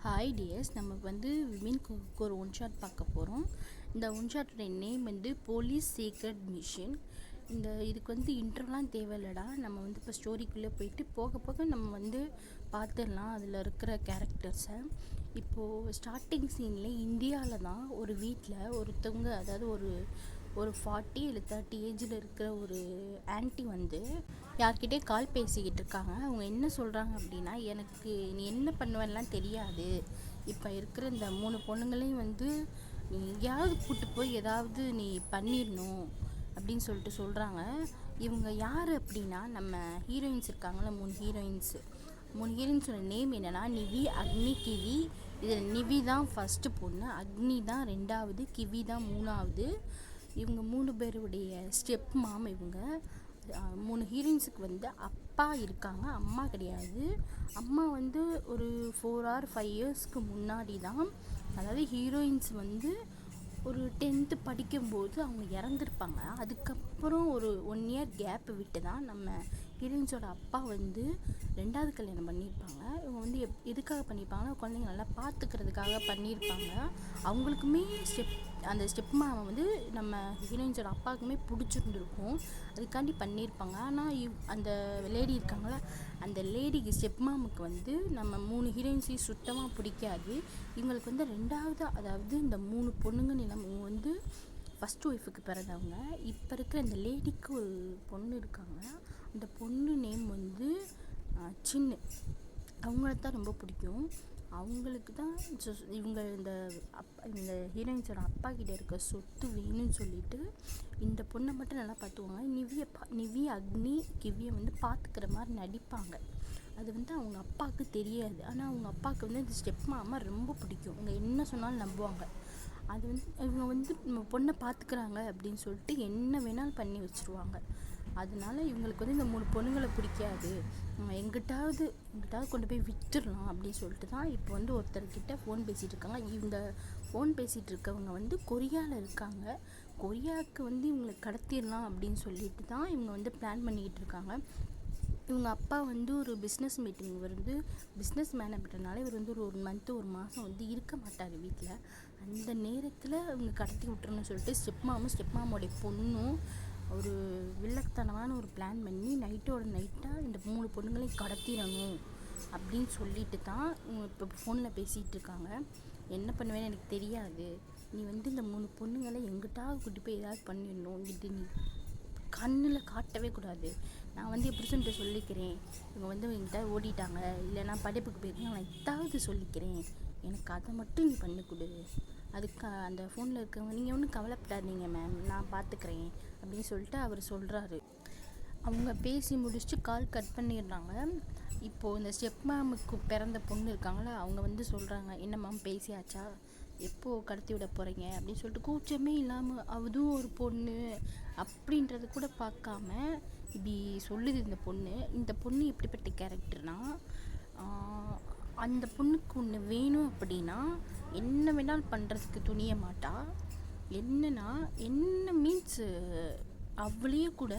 Hi dears, நம்ம women குக்கு ஒரு ஒன் ஷாட் பார்க்க போகிறோம். இந்த ஒன் ஷாட்டோட நேம் போலீஸ் சீக்ரெட் மிஷன். இதுக்கு இன்ட்ரோலாம் தேவையில்லடா. நம்ம இப்போ ஸ்டோரிக்குள்ளே போயிட்டு போக போக நம்ம பார்த்துடலாம் அதில் இருக்கிற கேரக்டர்ஸை. இப்போது ஸ்டார்டிங் சீனில் இந்தியாவில் தான் ஒரு வீட்டில் ஒருத்தவங்க, அதாவது ஒரு 40 இல்லை 30 ஏஜில் இருக்கிற ஒரு ஆன்ட்டி யார்கிட்டே கால் பேசிக்கிட்டு இருக்காங்க. அவங்க என்ன சொல்கிறாங்க அப்படின்னா, எனக்கு நீ என்ன பண்ணுவேன்லாம் தெரியாது, இப்போ இருக்கிற இந்த 3 பொண்ணுங்களையும் நீ எங்கேயாவது கூப்பிட்டு போய் ஏதாவது நீ பண்ணிடணும் அப்படின்னு சொல்கிறாங்க. இவங்க யார் அப்படின்னா, நம்ம ஹீரோயின்ஸ் இருக்காங்கள, 3 ஹீரோயின்ஸோட நேம் என்னென்னா நிவி, அக்னி, கிவி. இதில் நிவி தான் ஃபஸ்ட்டு பொண்ணு, அக்னி தான் 2வது, கிவி தான் 3வது. இவங்க 3 பேருடைய ஸ்டெப் மாம். இவங்க 3 ஹீரோயின்ஸுக்கு அப்பா இருக்காங்க, அம்மா கிடையாது. அம்மா ஒரு 4 or 5 இயர்ஸ்க்கு முன்னாடி தான், அதாவது ஹீரோயின்ஸ் ஒரு 10th படிக்கும்போது அவங்க இறந்துருப்பாங்க. அதுக்கப்புறம் ஒரு 1 year கேப் விட்டு தான் நம்ம ஹீரோயின்ஸோட அப்பா 2வது கல்யாணம் பண்ணியிருப்பாங்க. இவங்க எதுக்காக பண்ணியிருப்பாங்கன்னா, குழந்தைங்க நல்லா பார்த்துக்கிறதுக்காக பண்ணியிருப்பாங்க. அவங்களுக்குமே அந்த ஸ்டெப் மாமா நம்ம ஹீரோயின்ஸோட அப்பாவுக்குமே பிடிச்சிருந்துருக்கும், அதுக்காண்டி பண்ணியிருப்பாங்க. ஆனால் அந்த லேடி இருக்காங்களா, அந்த லேடிக்கு ஸ்டெப் மாமுக்கு நம்ம 3 ஹீரோயின்ஸையும் சுத்தமாக பிடிக்காது. இவங்களுக்கு 2வது, அதாவது இந்த 3 பொண்ணுங்க நம்ம ஃபஸ்ட் ஒய்ஃபுக்கு பிறந்தவங்க. இப்போ இருக்கிற இந்த லேடிக்கு ஒரு பொண்ணு இருக்காங்க. அந்த பொண்ணு நேம் சின்ன. அவங்கள தான் ரொம்ப பிடிக்கும். அவங்களுக்கு தான் இவங்க இந்த ஹீரோயின்ஸோட அப்பா கிட்ட இருக்க சொத்து வேணும்னு சொல்லிட்டு இந்த பொண்ணை மட்டும் நல்லா பார்த்துக்குவாங்க. நிவி, அக்னி, கிவியை பார்த்துக்கிற மாதிரி நடிப்பாங்க. அது அவங்க அப்பாவுக்கு தெரியாது. ஆனால் அவங்க அப்பாவுக்கு இந்த ஸ்டெப் மாமா ரொம்ப பிடிக்கும். அவங்க என்ன சொன்னாலும் நம்புவாங்க. அது இவங்க நம்ம பொண்ணை பார்த்துக்கிறாங்க அப்படின்னு சொல்லிட்டு என்ன வேணாலும் பண்ணி வச்சுருவாங்க. அதனால இவங்களுக்கு இந்த 3 பொண்ணுங்களை பிடிக்காது. எங்கிட்டாவது கொண்டு போய் விற்றுடலாம் அப்படின்னு சொல்லிட்டு தான் இப்போ ஒருத்தர்கிட்ட ஃபோன் பேசிகிட்டு இருக்காங்க. இந்த ஃபோன் பேசிகிட்டு இருக்கவங்க கொரியாவில் இருக்காங்க. கொரியாவுக்கு இவங்களை கடத்திடலாம் அப்படின்னு சொல்லிட்டு தான் இவங்க பிளான் பண்ணிக்கிட்டு இருக்காங்க. இவங்க அப்பா ஒரு பிஸ்னஸ் மீட்டிங், பிஸ்னஸ் மேன் அப்படின்றனால இவர் ஒரு 1 month 1 மாதம் இருக்க மாட்டார் வீட்டில். அந்த நேரத்தில் இவங்க கடத்தி விட்டுறணும்னு சொல்லிட்டு ஸ்டெப் மாமோடைய பொண்ணும் ஒரு வில்லத்தனமான ஒரு பிளான் பண்ணி நைட்டாக இந்த 3 பொண்ணுங்களையும் கடத்திடணும் அப்படின்னு சொல்லிட்டு தான் இப்போ ஃபோனில் பேசிகிட்டு இருக்காங்க. என்ன பண்ணுவேன்னு எனக்கு தெரியாது, நீ இந்த 3 பொண்ணுங்களை எங்கிட்டாவது கூட்டி போய் ஏதாவது பண்ணிடணும், நீ கண்ணில் காட்டவே கூடாது. நான் எப்படி சொல்லிட்டு சொல்லிக்கிறேன், இவங்க என்கிட்ட ஓடிட்டாங்க, இல்லைனா படிப்புக்கு போயிருக்கேன், நான் எதாவது சொல்லிக்கிறேன், எனக்கு அதை மட்டும் நீ பண்ணி கொடு. அதுக்கு அந்த ஃபோனில் இருக்கவங்க, நீங்கள் ஒன்றும் கவலைப்படாதீங்க மேம், நான் பார்த்துக்கிறேன் அப்படின்னு சொல்லிட்டு அவர் சொல்கிறாரு. அவங்க பேசி முடிச்சுட்டு கால் கட் பண்ணிடுறாங்க. இப்போது இந்த ஸ்டெப் மேமுக்கு பிறந்த பொண்ணு இருக்காங்களா, அவங்க சொல்கிறாங்க, என்ன மேம் பேசியாச்சா, எப்போது கடத்தி விட போகிறீங்க அப்படின்னு சொல்லிட்டு கூச்சமே இல்லாமல், அதுவும் ஒரு பொண்ணு அப்படின்றது கூட பார்க்காம இப்படி சொல்லுது இந்த பொண்ணு எப்படிப்பட்ட கேரக்டர்னால், அந்த பொண்ணுக்கு ஒன்று வேணும் அப்படின்னா என்ன வேணாலும் பண்ணுறதுக்கு துணிய மாட்டா. என்ன மீன்ஸ் அவளையே கூட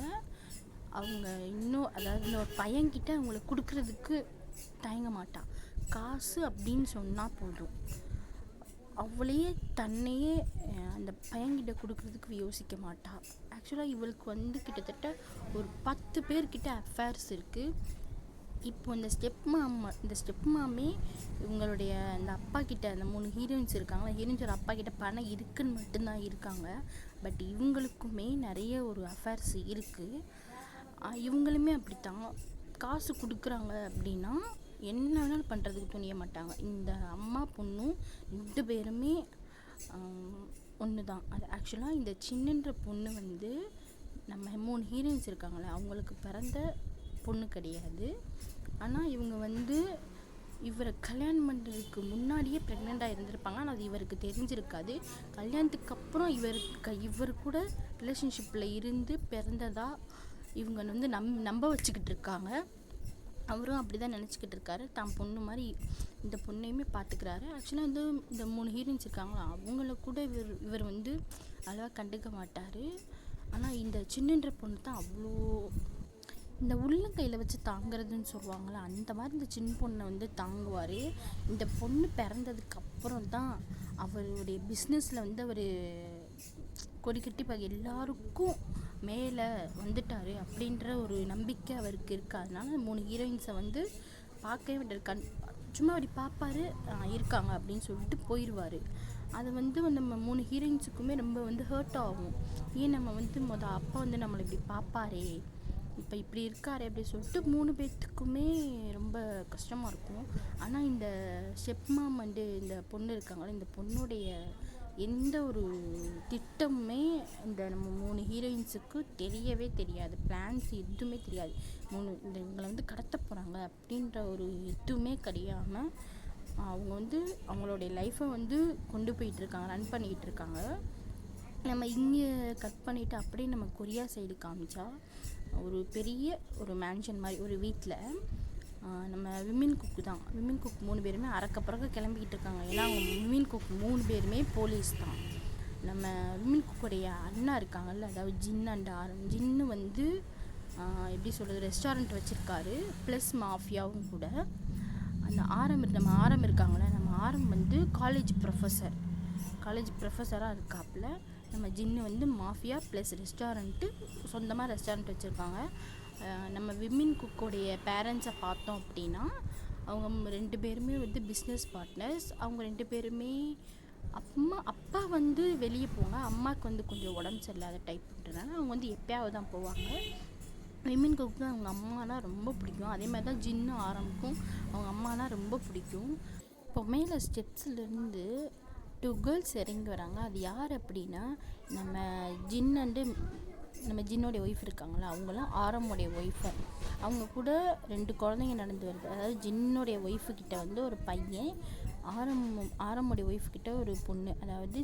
அவங்க இன்னும், அதாவது இந்த ஒரு பையன்கிட்ட அவங்களுக்கு கொடுக்கறதுக்கு தயங்க மாட்டா. காசு அப்படின்னு சொன்னால் போதும், அவளையே தன்னையே அந்த பையன்கிட்ட கொடுக்கறதுக்கு யோசிக்க மாட்டா. ஆக்சுவலாக இவளுக்கு கிட்டத்தட்ட ஒரு 10 பேர்கிட்ட அஃபேர்ஸ் இருக்குது. இப்போ இந்த ஸ்டெப் மாமே இவங்களுடைய அந்த அப்பா கிட்ட, அந்த 3 ஹீரோயின்ஸ் இருக்காங்களா, ஹீரோயின்ஸோட அப்பா கிட்ட பணம் இருக்குன்னு மட்டும்தான் இருக்காங்க. பட் இவங்களுக்குமே நிறைய ஒரு அஃபேர்ஸ் இருக்குது. இவங்களுமே அப்படித்தான், காசு கொடுக்குறாங்க அப்படின்னா என்ன வேணாலும் பண்ணுறதுக்கு துணிய மாட்டாங்க. இந்த அம்மா பொண்ணும் 2 பேருமே ஒன்று தான். அது ஆக்சுவலாக இந்த சின்னன்ற பொண்ணு நம்ம 3 ஹீரோயின்ஸ் இருக்காங்களே அவங்களுக்கு பிறந்த பொண்ணு கிடையாது. ஆனால் இவங்க இவரை கல்யாணம் பண்ணுறதுக்கு முன்னாடியே ப்ரெக்னெண்ட்டாக இருந்திருப்பாங்க. ஆனால் அது இவருக்கு தெரிஞ்சிருக்காது. கல்யாணத்துக்கு அப்புறம் இவர் கூட ரிலேஷன்ஷிப்பில் இருந்து பிறந்ததா இவங்க நம்ப வச்சுக்கிட்டு இருக்காங்க. அவரும் அப்படி தான் நினச்சிக்கிட்டு இருக்காரு, தான் பொண்ணு மாதிரி இந்த பொண்ணையுமே பார்த்துக்கிறாரு. ஆக்சுவலாக இந்த 3 ஹீரோயின்ஸ் இருக்காங்களா, அவங்கள கூட இவர் அவ்வளோவா கண்டுக்க மாட்டார். ஆனால் இந்த சின்னன்ற பொண்ணு தான் அவ்வளோ இந்த உள்ளங்கையில் வச்சு தாங்குறதுன்னு சொல்லுவாங்கள்ல, அந்த மாதிரி இந்த சின்ன பொண்ணை வந்து தாங்குவார். இந்த பொண்ணு பிறந்ததுக்கு அப்புறம் தான் அவருடைய பிஸ்னஸில் வந்து அவர் கொடி கட்டி எல்லாருக்கும் மேலே வந்துட்டார் அப்படின்ற ஒரு நம்பிக்கை அவருக்கு இருக்குது. அதனால 3 ஹீரோயின்ஸை வந்து பார்க்கவே விட்டு சும்மா அப்படி பார்ப்பாரு, இருக்காங்க அப்படின்னு சொல்லிட்டு போயிடுவார். அது வந்து நம்ம 3 ஹீரோயின்ஸுக்குமே ரொம்ப வந்து ஹர்ட் ஆகும். ஏன் நம்ம வந்து அப்பா வந்து நம்மளை இப்படி பார்ப்பாரே, இப்போ இப்படி இருக்காரு அப்படின்னு சொல்லிட்டு 3 பேர்த்துக்குமே ரொம்ப கஷ்டமாக இருக்கும். ஆனால் இந்த ஸ்டெப்மாம் வந்து இந்த பொண்ணு இருக்காங்களே, இந்த பொண்ணுடைய எந்த ஒரு திட்டமுமே இந்த நம்ம 3 ஹீரோயின்ஸுக்கு தெரியவே தெரியாது. பிளான்ஸ் எதுவுமே தெரியாது. இவங்களை வந்து கடத்த போகிறாங்க அப்படின்ற ஒரு எதுவுமே கிடையாமல் அவங்க வந்து அவங்களுடைய லைஃப்பை வந்து கொண்டு போயிட்டுருக்காங்க, ரன் பண்ணிகிட்ருக்காங்க. நம்ம இங்கே கட் பண்ணிவிட்டு அப்படியே நம்ம கொரியா சைடு காமிச்சா ஒரு பெரிய ஒரு மேன்ஷன் மாதிரி ஒரு வீட்டில் நம்ம விமின் குக்கு தான். விமின் குக் 3 பேருமே அறக்க கிளம்பிக்கிட்டு இருக்காங்க. ஏன்னா அவங்க விமின் குக் 3 பேருமே போலீஸ் தான். நம்ம விமின் குக்குடைய அண்ணா இருக்காங்கல்ல, அதாவது ஜின் அண்ட் ஆரம். ஜின்னு வந்து எப்படி சொல்கிறது, ரெஸ்டாரண்ட் வச்சுருக்காரு, ப்ளஸ் மாஃபியாவும் கூட. அந்த நம்ம ஆரம் இருக்காங்களே, நம்ம ஆரம் வந்து காலேஜ் ப்ரொஃபஸராக இருக்காப்புல. நம்ம ஜின்னு வந்து மாஃபியா ப்ளஸ் ரெஸ்டாரண்ட்டு, சொந்தமாக ரெஸ்டாரண்ட் வச்சுருக்காங்க. நம்ம விமின் குக்கோடைய பேரண்ட்ஸை பார்த்தோம் அப்படின்னா அவங்க 2 பேருமே வந்து பிஸ்னஸ் பார்ட்னர்ஸ். அவங்க 2 பேருமே அப்பா வந்து வெளியே போவாங்க, அம்மாவுக்கு வந்து கொஞ்சம் உடம்பு சரியில்லாத டைப்புன்றதுனால அவங்க வந்து எப்பயாவது தான் போவாங்க. விமின் குக்கு தான் அவங்க அம்மானா ரொம்ப பிடிக்கும். அதே மாதிரி தான் ஜின்னு ஆரம்புக்கும் அவங்க அம்மானா ரொம்ப பிடிக்கும். இப்போ மேலே ஸ்டெப்ஸ்லேருந்து 2 கேர்ள்ஸ் இறங்கி வராங்க. அது யார் அப்படின்னா நம்ம ஜின் அண்டு நம்ம ஜின்னோடைய ஒய்ஃப் இருக்காங்களா, அவங்களாம் ஆரமுடைய ஒய்ஃபு. அவங்க கூட 2 குழந்தைங்க நடந்து வருது. அதாவது ஜின்னோடைய ஒய்ஃபுக்கிட்ட வந்து ஒரு பையன், ஆரமுடைய ஒய்ஃப்கிட்ட ஒரு பொண்ணு. அதாவது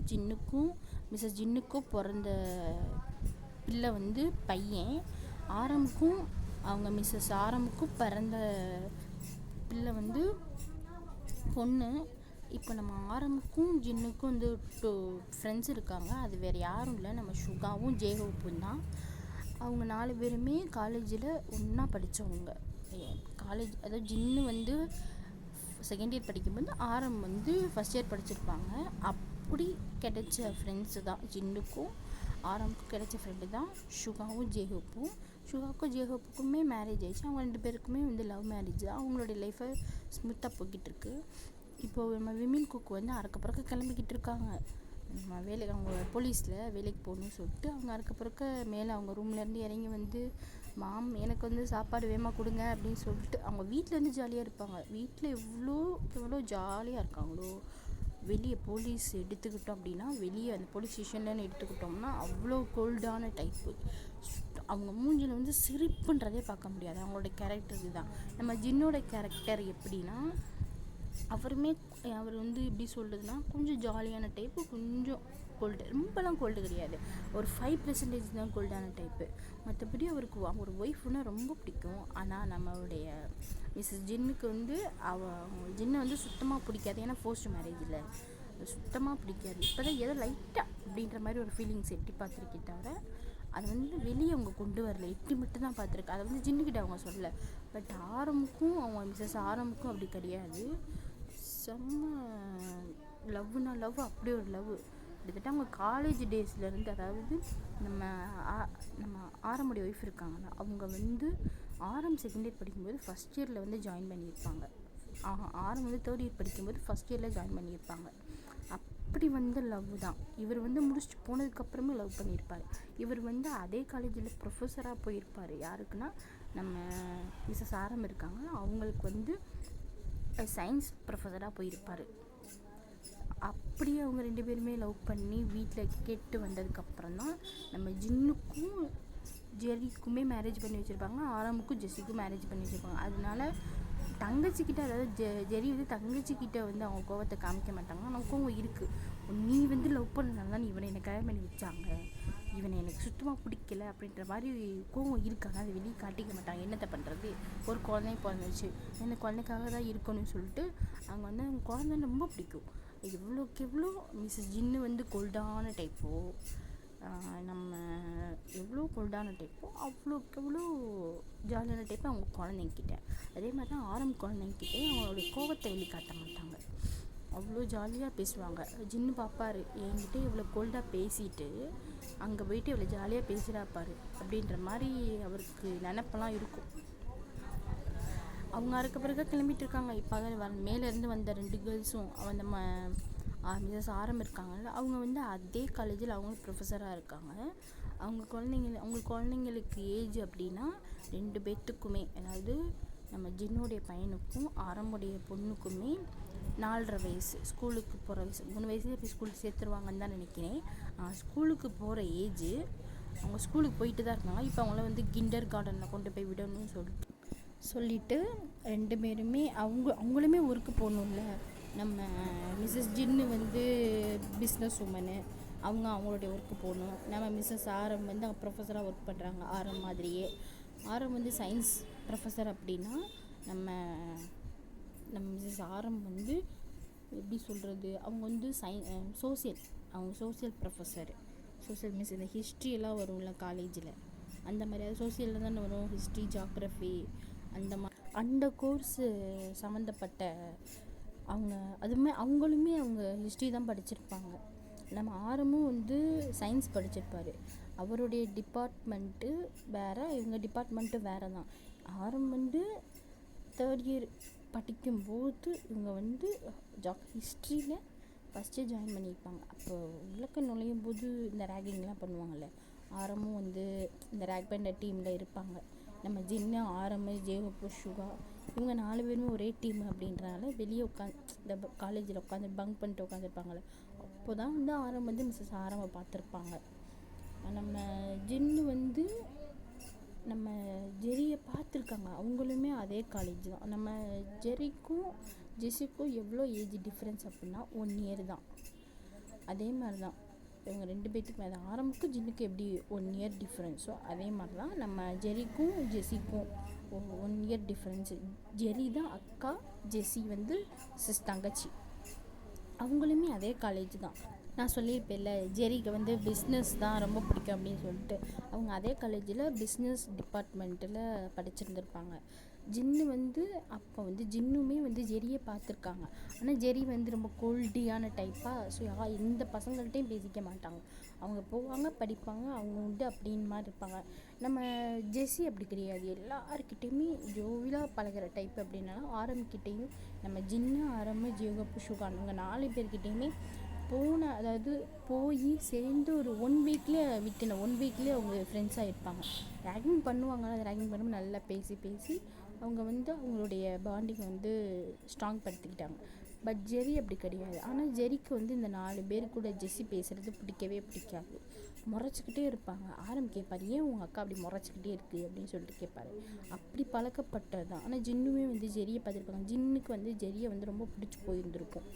மிஸ்ஸஸ் ஜின்னுக்கும் பிறந்த பிள்ளை வந்து பையன், ஆரமுக்கும் அவங்க மிஸ்ஸஸ் ஆரமுக்கும் பிறந்த பிள்ளை வந்து பொண்ணு. இப்போ நம்ம ஆரமுக்கும் ஜின்னுக்கும் வந்து 2 ஃப்ரெண்ட்ஸ் இருக்காங்க. அது வேறு யாரும் இல்லை, நம்ம சுகாவும் ஜேஹோப்பும் தான். அவங்க 4 பேருமே காலேஜில் ஒன்றா படித்தவங்க. அதாவது ஜின்னு வந்து செகண்ட் இயர் படிக்கும்போது ஆரம் வந்து ஃபஸ்ட் இயர் படிச்சிருப்பாங்க. அப்படி கிடைச்ச ஃப்ரெண்ட்ஸு தான் ஜின்னுக்கும் ஆரமுக்கும் கிடைச்ச ஃப்ரெண்டு தான் சுகாவும் ஜேஹோப்பும். சுகாவுக்கும் ஜேஹோப்புக்குமே மேரேஜ் ஆயிடுச்சு. அவங்க 2 பேருக்குமே வந்து லவ் மேரேஜ் தான். அவங்களுடைய லைஃப்பை ஸ்மூத்தாக போய்கிட்டு இருக்கு. இப்போது நம்ம விமின் குக் வந்து அறக்க கிளம்பிக்கிட்டு இருக்காங்க. நம்ம அவங்க போலீஸில் வேலைக்கு போகணும்னு சொல்லிட்டு அவங்க அறக்க மேலே அவங்க ரூம்லேருந்து இறங்கி வந்து, மாம் எனக்கு வந்து சாப்பாடு வேகமாக கொடுங்க அப்படின்னு சொல்லிட்டு அவங்க வீட்டிலேருந்து ஜாலியாக இருப்பாங்க. வீட்டில் எவ்வளோ ஜாலியாக இருக்காங்களோ, வெளியே போலீஸ் எடுத்துக்கிட்டோம் அப்படின்னா, வெளியே அந்த போலீஸ் ஸ்டேஷன்லன்னு எடுத்துக்கிட்டோம்னா அவ்வளோ கோல்டான டைப்பு. அவங்க மூஞ்சில் வந்து சிரிப்புன்றதே பார்க்க முடியாது. அவங்களோட கேரக்டர் இதுதான். நம்ம ஜின்னோட கேரக்டர் எப்படின்னா, அவர் வந்து எப்படி சொல்கிறதுனா கொஞ்சம் ஜாலியான டைப்பு, கொஞ்சம் கோல்டு, ரொம்பலாம் கோல்டு கிடையாது, ஒரு 5% தான் கோல்டான டைப்பு. மற்றபடி அவருக்கு ஒரு ஒய்ஃப்னா ரொம்ப பிடிக்கும். ஆனால் நம்மளுடைய மிஸ்ஸஸ் ஜின்னுக்கு வந்து ஜின்னை வந்து சுத்தமாக பிடிக்காது. ஏன்னா ஃபோர்ஸ்ட் மேரேஜில் சுத்தமாக பிடிக்காது. இப்போ தான் ஏதோ லைட்டாக அப்படின்ற மாதிரி ஒரு ஃபீலிங்ஸ் எட்டி பார்த்துருக்கே தவிர அது வந்து வெளியே அவங்க கொண்டு வரல, எட்டி மட்டும் தான் பார்த்துருக்கு. அதை வந்து ஜின்னுக்கிட்ட அவங்க சொல்லலை. பட் ஆரமுக்கும் அவங்க மிஸ்ஸஸ் ஆரமுக்கும் அப்படி கிடையாது. செம்ம லவ்னா லவ், அப்படியே ஒரு லவ். கிட்டத்தட்ட அவங்க காலேஜ் டேஸ்லேருந்து, அதாவது நம்ம ஆரமுடைய ஒய்ஃப் இருக்காங்களா, அவங்க வந்து ஆரம் செகண்ட் இயர் படிக்கும்போது ஃபஸ்ட் இயரில் வந்து ஜாயின் பண்ணியிருப்பாங்க. ஆரம் வந்து தேர்ட் இயர் படிக்கும்போது ஃபஸ்ட் இயரில் ஜாயின் பண்ணியிருப்பாங்க. அப்படி வந்து லவ் தான். இவர் வந்து முடிச்சுட்டு போனதுக்கப்புறமே லவ் பண்ணியிருப்பார். இவர் வந்து அதே காலேஜில் ப்ரொஃபஸராக போயிருப்பார். யாருக்குன்னா நம்ம மிஸ்ஸஸ் ஆரம் இருக்காங்க, அவங்களுக்கு வந்து சயின்ஸ் ப்ரொஃபஸராக போயிருப்பார். அப்படியே அவங்க 2 பேருமே லவ் பண்ணி வீட்டில் கேட்டு வந்ததுக்கப்புறம் தான் நம்ம ஜின்னுக்கும் ஜெரிக்குமே மேரேஜ் பண்ணி வச்சுருப்பாங்க, ஆரமுக்கும் ஜெஸ்ஸிக்கும் மேரேஜ் பண்ணி வச்சுருப்பாங்க. அதனால தங்கச்சிக்கிட்ட, அதாவது ஜெரி வந்து தங்கச்சிக்கிட்ட வந்து அவங்க கோவத்தை காமிக்க மாட்டாங்க. ஆனால் கோவம் இருக்குது. நீ வந்து லவ் பண்ணனால தான் இவனை என்னை கல்யாணம் பண்ணி வச்சாங்க, இவனை எனக்கு சுத்தமாக பிடிக்கல அப்படின்ற மாதிரி கோவம் இருக்காங்க. அதை வெளியே காட்டிக்க மாட்டாங்க. என்னத்தை பண்ணுறது, ஒரு குழந்தைய பிறந்துச்சு, அந்த குழந்தைக்காக தான் இருக்கணும்னு சொல்லிட்டு அவங்க வந்து அவங்க குழந்தை ரொம்ப பிடிக்கும். எவ்வளோக்கு எவ்வளோ மிஸ்ஸஸ் ஜின்னு வந்து கோல்டான டைப்போ, நம்ம எவ்வளோ போல்டான டைப்போ அவ்வளோக்கு எவ்வளோ ஜாலியான டைப்பு அவங்க குழந்தைங்கிட்ட. அதே மாதிரி தான் குழந்தைங்கிட்டே அவங்களுடைய கோபத்தை வெளிக்காட்ட மாட்டாங்க. அவ்வளோ ஜாலியாக பேசுவாங்க. ஜின்னு பார்ப்பார், என்கிட்ட இவ்வளோ கோல்டாக பேசிட்டு அங்கே போயிட்டு இவ்வளோ ஜாலியாக பேசுகிறாப்பார் அப்படின்ற மாதிரி அவருக்கு நினப்பெல்லாம் இருக்கும். அவங்க அறுக்க பிறகு கிளம்பிட்டு இருக்காங்க. இப்போ தான் மேலேருந்து வந்த 2 கேர்ள்ஸும் நம்ம மிஸ்ஸஸ் ஆரம் இருக்காங்கல்ல, அவங்க வந்து அதே காலேஜில் அவங்க ப்ரொஃபஸராக இருக்காங்க. அவங்க குழந்தைங்களுக்கு ஏஜ் அப்படின்னா 2 பேர்த்துக்குமே, அதாவது நம்ம ஜின்னுடைய பையனுக்கும் ஆரம்புடைய பொண்ணுக்குமே 4.5 வயசு, ஸ்கூலுக்கு போகிற வயசு. 3 வயசுலேயே போய் ஸ்கூலுக்கு சேர்த்துருவாங்கன்னு தான் நினைக்கிறேன். ஸ்கூலுக்கு போகிற ஏஜ். அவங்க ஸ்கூலுக்கு போயிட்டு தான் இருக்காங்க. இப்போ அவங்கள வந்து கிண்டர் கார்டனில் கொண்டு போய் விடணும்னு சொல்லிட்டு 2 பேருமே அவங்களுமே ஒர்க்கு போகணும்ல. நம்ம மிஸ்ஸஸ் ஜின்னு வந்து பிஸ்னஸ் உமனு, அவங்களுடைய ஒர்க்கு போகணும். நம்ம மிஸ்ஸஸ் ஆரம் வந்து அவங்க ப்ரொஃபஸராக ஒர்க் பண்ணுறாங்க. ஆரம் மாதிரியே. ஆரம் வந்து சயின்ஸ் ப்ரொஃபஸர் அப்படின்னா நம்ம மிஸ்ஸஸ் ஆரம் வந்து எப்படி சொல்கிறது, அவங்க வந்து சோசியல் ப்ரொஃபஸர். சோசியல் மிஸ் இந்த ஹிஸ்ட்ரியெல்லாம் வரும்ல காலேஜில், அந்த மாதிரி சோசியலில் தானே வரும், ஹிஸ்ட்ரி, ஜியாகிரஃபி அந்த கோர்ஸு சம்மந்தப்பட்ட அவங்களுமே அவங்க ஹிஸ்ட்ரி தான் படிச்சிருப்பாங்க. நம்ம ஆரமும் வந்து சயின்ஸ் படிச்சிருப்பார். அவருடைய டிபார்ட்மெண்ட்டு வேறு, இவங்க டிபார்ட்மெண்ட்டு வேறு தான். ஆரம் வந்து 3rd இயர் படிக்கும்போது இவங்க வந்து ஹிஸ்ட்ரியில் ஃபஸ்ட்டு ஜாயின் பண்ணியிருப்பாங்க. அப்போ உள்ளக்க நுழையும் போது இந்த ரேகிங்லாம் பண்ணுவாங்கள்ல, ஆரமும் வந்து இந்த ரேக் பண்ணுற டீமில் இருப்பாங்க. நம்ம ஜின்னு, ஆரம், ஜேகப்பு, சுகா இவங்க 4 பேருமே ஒரே டீம் அப்படின்றனால வெளியே இந்த காலேஜில் உட்காந்து பங்க் பண்ணிட்டு உட்காந்துருப்பாங்களே, அப்போ தான் வந்து ஆரம் வந்து மிஸ்ஸஸ் ஆரமை பார்த்துருப்பாங்க. நம்ம ஜின்னு வந்து நம்ம ஜெரியை பார்த்துருக்காங்க. அவங்களுமே அதே காலேஜ் தான். நம்ம ஜெரிக்கும் ஜெஸிக்கும் எவ்வளோ ஏஜ் டிஃப்ரென்ஸ் அப்படின்னா 1 இயர் தான். அதே மாதிரி தான் இவங்க 2 பேர்த்துக்கும், அது ஆரம்புக்கும் ஜின்னுக்கு எப்படி 1 இயர் டிஃப்ரென்ஸோ அதே மாதிரி தான் நம்ம ஜெரிக்கும் ஜெஸிக்கும் 1 இயர் டிஃப்ரென்ஸு. ஜெரி தான் அக்கா, ஜெஸி வந்து தங்கச்சி. அவங்களுமே அதே காலேஜ் தான். நான் சொல்லியிருப்பேன்ல, ஜெரிக்கு வந்து பிஸ்னஸ் தான் ரொம்ப பிடிக்கும் அப்படின்னு சொல்லிட்டு. அவங்க அதே காலேஜில் பிஸ்னஸ் டிபார்ட்மெண்ட்டில் படிச்சிருந்துருப்பாங்க. ஜின்னு வந்து அப்போ வந்து ஜின்னுமே வந்து ஜெரியை பார்த்துருக்காங்க. ஆனால் ஜெரி வந்து ரொம்ப கோல்டியான டைப்பாக. ஸோ எந்த பசங்கள்கிட்டையும் பேசிக்க மாட்டாங்க. அவங்க போவாங்க, படிப்பாங்க, அவங்க உண்டு அப்படின்னு மாதிரி இருப்பாங்க. நம்ம ஜெஸி அப்படி கிடையாது. எல்லாருக்கிட்டேயுமே ஜோவிலாக பழகிற டைப். அப்படின்னாலும் ஆரம்பிக்கிட்டேயும் நம்ம ஜின்னு, ஆரம்பு, ஜியோகப்பு, சுகான் இவங்க 4 பேர்கிட்டையுமே போய் சேர்ந்து ஒரு 1 வீக்லேயே விட்டுன 1 வீக்லேயே அவங்க ஃப்ரெண்ட்ஸாக இருப்பாங்க. ரேகிங் பண்ணுவாங்க. அது ரேகிங் பண்ணும்போது நல்லா பேசி அவங்க வந்து அவங்களுடைய பாண்டிங்கை வந்து ஸ்ட்ராங் படுத்திக்கிட்டாங்க. பட் ஜெரி அப்படி கிடையாது. ஆனால் ஜெரிக்கு வந்து இந்த 4 பேர் கூட ஜெஸி பேசுகிறது பிடிக்கவே பிடிக்காது. முறைச்சிக்கிட்டே இருப்பாங்க. கேட்பார், ஏன் உங்கள் அக்கா அப்படி முறைச்சிக்கிட்டே இருக்குது அப்படின்னு சொல்லிட்டு கேட்பார். அப்படி பழக்கப்பட்டது தான். ஆனால் ஜின்னுமே வந்து ஜெரியை பார்த்துருப்பாங்க. ஜின்னுக்கு வந்து ஜெரியை வந்து ரொம்ப பிடிச்சி போயிருந்திருக்கும்.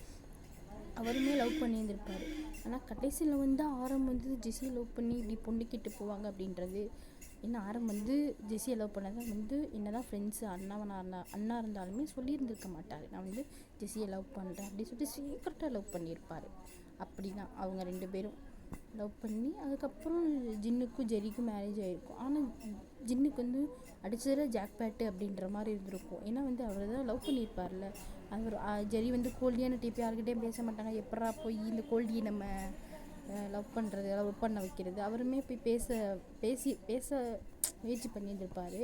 அவருமே லவ் பண்ணியிருந்திருப்பார். ஆனால் கடைசியில் வந்து ஆரம் வந்து ஜெஸியை லவ் பண்ணி இப்படி பொண்ணுக்கிட்டு போவாங்க அப்படின்றது. ஏன்னா ஆரம் வந்து ஜெஸியை லவ் பண்ணதான் வந்து என்ன தான் ஃப்ரெண்ட்ஸு அண்ணா இருந்தாலுமே சொல்லியிருந்திருக்க மாட்டார். நான் வந்து ஜெஸியை லவ் பண்ணுறேன் அப்படின்னு சொல்லிட்டு சீக்கிரட்டாக லவ் பண்ணியிருப்பார். அப்படி தான் அவங்க 2 பேரும் லவ் பண்ணி அதுக்கப்புறம் ஜின்னுக்கும் ஜெரிக்கும் மேரேஜ் ஆகிருக்கும். ஆனால் ஜின்னுக்கு வந்து அடிச்சதில் ஜாக்பேட்டு அப்படின்ற மாதிரி இருந்திருக்கும். ஏன்னா வந்து அவர் தான் லவ் பண்ணியிருப்பார்ல. அவர் ஜெரி வந்து கோல்டியான டைப், யார்கிட்டையும் பேச மாட்டாங்க. எப்படா போய் இந்த கோல்டியை நம்ம லவ் பண்ணுறது, லவ் பண்ண வைக்கிறது. அவருமே போய் பேச முயற்சி பண்ணியிருந்திருப்பார்.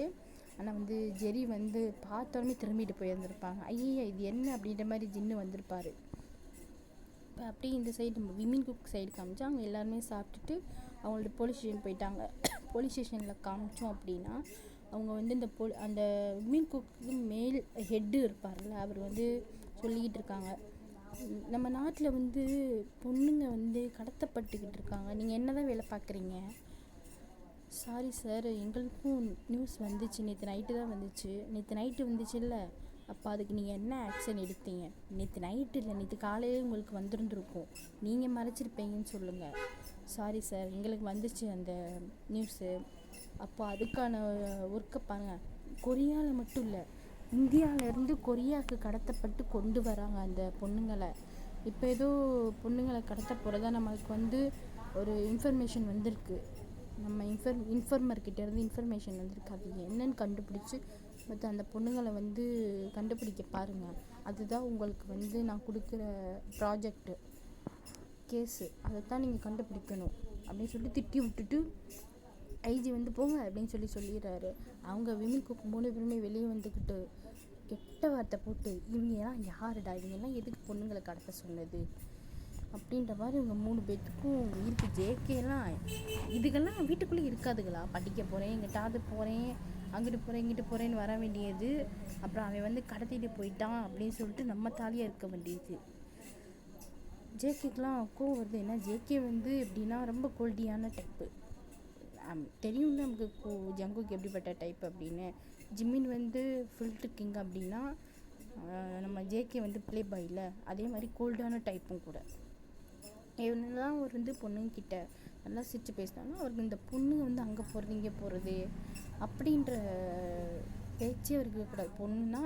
ஆனால் வந்து ஜெரி வந்து பார்த்தோன்னே திரும்பிட்டு போயிருந்திருப்பாங்க. ஐயா இது என்ன அப்படின்ற மாதிரி ஜின்னு வந்திருப்பார். இப்போ அப்படியே இந்த சைடு நம்ம விமின் குக் சைடு காமிச்சா அவங்க எல்லாருமே சாப்பிட்டுட்டு அவங்களோட போலீஸ் ஸ்டேஷன் போயிட்டாங்க. போலீஸ் ஸ்டேஷனில் காமிச்சோம் அப்படின்னா அவங்க வந்து அந்த விமின் குக்கு மேல் ஹெட்டு இருப்பார்ல, அவர் வந்து சொல்லிக்கிட்டு இருக்காங்க, நம்ம நாட்டில் வந்து பொண்ணுங்க வந்து கடத்தப்பட்டுக்கிட்டு இருக்காங்க, நீங்கள் என்ன தான் வேலை பார்க்குறீங்க? சாரி சார், எங்களுக்கும் நியூஸ் வந்துச்சு, நேற்று நைட்டு தான் வந்துச்சு. நேற்று நைட்டு வந்துச்சு இல்லை, அப்போ அதுக்கு நீங்கள் என்ன ஆக்ஷன் எடுத்தீங்க? நேற்று நைட்டு இல்லை, நேற்று காலையிலே உங்களுக்கு வந்துருந்துருக்கும், நீங்கள் மறைச்சிருப்பீங்கன்னு சொல்லுங்கள். சாரி சார், எங்களுக்கு வந்துச்சு அந்த நியூஸு. அப்போ அதுக்கான ஒர்க்கை பாருங்கள். கொரியாவில் மட்டும் இல்லை, இந்தியாவிலேருந்து கொரியாவுக்கு கடத்தப்பட்டு கொண்டு வராங்க அந்த பொண்ணுங்களை. இப்போ ஏதோ பொண்ணுங்களை கடத்த போகிறதா நம்மளுக்கு வந்து ஒரு இன்ஃபர்மேஷன் வந்திருக்கு, நம்ம இன்ஃபார்மர்கிட்டேருந்து இன்ஃபர்மேஷன் வந்திருக்கு. அது என்னன்னு கண்டுபிடிச்சி மற்ற அந்த பொண்ணுங்களை வந்து கண்டுபிடிக்க பாருங்கள். அதுதான் உங்களுக்கு வந்து நான் கொடுக்குற ப்ராஜெக்ட்டு கேஸு. அதைத்தான் நீங்கள் கண்டுபிடிக்கணும் அப்படின்னு சொல்லி திட்டி விட்டுட்டு ஐஜி வந்து போங்க அப்படின்னு சொல்லிடுறாரு. அவங்க விமின் குக் 3 பேருமே வெளியே வந்துக்கிட்டு கெட்ட வார்த்தை போட்டு, இவங்கெல்லாம் யாருடா, இவங்கெல்லாம் எதுக்கு பொண்ணுங்களை கடத்த சொன்னது அப்படின்ற மாதிரி இவங்க 3 பேர்த்துக்கும் இருக்குது. ஜேகேலாம் இதுக்கெல்லாம் வீட்டுக்குள்ளே இருக்காதுங்களா? படிக்க போகிறேன், எங்கிட்டாவது போகிறேன், அங்கிட்டு போகிறேன், இங்கிட்டு போகிறேன்னு வர வேண்டியது. அப்புறம் அவன் வந்து கடத்திட்டு போயிட்டான் அப்படின்னு சொல்லிட்டு நம்ம தாலியாக இருக்க வேண்டியது. ஜேகேக்கெலாம் கோவம் வருது. ஏன்னா ஜேகே வந்து எப்படின்னா ரொம்ப கோல்டியான டைப்பு. தெரியும் நமக்கு ஜங்குக்கு எப்படிப்பட்ட டைப் அப்படின்னு. ஜிம்மின் வந்து ஃபில்டர் கிங் அப்படின்னா நம்ம ஜேகே வந்து ப்ளே பாயில் அதே மாதிரி கோல்டான டைப்பும் கூட. இவனெல்லாம் அவர் வந்து பொண்ணுங்கிட்ட நல்லா சிரித்து பேசினாலும் அவருக்கு இந்த பொண்ணு வந்து அங்கே போகிறது இங்கே போகிறது அப்படின்ற பேச்சே அவருக்கு இருக்கக்கூடாது. பொண்ணுன்னா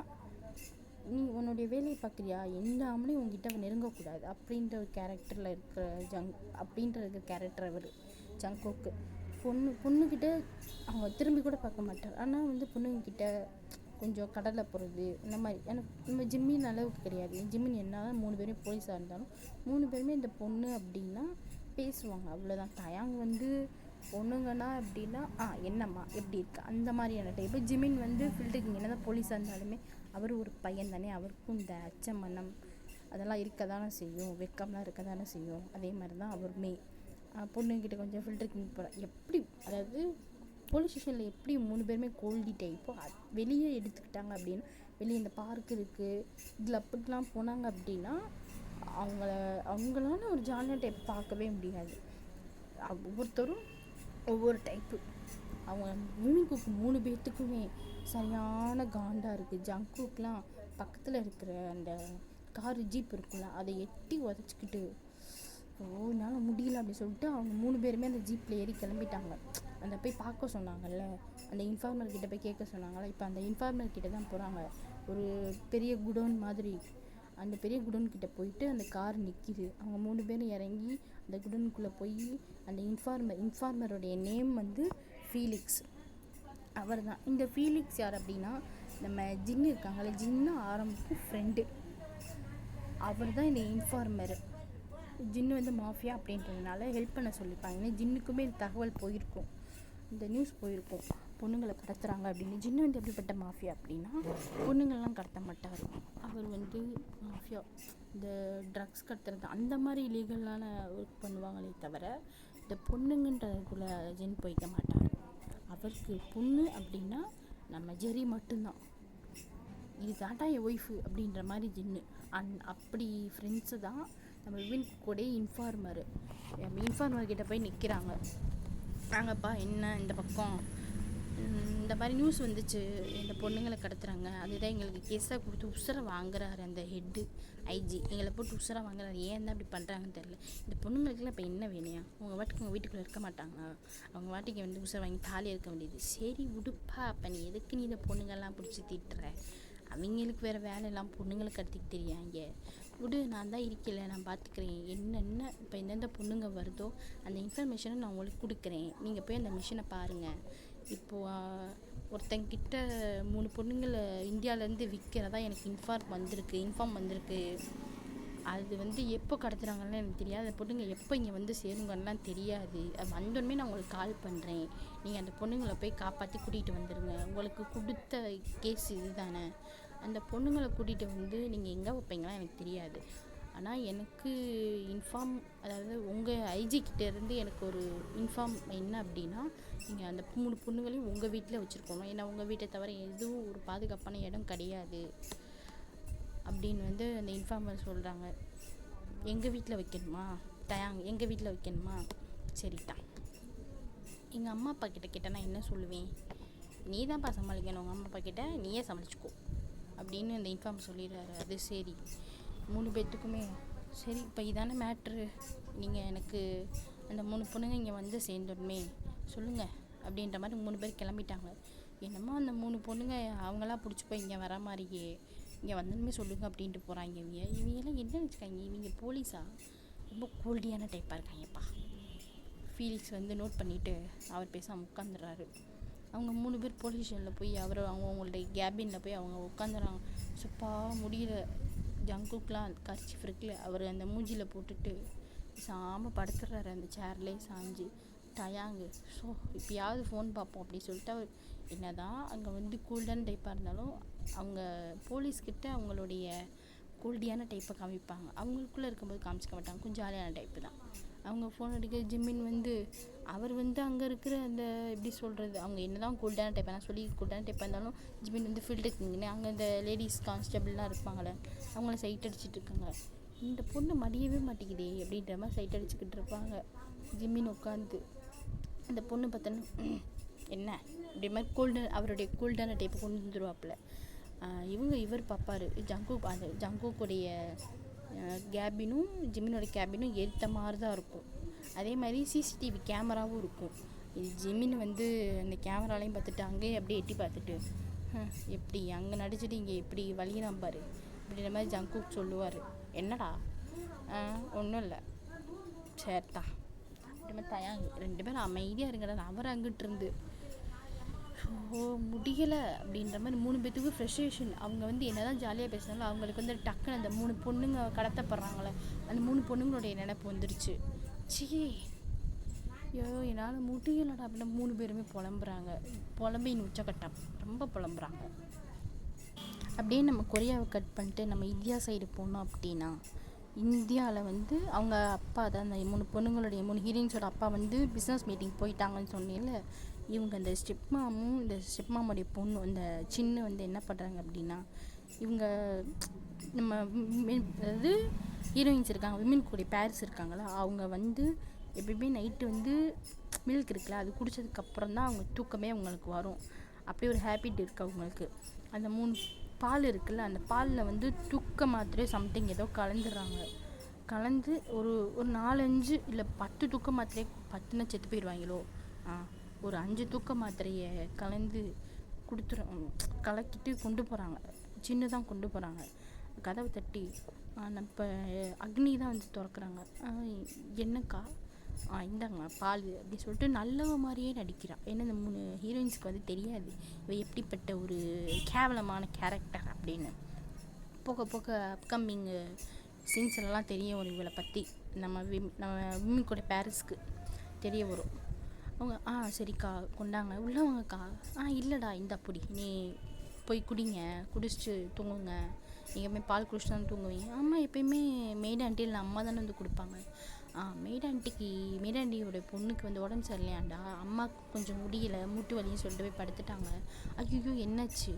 நீ உன்னுடைய வேலையை பார்க்குறியா, எந்த ஆமலையும் உங்ககிட்ட நெருங்கக்கூடாது அப்படின்ற ஒரு கேரக்டரில் இருக்கிற அப்படின்ற கேரக்டர் அவர் ஜங்கோக்கு. பொண்ணுக்கிட்ட அவங்க திரும்பி கூட பார்க்க மாட்டார். ஆனால் வந்து பொண்ணுங்கிட்ட கொஞ்சம் கடலில் போகிறது இந்த மாதிரி. எனக்கு நம்ம ஜிம்மின் அளவுக்கு கிடையாது. ஜிம்மின் என்ன 3 பேரும் போலீஸாக இருந்தாலும் 3 பேருமே இந்த பொண்ணு அப்படின்னா பேசுவாங்க, அவ்வளோதான். தயாங் வந்து பொண்ணுங்கன்னா அப்படின்னா என்னம்மா எப்படி இருக்கு அந்த மாதிரியான டைப்பு. ஜிமின் வந்து ஃபீல்டுக்கு என்ன தான் போலீஸாக இருந்தாலுமே அவர் ஒரு பையன் தானே, அவருக்கும் இந்த அச்சமனம் அதெல்லாம் இருக்க தானே செய்யும், வெக்கம்லாம் இருக்க தானே செய்யும். அதே மாதிரி தான் அவருமே பொண்ணுங்கிட்ட கொஞ்சம் ஃபில்டருக்கு போகிறார். எப்படி அதாவது போலீஸ் ஸ்டேஷனில் எப்படி 3 பேருமே கோல்டி டைப்போ வெளியே எடுத்துக்கிட்டாங்க அப்படின்னா, வெளியே இந்த பார்க் இருக்குது இதில் அப்படிலாம் போனாங்க அப்படின்னா அவங்களால ஒரு ஜாலியாக டைப் பார்க்கவே முடியாது. ஒவ்வொருத்தரும் ஒவ்வொரு டைப்பு. அவங்க விமின்குக்கு 3 பேர்த்துக்குமே சரியான காண்டாக இருக்குது. ஜங்குக்கெலாம் பக்கத்தில் இருக்கிற அந்த காரு ஜீப் இருக்குல்ல அதை எட்டி உதச்சிக்கிட்டு என்னால் முடியல அப்படின்னு சொல்லிட்டு அவங்க 3 பேருமே அந்த ஜீப்பில் ஏறி கிளம்பிட்டாங்க. அந்த போய் பார்க்க சொன்னாங்கல்ல, அந்த இன்ஃபார்மர்கிட்ட போய் கேட்க சொன்னாங்கல்ல, இப்போ அந்த இன்ஃபார்மர்கிட்ட தான் போகிறாங்க. ஒரு பெரிய குடோன் மாதிரி. அந்த பெரிய குடோன்கிட்ட போயிட்டு அந்த கார் நிற்கிது. அவங்க 3 பேரும் இறங்கி அந்த குடோனுக்குள்ளே போய் அந்த இன்ஃபார்மருடைய நேம் வந்து ஃபீலிக்ஸ். அவர் தான். இந்த ஃபீலிக்ஸ் யார் அப்படின்னா நம்ம ஜின்னு இருக்காங்கல்ல, ஜின்னு ஆரம்பிக்கு ஃப்ரெண்டு. அவர் தான் இந்த இன்ஃபார்மரு. ஜின்னு வந்து மாஃபியா அப்படின்றதுனால ஹெல்ப் பண்ண சொல்லியிருப்பாங்க. ஏன்னா ஜின்னுக்குமே இந்த தகவல் போயிருக்கும், இந்த நியூஸ் போயிருக்கும், பொண்ணுங்களை கடத்துறாங்க அப்படின்னு. ஜின்னு வந்து எப்படிப்பட்ட மாஃபியா அப்படின்னா பொண்ணுங்கள்லாம் கடத்த மாட்டார். அவர் வந்து மாஃபியா இந்த ட்ரக்ஸ் கடத்துறது அந்த மாதிரி லீகலான ஒர்க் பண்ணுவாங்களே தவிர இந்த பொண்ணுங்கன்றதுக்குள்ளே ஜின் போய்க்க மாட்டார். அவருக்கு பொண்ணு அப்படின்னா நம்ம ஜெரி மட்டும்தான். இது தாண்டா என் ஒய்ஃபு அப்படின்ற மாதிரி ஜின்னு. அப்படி ஃப்ரெண்ட்ஸு தான் நம்ம வின் கூட இன்ஃபார்மரு. இன்ஃபார்மர்கிட்ட போய் நிற்கிறாங்க. வாங்கப்பா என்ன இந்த பக்கம் இந்த மாதிரி நியூஸ் வந்துச்சு, இந்த பொண்ணுங்களை கடத்துறாங்க, அதுதான் எங்களுக்கு கேஸாக கொடுத்து உசுரை வாங்குறாரு அந்த ஹெட்டு ஐஜி. எங்களை போட்டு உசுரை வாங்குறாரு. ஏன் தான் அப்படி பண்ணுறாங்கன்னு தெரியல. இந்த பொண்ணுங்களுக்குலாம் இப்போ என்ன வேணையா? உங்கள் வாட்டுக்கு உங்கள் வீட்டுக்குள்ளே இருக்க மாட்டாங்க, அவங்க வாட்டிக்கு வந்து உசுரை வாங்கி தாலி இருக்க வேண்டியது. சரி விடுப்பா, அப்போ நீ எதுக்கு நீ இந்த பொண்ணுங்கள்லாம் பிடிச்சி திட்டுற? அவங்களுக்கு வேறு வேலையெல்லாம் பொண்ணுங்களை கடத்திக்கு தெரியாங்க. விடு, நான் தான் இருக்கல, நான் பார்த்துக்கிறேன். என்னென்ன இப்போ எந்தெந்த பொண்ணுங்க வருதோ அந்த இன்ஃபர்மேஷனை நான் உங்களுக்கு கொடுக்குறேன், நீங்கள் போய் அந்த மிஷினை பாருங்கள். இப்போது ஒருத்தங்கிட்ட 3 பொண்ணுங்களை இந்தியாவிலேருந்து விற்கிறதா எனக்கு இன்ஃபார்ம் வந்திருக்கு. அது வந்து எப்போ கடத்துறாங்கன்னு எனக்கு தெரியாது. அந்த பொண்ணுங்க எப்போ இங்கே வந்து சேருங்கலாம் தெரியாது. அது வந்தோடனே நான் உங்களுக்கு கால் பண்ணுறேன். நீங்கள் அந்த பொண்ணுங்களை போய் காப்பாற்றி கூட்டிகிட்டு வந்துடுங்க. உங்களுக்கு கொடுத்த கேஸ் இது தானே. அந்த பொண்ணுங்களை கூட்டிகிட்டு வந்து நீங்கள் எங்கே வைப்பீங்களாம் எனக்கு தெரியாது. ஆனால் எனக்கு அதாவது உங்கள் ஐஜிக்கிட்டேருந்து எனக்கு ஒரு இன்ஃபார்ம் என்ன அப்படின்னா, நீங்கள் அந்த 3 பொண்ணுங்களையும் உங்கள் வீட்டில் வச்சுருக்கணும். ஏன்னா உங்கள் வீட்டை தவிர எதுவும் ஒரு பாதுகாப்பான இடம் கிடையாது அப்படின்னு வந்து அந்த இன்ஃபார்மர் சொல்கிறாங்க. எங்கள் வீட்டில் வைக்கணுமா? எங்கள் வீட்டில் வைக்கணுமா? சரிதான். எங்கள் அம்மா அப்பா கிட்ட கேட்டேன்னா என்ன சொல்லுவேன்? நீ தான்ப்பா சமாளிக்கணும், உங்கள் அம்மா அப்பா கிட்ட நீயே சமாளிச்சுக்கோ அப்படின்னு அந்த இன்ஃபார்மர் சொல்லிடுறாரு. அது சரி 3 பேர்த்துக்குமே சரி. இப்போ இதான மேட்ரு, நீங்கள் எனக்கு அந்த 3 பொண்ணுங்க இங்கே வந்து சேர்ந்துடுமே சொல்லுங்கள் அப்படின்ற மாதிரி 3 பேர் கிளம்பிட்டாங்க. என்னமோ அந்த 3 பொண்ணுங்க அவங்களாம் பிடிச்சி போய் இங்கே வர மாதிரியே இங்கே வந்ததுமே சொல்லுங்க அப்படின்ட்டு போகிறாங்க. இவங்கெல்லாம் என்ன வச்சுக்காங்க, இவங்க போலீஸா ரொம்ப கோல்டியான டைப்பாக இருக்காங்கப்பா. ஃபீலிக்ஸ் வந்து நோட் பண்ணிவிட்டு அவர் பேசாமல் உட்காந்துடுறாரு. அவங்க 3 பேர் போலீஸ் ஸ்டேஷனில் போய் அவங்களுடைய கேபினில் போய் அவங்க உட்காந்துறாங்க. சுப்பா முடியல. ஜங்குக்லாம் கர்ச்சீஃப் இருக்குல்ல, அவர் அந்த மூஞ்சியில் போட்டுட்டு படுத்துடுறாரு அந்த சேர்லேயே சாஞ்சு டயாங்கு. ஸோ இப்போயாவது ஃபோன் பார்ப்போம் அப்படின்னு சொல்லிட்டு அவர் என்னதான் அங்கே வந்து கூல்டான டைப்பாக இருந்தாலும் அவங்க போலீஸ்கிட்ட அவங்களுடைய கூல்டியான டைப்பை காமிப்பாங்க. அவங்களுக்குள்ளே இருக்கும்போது காமிச்சிக்க மாட்டாங்க, கொஞ்சம் ஜாலியான டைப்பு தான். அவங்க ஃபோன் அடிக்க ஜிம்மின் வந்து அவர் வந்து அங்கே இருக்கிற அந்த எப்படி சொல்கிறது, அவங்க என்ன தான் கூல்டான டைப் நான் சொல்லி கூல்டான டைப்பாக இருந்தாலும் ஜிம்மின் வந்து ஃபீல்டு இருக்குங்கன்னு அங்கே இந்த லேடிஸ் கான்ஸ்டபிள்லாம் இருப்பாங்களே, அவங்கள சைட் அடிச்சுட்டு இருக்காங்க. இந்த பொண்ணு மடியவே மாட்டேங்குதே அப்படின்ற மாதிரி சைட் அடிச்சுக்கிட்டு இருப்பாங்க. ஜிம்மின் உட்காந்து அந்த பொண்ணு பார்த்தோன்னா என்ன அப்படி மாதிரி கூல்டன் அவருடைய கூல்டான டைப்பை கொண்டு வந்துடுவாப்புல. இவர் பார்ப்பார் அந்த ஜங்குக்குடைய கேபினும் ஜிம்மினோட கேபினும் ஏற்ற மாதிரி தான் இருக்கும். அதே மாதிரி சிசிடிவி கேமராவும் இருக்கும். இது ஜிம்மின் வந்து அந்த கேமராலையும் பார்த்துட்டு அங்கேயே அப்படியே எட்டி பார்த்துட்டு எப்படி அங்கே நடிச்சுட்டு இங்கே எப்படி வலிகிறான் பாரு அப்படின்ற மாதிரி ஜங்குக் சொல்லுவார். என்னடா ஒன்றும் இல்லை சேர்த்தா அப்படி மாதிரி தயாங்க 2 பேரும் அமைதியாக இருங்கடா. அவர் அங்கிட்டு இருந்து முடியலை அப்படின்ற மாதிரி 3 பேத்துக்கும் ஃப்ரெஸ்ட்ரேஷன். அவங்க வந்து என்ன தான் ஜாலியாக பேசினாலும் அவங்களுக்கு வந்து டக்குன்னு அந்த 3 பொண்ணுங்க கடத்தப்படுறாங்களே, அந்த 3 பொண்ணுங்களுடைய நினைப்பு வந்துருச்சு. ஐயோ என்னால் முடியலடா அப்படின்னா 3 பேருமே புலம்புறாங்க. புலம்பின் உச்சக்கட்டம் ரொம்ப புலம்புறாங்க. அப்படியே நம்ம கொரியாவை கட் பண்ணிட்டு நம்ம இந்தியா சைடு போனோம் அப்படின்னா, இந்தியாவில் வந்து அவங்க அப்பா தான் அந்த 3 பொண்ணுங்களுடைய 3 ஹீரோயின்ஸோட அப்பா வந்து பிஸ்னஸ் மீட்டிங் போயிட்டாங்கன்னு சொன்னேன்ல. இவங்க அந்த ஸ்டெப்மாமும் இந்த ஸ்டெப்மாமுடைய பொண்ணு இந்த சின்ன வந்து என்ன பண்ணுறாங்க அப்படின்னா, இவங்க நம்ம அதாவது ஹீரோயின்ஸ் இருக்காங்க, விமன் கூடிய பேரண்ட்ஸ் இருக்காங்களா, அவங்க வந்து எப்பயுமே நைட்டு வந்து மில்க் இருக்குல்ல, அது குடித்ததுக்கப்புறம் தான் அவங்க தூக்கமே அவங்களுக்கு வரும். அப்படி ஒரு ஹேபிட் இருக்குது அவங்களுக்கு. அந்த 3 பால் இருக்குல்ல, அந்த பாலில் வந்து தூக்க மாத்திரை சம்திங் ஏதோ கலந்து ஒரு 4-5 இல்லை 10 தூக்க மாத்திரை 10னா செத்து போயிடுவாங்களோ, ஒரு 5 தூக்க மாத்திரையை கலந்து கலக்கிட்டு கொண்டு போகிறாங்க. சின்னதான் கொண்டு போகிறாங்க. கதவை தட்டி இப்போ அக்னி தான் வந்து திறக்கிறாங்க. என்னக்கா இந்தாங்க பால் அப்படி சொல்லிட்டு நல்லவ மாதிரியே நடிக்கிறான். ஏன்னா இந்த 3 ஹீரோயின்ஸுக்கு வந்து தெரியாது இவ எப்படிப்பட்ட ஒரு கேவலமான கேரக்டர் அப்படின்னு. போக போக அப்கமிங் சீன்ஸ்லாம் தெரிய வரும் இவளை பற்றி. நம்ம விமன் கூட பேரண்ட்ஸ்க்கு தெரிய வரும். அவங்க சரிக்கா கொண்டாங்க உள்ளவங்கக்கா. இல்லைடா இந்த அப்படி நீ போய் குடிங்க, குடிச்சிட்டு தூங்குங்க, நீங்கள் பால் குடிச்சிட்டு தான் தூங்குவீங்க. ஆமாம் எப்பயுமே மெய்டு ஆண்டி இல்லை அம்மா தானே வந்து கொடுப்பாங்க. மெய்டு ஆண்டியோட பொண்ணுக்கு வந்து உடம்பு சரியில்லையாண்டா, அம்மாவுக்கு கொஞ்சம் முடியலை மூட்டு வலின்னு சொல்லிட்டு போய் படுத்துட்டாங்க. ஐயோ என்னாச்சு?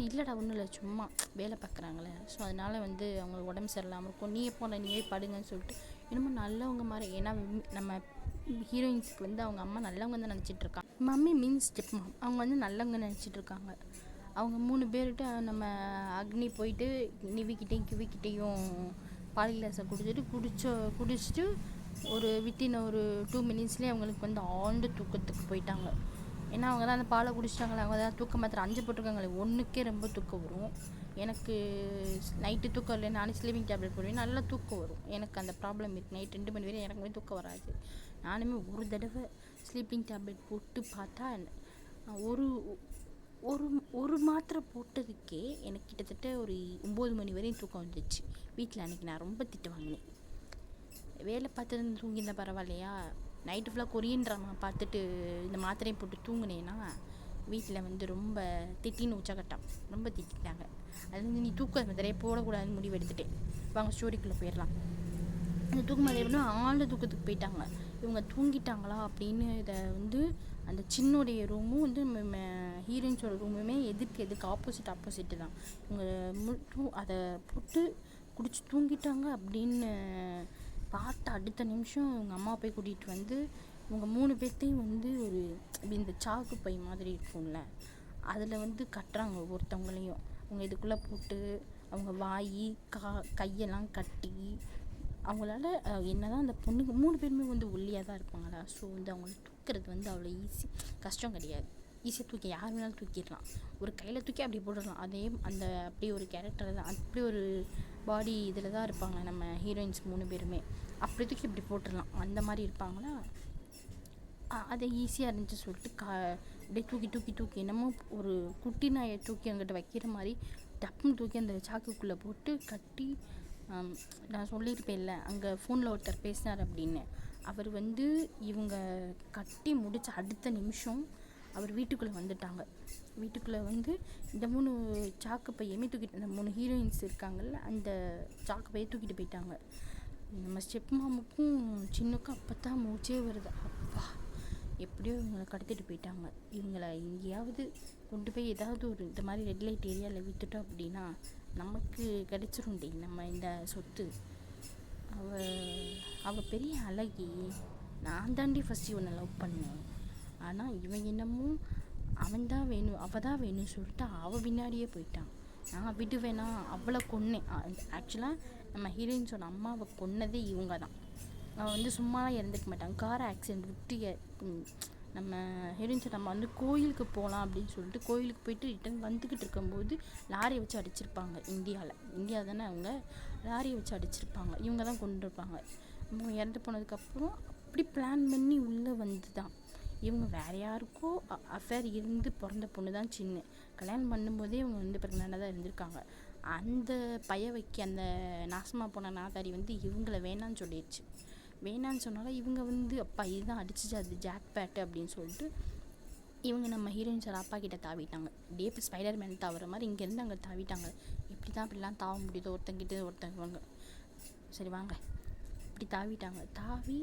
இல்லைடா ஒன்றும் இல்லை, சும்மா வேலை பார்க்குறாங்களே, ஸோ அதனால் வந்து அவங்களுக்கு உடம்பு சரியில்லாமல் இருக்கும், நீ எப்போ நீயே படுங்கன்னு சொல்லிட்டு இன்னமும் நல்லவங்க மாதிரி. ஏன்னா நம்ம ஹீரோயின்ஸுக்கு வந்து அவங்க அம்மா நல்லவங்க தான் நினச்சிட்ருக்காங்க. மம்மி மீன்ஸ் ஸ்டெப் மாம், அவங்க வந்து நல்லவங்க நினச்சிட்ருக்காங்க. அவங்க 3 பேர்கிட்ட நம்ம அக்னி போயிட்டு நிவிக்கிட்டையும் கிவிக்கிட்டையும் பால் கிளாஸை குடிச்சிட்டு ஒரு வித்தின் ஒரு 2 மினிட்ஸ்லேயே அவங்களுக்கு வந்து ஆழ்ந்த தூக்கத்துக்கு போயிட்டாங்க. ஏன்னா அவங்க தான் அந்த பாலை குடிச்சிட்டாங்களே, அவங்க தான் தூக்க மாத்திரை 5 போட்டிருக்காங்களே, 1க்கே ரொம்ப தூக்கம் வரும். எனக்கு நைட்டு தூக்கம் இல்லை, நானே ஸ்லீப்பிங் டேப்லெட் போடுவேன், நல்லா தூக்கம் வரும். எனக்கு அந்த ப்ராப்ளம் இருக்குது. நைட் 2 மணி வரையும் எனக்கு தூக்கம் வராது. நானுமே ஒரு தடவை ஸ்லீப்பிங் டேப்லெட் போட்டு பார்த்தா ஒரு மாத்திரை போட்டதுக்கே எனக்கு கிட்டத்தட்ட ஒரு 9 மணி வரையும் தூக்கம் வந்துச்சு. வீட்டில் அன்றைக்கி நான் ரொம்ப திட்டு வாங்கினேன். வேலை பார்த்துட்டு தூங்கியிருந்தேன் பரவாயில்லையா, நைட்டு ஃபுல்லாக கொரியன் ட்ராமா பார்த்துட்டு இந்த மாத்திரையை போட்டு தூங்கினேன்னா வீட்டில் வந்து ரொம்ப திட்டின்னு உச்சக்கட்டம் ரொம்ப திட்டாங்க. அது வந்து நீ தூக்க மாத்திரையை போடக்கூடாதுன்னு முடிவு எடுத்துட்டேன். வாங்க ஸ்டோரிக்குள்ளே போயிடலாம். அந்த தூக்க மாத்திரை எப்படின்னா ஆழ்ந்த தூக்கத்துக்கு போயிட்டாங்க. இவங்க தூங்கிட்டாங்களா அப்படின்னு இதை வந்து அந்த சின்னுடைய ரூமும் வந்து ஹீரோயின்ஸோட ரூமுமே எதுக்கு ஆப்போசிட்டு தான். இவங்க அதை போட்டு குடிச்சு தூங்கிட்டாங்க அப்படின்னு பார்த்து அடுத்த நிமிஷம் இவங்க அம்மா போய் கூட்டிகிட்டு வந்து இவங்க 3 பேர்த்தையும் வந்து ஒரு இந்த சாக்கு பை மாதிரி இருக்கும்ல, அதில் வந்து கட்டுறாங்க ஒருத்தவங்களையும். அவங்க இதுக்குள்ளே போட்டு அவங்க வாய் கையெல்லாம் கட்டி அவங்களால என்னதான் அந்த பொண்ணுங்க 3 பேருமே வந்து ஒல்லியாக தான் இருப்பாங்களா, ஸோ வந்து அவங்கள தூக்கிறது வந்து அவ்வளோ கஷ்டம் கிடையாது. ஈஸியாக தூக்கி யார் வேணாலும் தூக்கிடலாம், ஒரு கையில் தூக்கி அப்படி போட்டுடலாம். அதே அந்த அப்படி ஒரு கேரக்டர் தான், அப்படி ஒரு பாடி இதில் தான் இருப்பாங்க நம்ம ஹீரோயின்ஸ் 3 பேருமே. அப்படி தூக்கி இப்படி போட்டுடலாம், அந்த மாதிரி இருப்பாங்களா. அது ஈஸியாக இருந்துச்சு சொல்லிட்டு அப்படியே தூக்கி தூக்கி தூக்கி என்னமோ ஒரு குட்டி நாயை தூக்கி அங்கிட்ட வைக்கிற மாதிரி டப்புன்னு தூக்கி அந்த சாக்குக்குள்ளே போட்டு கட்டி, நான் சொல்லியிருப்பேன்ல அங்கே ஃபோனில் ஒருத்தர் பேசினார் அப்படின்னு. அவர் வந்து இவங்க கட்டி முடிச்ச அடுத்த நிமிஷம் அவர் வீட்டுக்குள்ளே வந்துட்டாங்க. வீட்டுக்குள்ளே வந்து இந்த 3 சாக்கு பையுமே தூக்கிட்டு, இந்த 3 ஹீரோயின்ஸ் இருக்காங்கல்ல அந்த சாக்கு பையை தூக்கிட்டு போயிட்டாங்க. நம்ம ஸ்டெப் மாமுக்கும் சின்னுக்கும் அப்போ தான் மூச்சே வருது. அப்பா, எப்படியோ இவங்களை கடத்திட்டு போயிட்டாங்க. இவங்களை எங்கேயாவது கொண்டு போய் ஏதாவது ஒரு இந்த மாதிரி ரெட் லைட் ஏரியாவில் விட்டுட்டோம் அப்படின்னா நமக்கு கிடைச்சிருண்டி நம்ம இந்த சொத்து. அவள் பெரிய அழகி. நான் தாண்டி ஃபஸ்ட்டு இவனை லவ் பண்ணேன். ஆனால் இவன் என்னமோ அவள் தான் வேணும்னு சொல்லிட்டு அவள் பின்னாடியே போயிட்டான். நான் விடுவேனா, அவளை கொன்னேன். ஆக்சுவலாக நம்ம ஹீரோயின்ஸோட அம்மாவை கொன்னதே இவங்க தான். அவள் வந்து சும்மாலாம் இறந்துக்க மாட்டாங்க. கார் ஆக்சிடென்ட் விட்டு நம்ம ஹீரோயின்ஸோட அம்மா வந்து கோயிலுக்கு போகலாம் அப்படின்னு சொல்லிட்டு கோயிலுக்கு போயிட்டு ரிட்டர்ன் வந்துக்கிட்டு இருக்கும்போது லாரியை வச்சு அடிச்சிருப்பாங்க. இந்தியா தானே அவங்க, லாரியை வச்சு அடிச்சிருப்பாங்க. இவங்க தான் கொண்டு இருப்பாங்க. இவங்க இறந்து போனதுக்கப்புறம் அப்படி பிளான் பண்ணி உள்ளே வந்து தான் இவங்க வேறு யாருக்கோ அஃபேர் இருந்து பிறந்த பொண்ணு தான் சின்ன. கல்யாணம் பண்ணும்போதே இவங்க வந்து ப்ரெக்னெண்ட்டாக தான் இருந்திருக்காங்க. அந்த வைக்க அந்த நாசமாக போன நாதாரி வந்து இவங்கள வேணான்னு சொல்லிடுச்சு. வேணான்னு சொன்னாலும் இவங்க வந்து அப்பா இதுதான் அடிச்சிச்சு, அது ஜாக் பேட்டு அப்படின்னு சொல்லிட்டு இவங்க நம்ம ஹீரோயின்ஸோட அப்பா கிட்ட தாவிட்டாங்க. அப்படியே இப்போ ஸ்பைடர்மேன் தாவுற மாதிரி இங்கேருந்து அங்கே தாவிட்டாங்க. இப்படி தான் அப்படிலாம் தாவ முடியுதோ ஒருத்தங்கிட்ட ஒருத்தவங்க. சரி வாங்க, இப்படி தாவிட்டாங்க. தாவி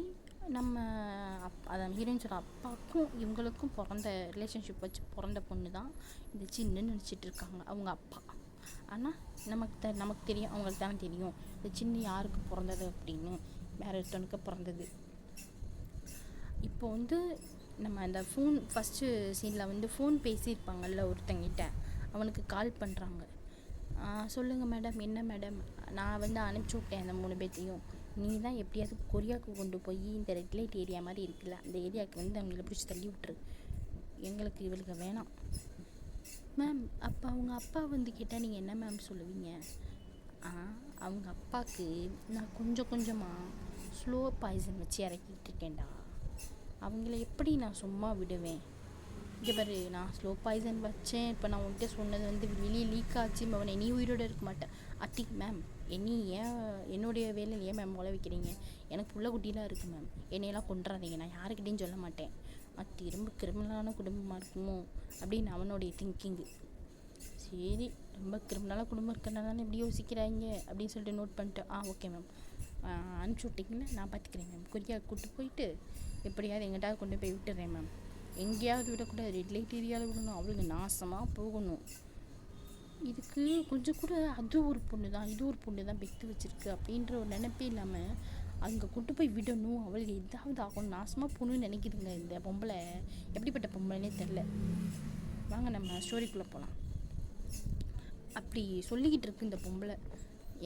நம்ம அதான் ஹீரோயின்ஸோட அப்பாவுக்கும் இவங்களுக்கும் பிறந்த ரிலேஷன்ஷிப் வச்சு பிறந்த பொண்ணு தான் இந்த சின்னன்னு நினச்சிட்டு இருக்காங்க அவங்க அப்பா. ஆனால் நமக்கு தெரியும், அவங்களுக்கு தானே தெரியும் இந்த சின்ன யாருக்கு பிறந்தது அப்படின்னு. வேற ஒருத்தனுக்கு பிறந்தது. இப்போ வந்து நம்ம அந்த ஃபோன் ஃபஸ்ட்டு சீனில் வந்து ஃபோன் பேசியிருப்பாங்கல்ல ஒருத்தங்கிட்ட, அவனுக்கு கால் பண்ணுறாங்க. சொல்லுங்கள் மேடம், என்ன மேடம், நான் வந்து அனுப்பிச்சி விட்டேன் அந்த 3 பேர்த்தையும். நீ தான் எப்படியாவது கொரியாவுக்கு கொண்டு போய் இந்த ரெட் லைட் ஏரியா மாதிரி இருக்குல்ல அந்த ஏரியாவுக்கு வந்து அவங்கள பிடிச்சி தள்ளி விட்டுரு, எங்களுக்கு இவளுக்கு வேணாம். மேம், அப்போ அவங்க அப்பா வந்து கேட்டால் நீங்கள் என்ன மேம் சொல்லுவீங்க? அவங்க அப்பாவுக்கு நான் கொஞ்சம் கொஞ்சமாக ஸ்லோ பாய்சன் வச்சு இறக்கிட்டு இருக்கேன்டா. அவங்கள எப்படி நான் சும்மா விடுவேன்? இங்கே பாரு, நான் ஸ்லோ பாய்சன் வச்சேன். இப்போ நான் உன்கிட்ட சொன்னது வந்து வெளியே லீக் ஆச்சு. அவனை நீ உயிரோடு இருக்க மாட்டேன். மேம், என்னுடைய வேலையில் ஏன் மேம் உழ வைக்கிறீங்க? எனக்கு புள்ள குட்டிலாம் இருக்குது மேம், என்னையெல்லாம் கொண்டுறாதீங்க, நான் யாருக்கிட்டையும் சொல்ல மாட்டேன். ரொம்ப கிரிமினலான குடும்பமாக இருக்குமோ அப்படின்னு அவனுடைய திங்கிங்கு. சரி, ரொம்ப கிரிமினலாக குடும்பம் இருக்கிறனால இப்படி யோசிக்கிறாங்க அப்படின்னு சொல்லிட்டு நோட் பண்ணிட்டேன். ஓகே மேம், அனுப்பிச்சி விட்டிங்கன்னா நான் பார்த்துக்கிறேன் மேம். கொரியா கூப்பிட்டு போயிட்டு எப்படியாவது எங்கிட்டாவது கொண்டு போய் விட்டுறேன் மேம். எங்கேயாவது விடக்கூடாது, ரெட் லைட் ஏரியாவில் விடணும், அவளுக்கு நாசமாக போகணும். இதுக்கு கொஞ்சம் கூட அது ஒரு பொண்ணு தான், இது ஒரு பொண்ணு தான் பெற்று வச்சுருக்கு அப்படின்ற ஒரு நினைப்பே இல்லாமல் அங்கே கொண்டு போய் விடணும், அவளுக்கு எதாவது ஆகணும், நாசமாக போகணுன்னு நினைக்கிதுங்க இந்த பொம்பளை. எப்படிப்பட்ட பொம்பளைனே தெரில. வாங்க நம்ம ஸ்டோரிக்குள்ளே போகலாம். அப்படி சொல்லிக்கிட்டு இருக்கு இந்த பொம்பளை.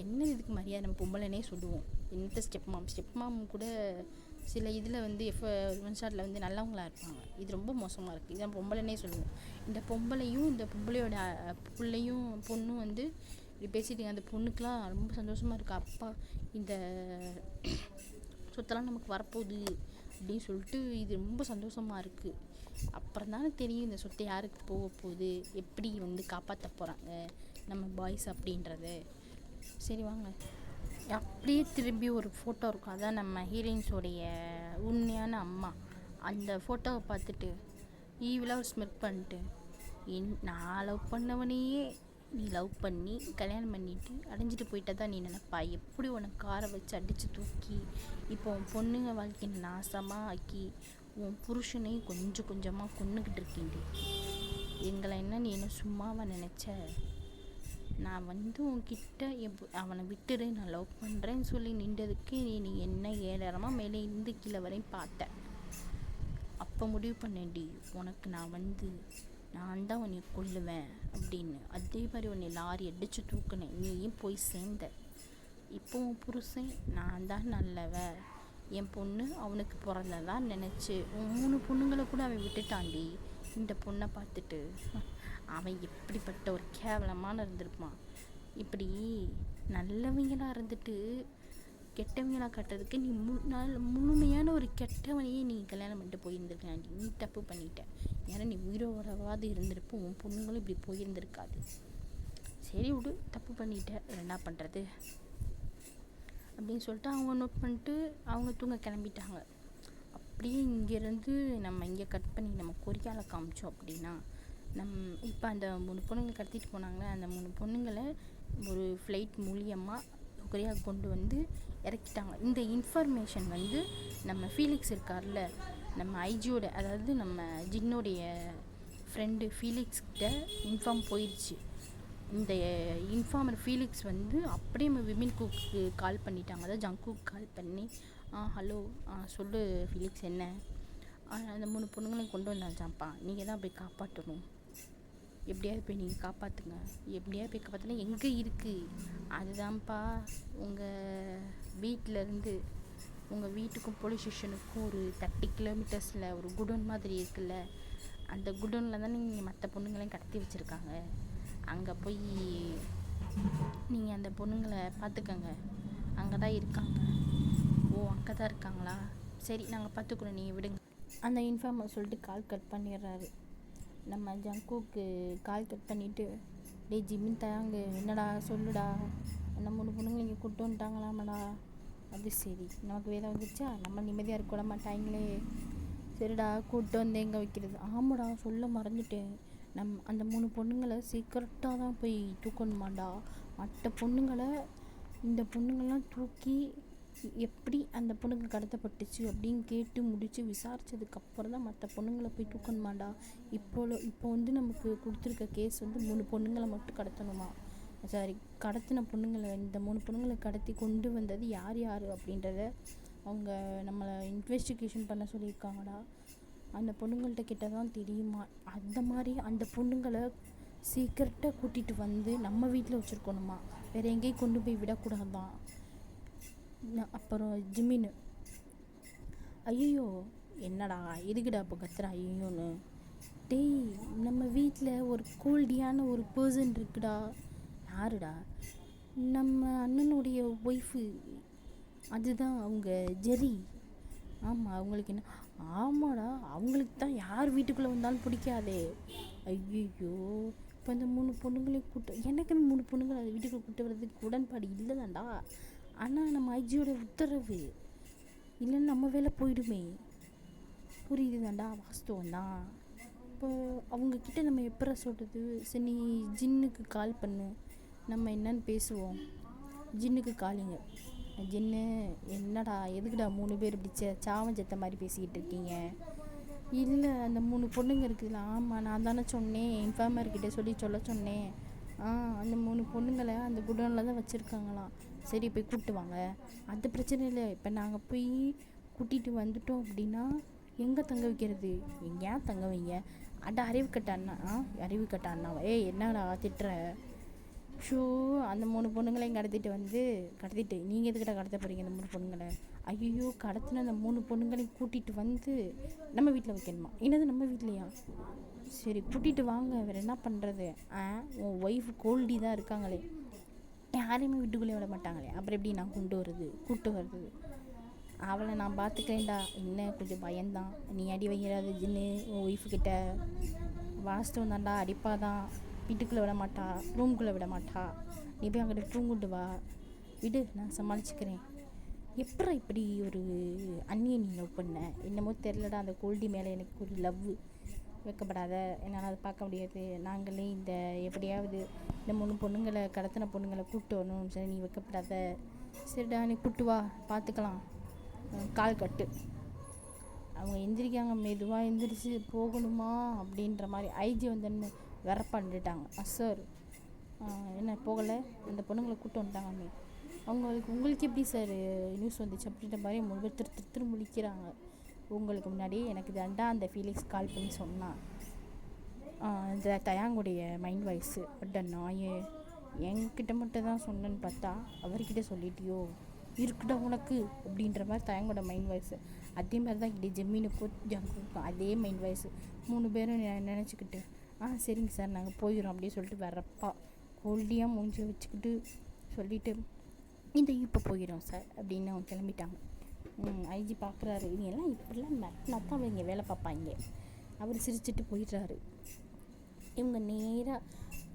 என்ன இதுக்கு மரியாதை, நம்ம பொம்பளைனே சொல்லுவோம். என்னத்த ஸ்டெப் மாம் கூட சில இதில் வந்து ஒன் ஷாட்டில் வந்து நல்லவங்களாக இருப்பாங்க. இது ரொம்ப மோசமாக இருக்குது. இதை பொம்பளைனே சொல்லுவோம். இந்த பொம்பளையும் இந்த பொம்பளையோட பிள்ளையும் பொண்ணும் வந்து இப்படி பேசிட்டு அந்த பொண்ணுக்கெலாம் ரொம்ப சந்தோஷமாக இருக்குது. அப்பா இந்த சொத்தெல்லாம் நமக்கு வரப்போகுது அப்படின்னு சொல்லிட்டு இது ரொம்ப சந்தோஷமாக இருக்குது. அப்புறம் தானே தெரியும் இந்த சொத்தை யாருக்கு போக போகுது, எப்படி வந்து காப்பாற்ற போகிறாங்க நம்ம பாய்ஸ் அப்படின்றது. சரி வாங்க, அப்படியே திரும்பி ஒரு ஃபோட்டோ இருக்கும். அதான் நம்ம ஹீரோயின்ஸோடைய உண்மையான அம்மா. அந்த ஃபோட்டோவை பார்த்துட்டு ஈவிலாக ஸ்மெக் பண்ணிட்டு, நான் லவ் பண்ணவனையே நீ லவ் பண்ணி கல்யாணம் பண்ணிட்டு அடைஞ்சிட்டு போயிட்டா தான் நீ நினைப்பா. எப்படி உனக்கு காரை வச்சு அடித்து தூக்கி இப்போ உன் பொண்ணுங்க வாழ்க்கையை நாசமாக ஆக்கி உன் புருஷனையும் கொஞ்சம் கொஞ்சமாக கொன்னுக்கிட்டு இருக்கீங்க. எங்களை நீ என்ன சும்மாவாக நினச்ச? நான் வந்து உன்கிட்ட அவனை விட்டுடு, நான் லவ் பண்ணுறேன்னு சொல்லி நின்றதுக்கு நீ என்ன 7 மேலே இருந்து கீழே வரையும் பார்த்த. அப்போ முடிவு பண்ணேன்டி, உனக்கு நான் தான் உன்னை கொல்லுவேன் அப்படின்னு. அதே மாதிரி உன்னை லாரி அடித்து தூக்குனேன், நீயும் போய் சேர்ந்த. இப்போ உன் புருஷன் நான் தான் நல்லவ, என் பொண்ணு அவனுக்கு பிறந்ததான் நினச்சி 3 பொண்ணுங்களை கூட அவன் விட்டுட்டான்டி இந்த பொண்ணை பார்த்துட்டு. அவன் எப்படிப்பட்ட ஒரு கேவலமான இருந்திருப்பான். இப்படி நல்லவங்களாக இருந்துட்டு கெட்டவங்களா கட்டுறதுக்கு நீ முழுமையான ஒரு கெட்டவனையே நீ கல்யாணம் பண்ணிட்டு போயிருந்துருக்கலாம். நீ தப்பு பண்ணிட்ட. ஏன்னா நீ உயிரோடவாது இருந்திருப்ப, உன் பொண்ணுங்களும் இப்படி போயிருந்திருக்காது. சரி விடு, தப்பு பண்ணிட்ட, என்ன பண்ணுறது அப்படின்னு சொல்லிட்டு அவங்க நோட் பண்ணிட்டு அவங்க தூங்க கிளம்பிட்டாங்க. அப்படியே இங்கேருந்து நம்ம இங்கே கட் பண்ணி நம்ம கொரியாவில் காமிச்சோம் அப்படின்னா, இப்போ அந்த 3 பொண்ணுங்களை கடத்திட்டு போனாங்களே, அந்த 3 பொண்ணுங்களை ஒரு ஃப்ளைட் மூலியமாக கொரியாவுக்கு கொண்டு வந்து இறக்கிட்டாங்க. இந்த இன்ஃபர்மேஷன் வந்து நம்ம ஃபீலிக்ஸ் இருக்கார்ல, நம்ம ஐஜியோட, அதாவது நம்ம ஜின்னோடைய ஃப்ரெண்டு ஃபீலிக்ஸ்கிட்ட இன்ஃபார்ம் போயிடுச்சு. இந்த இன்ஃபார்மர் ஃபீலிக்ஸ் வந்து அப்படியே நம்ம விமின் குக்கு கால் பண்ணிட்டாங்க. அதாவது ஜங்குக்கு கால் பண்ணி, ஹலோ சொல்லு ஃபீலிக்ஸ், என்ன அந்த 3 பொண்ணுங்களையும் கொண்டு வந்தாச்சாப்பா, நீங்கள் தான் போய் காப்பாற்றணும், எப்படியாவது போய் நீங்கள் காப்பாற்றுங்க, எப்படியாவது போய் காப்பாற்றினா எங்கே இருக்குது, அதுதான்ப்பா உங்கள் வீட்டிலேருந்து உங்கள் வீட்டுக்கும் போலீஸ் ஸ்டேஷனுக்கும் ஒரு 30 கிலோமீட்டர்ஸில் ஒரு குடோன் மாதிரி இருக்குல்ல, அந்த குடோனில் தான் நீங்கள் மற்ற பொண்ணுங்களையும் கடத்தி வச்சுருக்காங்க. அங்கே போய் நீங்கள் அந்த பொண்ணுங்களை பார்த்துக்கங்க, அங்கே தான் இருக்காங்க. ஓ, அங்கே தான் இருக்காங்களா, சரி நாங்கள் பார்த்துக்குறோம், நீங்கள் விடுங்க. அந்த இன்ஃபார்மர் சொல்லிட்டு கால் கட் பண்ணிடுறாரு. நம்ம ஜங்குக்கு கால் கட் பண்ணிவிட்டு, டேய் ஜிமின் தயாங்க, என்னடா சொல்லுடா, அந்த 3 பொண்ணுங்களை இங்கே கூப்பிட்டு வந்துட்டாங்களாமடா. அது சரி, நமக்கு வேலை வந்துச்சா, நம்ம நிம்மதியாக இருக்க மாட்டாங்களே. சரிடா, கூப்பிட்டு வந்து எங்கே வைக்கிறது. ஆமாடா, சொல்ல மறந்துட்டேன், அந்த 3 பொண்ணுங்களை சீக்கிரட்டாக தான் போய் தூக்கணுமாண்டா. மற்ற பொண்ணுங்களை, இந்த பொண்ணுங்கள்லாம் தூக்கி எப்படி அந்த பொண்ணுங்க கடத்தப்பட்டுச்சு அப்படின்னு கேட்டு முடித்து விசாரித்ததுக்கப்புறம் தான் மற்ற பொண்ணுங்களை போய் தூக்கணுமாண்டா. இப்போ வந்து நமக்கு கொடுத்துருக்க கேஸ் வந்து 3 பொண்ணுங்களை மட்டும் கடத்தணுமா. சாரி, கடத்தின பொண்ணுங்களை, இந்த 3 பொண்ணுங்களை கடத்தி கொண்டு வந்தது யார் யார் அப்படின்றத அவங்க நம்மளை இன்வெஸ்டிகேஷன் பண்ண சொல்லியிருக்காங்கடா. அந்த பொண்ணுங்கள்ட்ட கிட்ட தான் தெரியுமா. அந்த மாதிரி அந்த பொண்ணுங்களை சீக்கிரட்டாக கூட்டிகிட்டு வந்து நம்ம வீட்டில் வச்சுருக்கணுமா, வேறு எங்கேயும் கொண்டு போய் விடக்கூடாதான். அப்புறம் ஜிமின், ஐயோ என்னடா எதுக்குடா இப்போ கத்துறா ஐயோன்னு. டேய், நம்ம வீட்டில் ஒரு கோல்டியான ஒரு பர்சன் இருக்குடா. யாருடா? நம்ம அண்ணனுடைய ஒய்ஃபு, அதுதான் அவங்க ஜெரி. ஆமாம், அவங்களுக்கு என்ன? ஆமாடா, அவங்களுக்கு தான் யார் வீட்டுக்குள்ளே வந்தாலும் பிடிக்காதே. ஐயோ, இப்போ அந்த 3 பொண்ணுங்களையும் எனக்கு 3 பொண்ணுங்களை அது வீட்டுக்குள்ளே கூட்டு வர்றதுக்கு உடன்பாடு இல்லை தான்டா. ஆனால் நம்ம ஐஜியோட உத்தரவு இல்லைன்னு நம்ம வேலை போயிடுமே. புரியுது தான்டா, வாஸ்தவம் தான். இப்போ அவங்கக்கிட்ட நம்ம எப்போ சொல்கிறது? சரி, நீ ஜின்னுக்கு கால் பண்ணு, நம்ம என்னன்னு பேசுவோம். ஜின்னுக்கு காலிங்க. ஜின்னு, என்னடா எதுக்குடா 3 பேர் இப்படி சாவஞ்சத்த மாதிரி பேசிக்கிட்டு இருக்கீங்க? இல்லை, அந்த 3 பொண்ணுங்க இருக்குதுல்ல. ஆமாம், நான் தானே சொன்னேன், இன்ஃபார்மர்கிட்ட சொல்ல சொன்னேன். அந்த 3 பொண்ணுங்களை அந்த குடோனில் தான் வச்சுருக்காங்களாம். சரி, போய் கூப்பிட்டு வாங்க. அது பிரச்சனை இல்லை. இப்போ நாங்கள் போய் கூட்டிகிட்டு வந்துட்டோம் அப்படின்னா எங்கே தங்க வைக்கிறது? எங்கேயா தங்க வைங்க. அறிவு கட்ட அண்ணாவா? என்னடா திட்டுற? ஷோ, அந்த 3 பொண்ணுங்களையும் கடத்திட்டு நீங்கள் எதுக்கிட்ட கடத்த போகிறீங்க அந்த 3 பொண்ணுங்களை? ஐயோ, கடத்தின அந்த 3 பொண்ணுங்களையும் கூட்டிகிட்டு வந்து நம்ம வீட்டில் வைக்கணுமா? என்னது நம்ம வீட்லையா? சரி, கூட்டிகிட்டு வாங்க, வேறு என்ன பண்ணுறது? உன் ஒய்ஃப் கோல்டி தான் இருக்காங்களே, யாரையுமே வீட்டுக்குள்ளே விட மாட்டாங்களே, அப்புறம் எப்படி நான் கூப்பிட்டு வர்றது? அவளை நான் பார்த்துக்கிறேன்டா. என்ன கொஞ்சம் பயம்தான். நீ அடி வைக்கிறாது ஜின்னு உன் ஒய்ஃபுக்கிட்ட. வாஸ்தவம் தான்டா, அடிப்பாதான். வீட்டுக்குள்ளே விட மாட்டா, ரூம்குள்ளே விட மாட்டா. நீ போய் அங்கிட்ட தூங்கிட்டு வா, விடு, நான் சமாளிச்சுக்கிறேன். எப்பறம் இப்படி ஒரு அண்ணியை நீ லவ் பண்ண? என்னமோ தெரிலடா, அந்த கோல்டி மேலே எனக்கு ஒரு லவ். வைக்கப்படாத, என்னால் அதை பார்க்க முடியாது. நாங்களே இந்த எப்படியாவது இந்த 3 பொண்ணுங்களை கடத்தின பொண்ணுங்களை கூப்பிட்டு வரணும். சரி, நீ வைக்கப்படாத. சரிடா, நீ கூப்பிட்டு வா, பார்த்துக்கலாம். கால் கட்டு. அவங்க எந்திரிக்காங்க, மெதுவாக எந்திரிச்சு போகணுமா அப்படின்ற மாதிரி. ஐஜி வந்து வேற பண்ணிட்டாங்க. சார், என்ன போகலை, அந்த பொண்ணுங்களை கூப்பிட்டு வந்துட்டாங்க. உங்களுக்கு எப்படி சார் நியூஸ் வந்துச்சு அப்படின்ற மாதிரி 3 பேர் திரு முழிக்கிறாங்க. உங்களுக்கு முன்னாடியே எனக்கு தாண்டா அந்த ஃபீலிக்ஸ் கால் பண்ணி சொன்னான். இந்த தயாங்குடைய மைண்ட் வாய்ஸு, பட் நாயே என்கிட்ட மட்டும் தான் சொன்னேன்னு பார்த்தா அவர்கிட்ட சொல்லிட்டியோ, இருக்குடா உனக்கு அப்படின்ற மாதிரி தயாங்கோட மைண்ட் வாய்ஸு. அதே மாதிரி தான் இப்படி ஜெமீனுக்கும் ஜங்குக்கும் அதே மைண்ட் வாய்ஸு. 3 பேரும் நினச்சிக்கிட்டு சரிங்க சார், நாங்கள் போயிடும் அப்படின்னு சொல்லிட்டு வரப்பா கோல்டியாக மூஞ்சி வச்சுக்கிட்டு சொல்லிவிட்டு இந்த இப்போ போயிடும் சார் அப்படின்னு அவங்க கிளம்பிட்டாங்க. ஐஜி பார்க்குறாரு, இவங்க எல்லாம் இப்படிலாம் மிரட்டினா தான் அவங்க வேலை பார்ப்பாங்க. அவர் சிரிச்சுட்டு போயிடுறாரு. இவங்க நேராக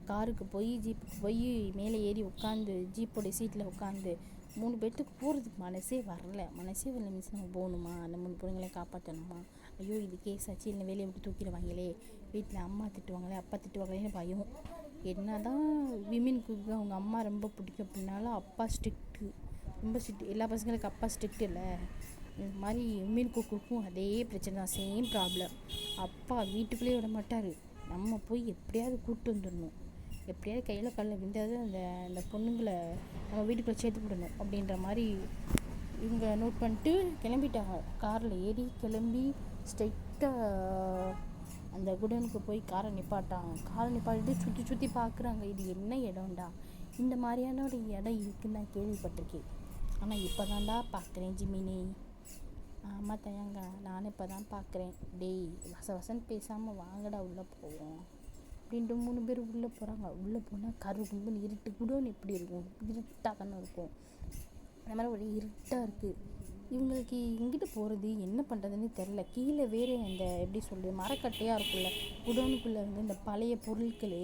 காருக்கு போய் ஜீப்புக்கு போய் மேலே ஏறி உட்காந்து ஜீப்போடைய சீட்டில் உட்காந்து 3 பேர்த்துக்கு போகிறதுக்கு மனசே வரல மீன்ஸ் நம்ம போகணுமா, அந்த 3 பிள்ளைங்களை காப்பாற்றணுமா, ஐயோ இது கேஸ் ஆச்சு, இல்லை வேலையை விட்டு தூக்கிடுவாங்களே, வீட்டில் அம்மா திட்டுவாங்களே அப்பா திட்டுவாங்களேன்னு பயம். என்ன தான் விமென்க்கு அவங்க அம்மா ரொம்ப பிடிக்கும் அப்படின்னாலும் அப்பா ஸ்ட்ரிக்ட்டு, ரொம்ப ஸ்ட்ரிக்ட். எல்லா பசங்களுக்கு அப்பா ஸ்ட்ரிக்ட் இல்லை. இந்த மாதிரி விமென் குக்குக்கும் அதே பிரச்சனை தான், சேம் ப்ராப்ளம். அப்பா வீட்டுக்குள்ளேயே விட மாட்டார். நம்ம போய் எப்படியாவது கூப்பிட்டு வந்துடணும், எப்படியாவது கையில் காலில் விழுந்தாது அந்த பொண்ணுங்களை நம்ம வீட்டுக்குள்ளே சேர்த்து விடணும் அப்படின்ற மாதிரி இவங்க நோட் பண்ணிட்டு கிளம்பிட்டாங்க. காரில் ஏறி கிளம்பி ஸ்ட்ரைட்டாக அந்த குடோனுக்கு போய் காரை நிப்பாட்டிட்டு சுற்றி பார்க்குறாங்க. இது என்ன இடம்டா, இந்த மாதிரியான ஒரு இடம் இருக்குன்னு நான் கேள்விப்பட்டிருக்கேன், ஆனால் இப்போ தான்டா பார்க்குறேன் ஜிமினி. ஆமாம் தயாங்க, நானும் இப்போ தான் பார்க்குறேன். டேய் வசன்னு பேசாமல் வாங்கடா உள்ளே போவோம் அப்படின்ட்டு 3 பேர் உள்ளே போகிறாங்க. உள்ளே போனால் கும்புன்னு இருட்டு. குடோன் எப்படி இருக்கும், இருட்டாக தானே இருக்கும். அந்த மாதிரி ஒரு இருட்டாக இருக்குது. இவங்களுக்கு எங்கிட்ட போகிறது என்ன பண்ணுறதுன்னு தெரில. கீழே வேறு அந்த எப்படி சொல்கிறது மரக்கட்டையாக இருக்குல்ல, குடோனுக்குள்ளே வந்து இந்த பழைய பொருட்கள்,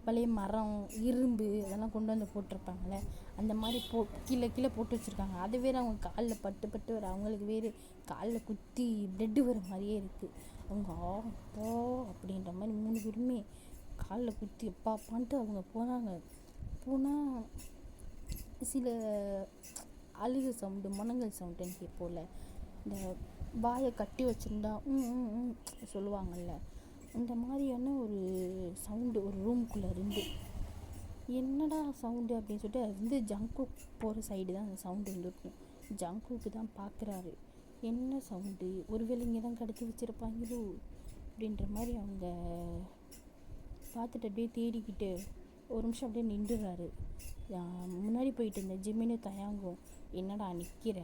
பழைய மரம், இரும்பு அதெல்லாம் கொண்டு வந்து போட்டிருப்பாங்களே, அந்த மாதிரி கீழே போட்டு வச்சுருக்காங்க. அது வேறு அவங்க காலில் பட்டு வர, அவங்களுக்கு வேறு காலில் குத்தி பிளட்டு வர மாதிரியே இருக்குது. அவங்க அப்போ அப்படின்ற மாதிரி 3 பேருமே காலில் குத்தி அப்பான்ட்டு அவங்க போனால் சில அழுக சவுண்டு, முனங்கல் சவுண்டுன்னு கேட்போம்ல, இந்த வாயை கட்டி வச்சுருந்தா சொல்லுவாங்கள்ல, அந்த மாதிரியான ஒரு சவுண்டு ஒரு ரூம்குள்ளே இருந்து. என்னடா சவுண்டு அப்படின்னு சொல்லிட்டு அது வந்து ஜங்குக் போகிற சைடு தான் அந்த சவுண்டு வந்துருக்கும். ஜங்குக்கு தான் பார்க்குறாரு, என்ன சவுண்டு, ஒருவேளை இங்கே தான் கடத்தி வச்சுருப்பாங்களோ அப்படின்ற மாதிரி அவங்க பார்த்துட்டு அப்படியே தேடிக்கிட்டு ஒரு நிமிஷம் அப்படியே நின்றுறாரு. முன்னாடி போயிட்டு இருந்த ஜிமினு தயாங்கும், என்னடா நிற்கிற,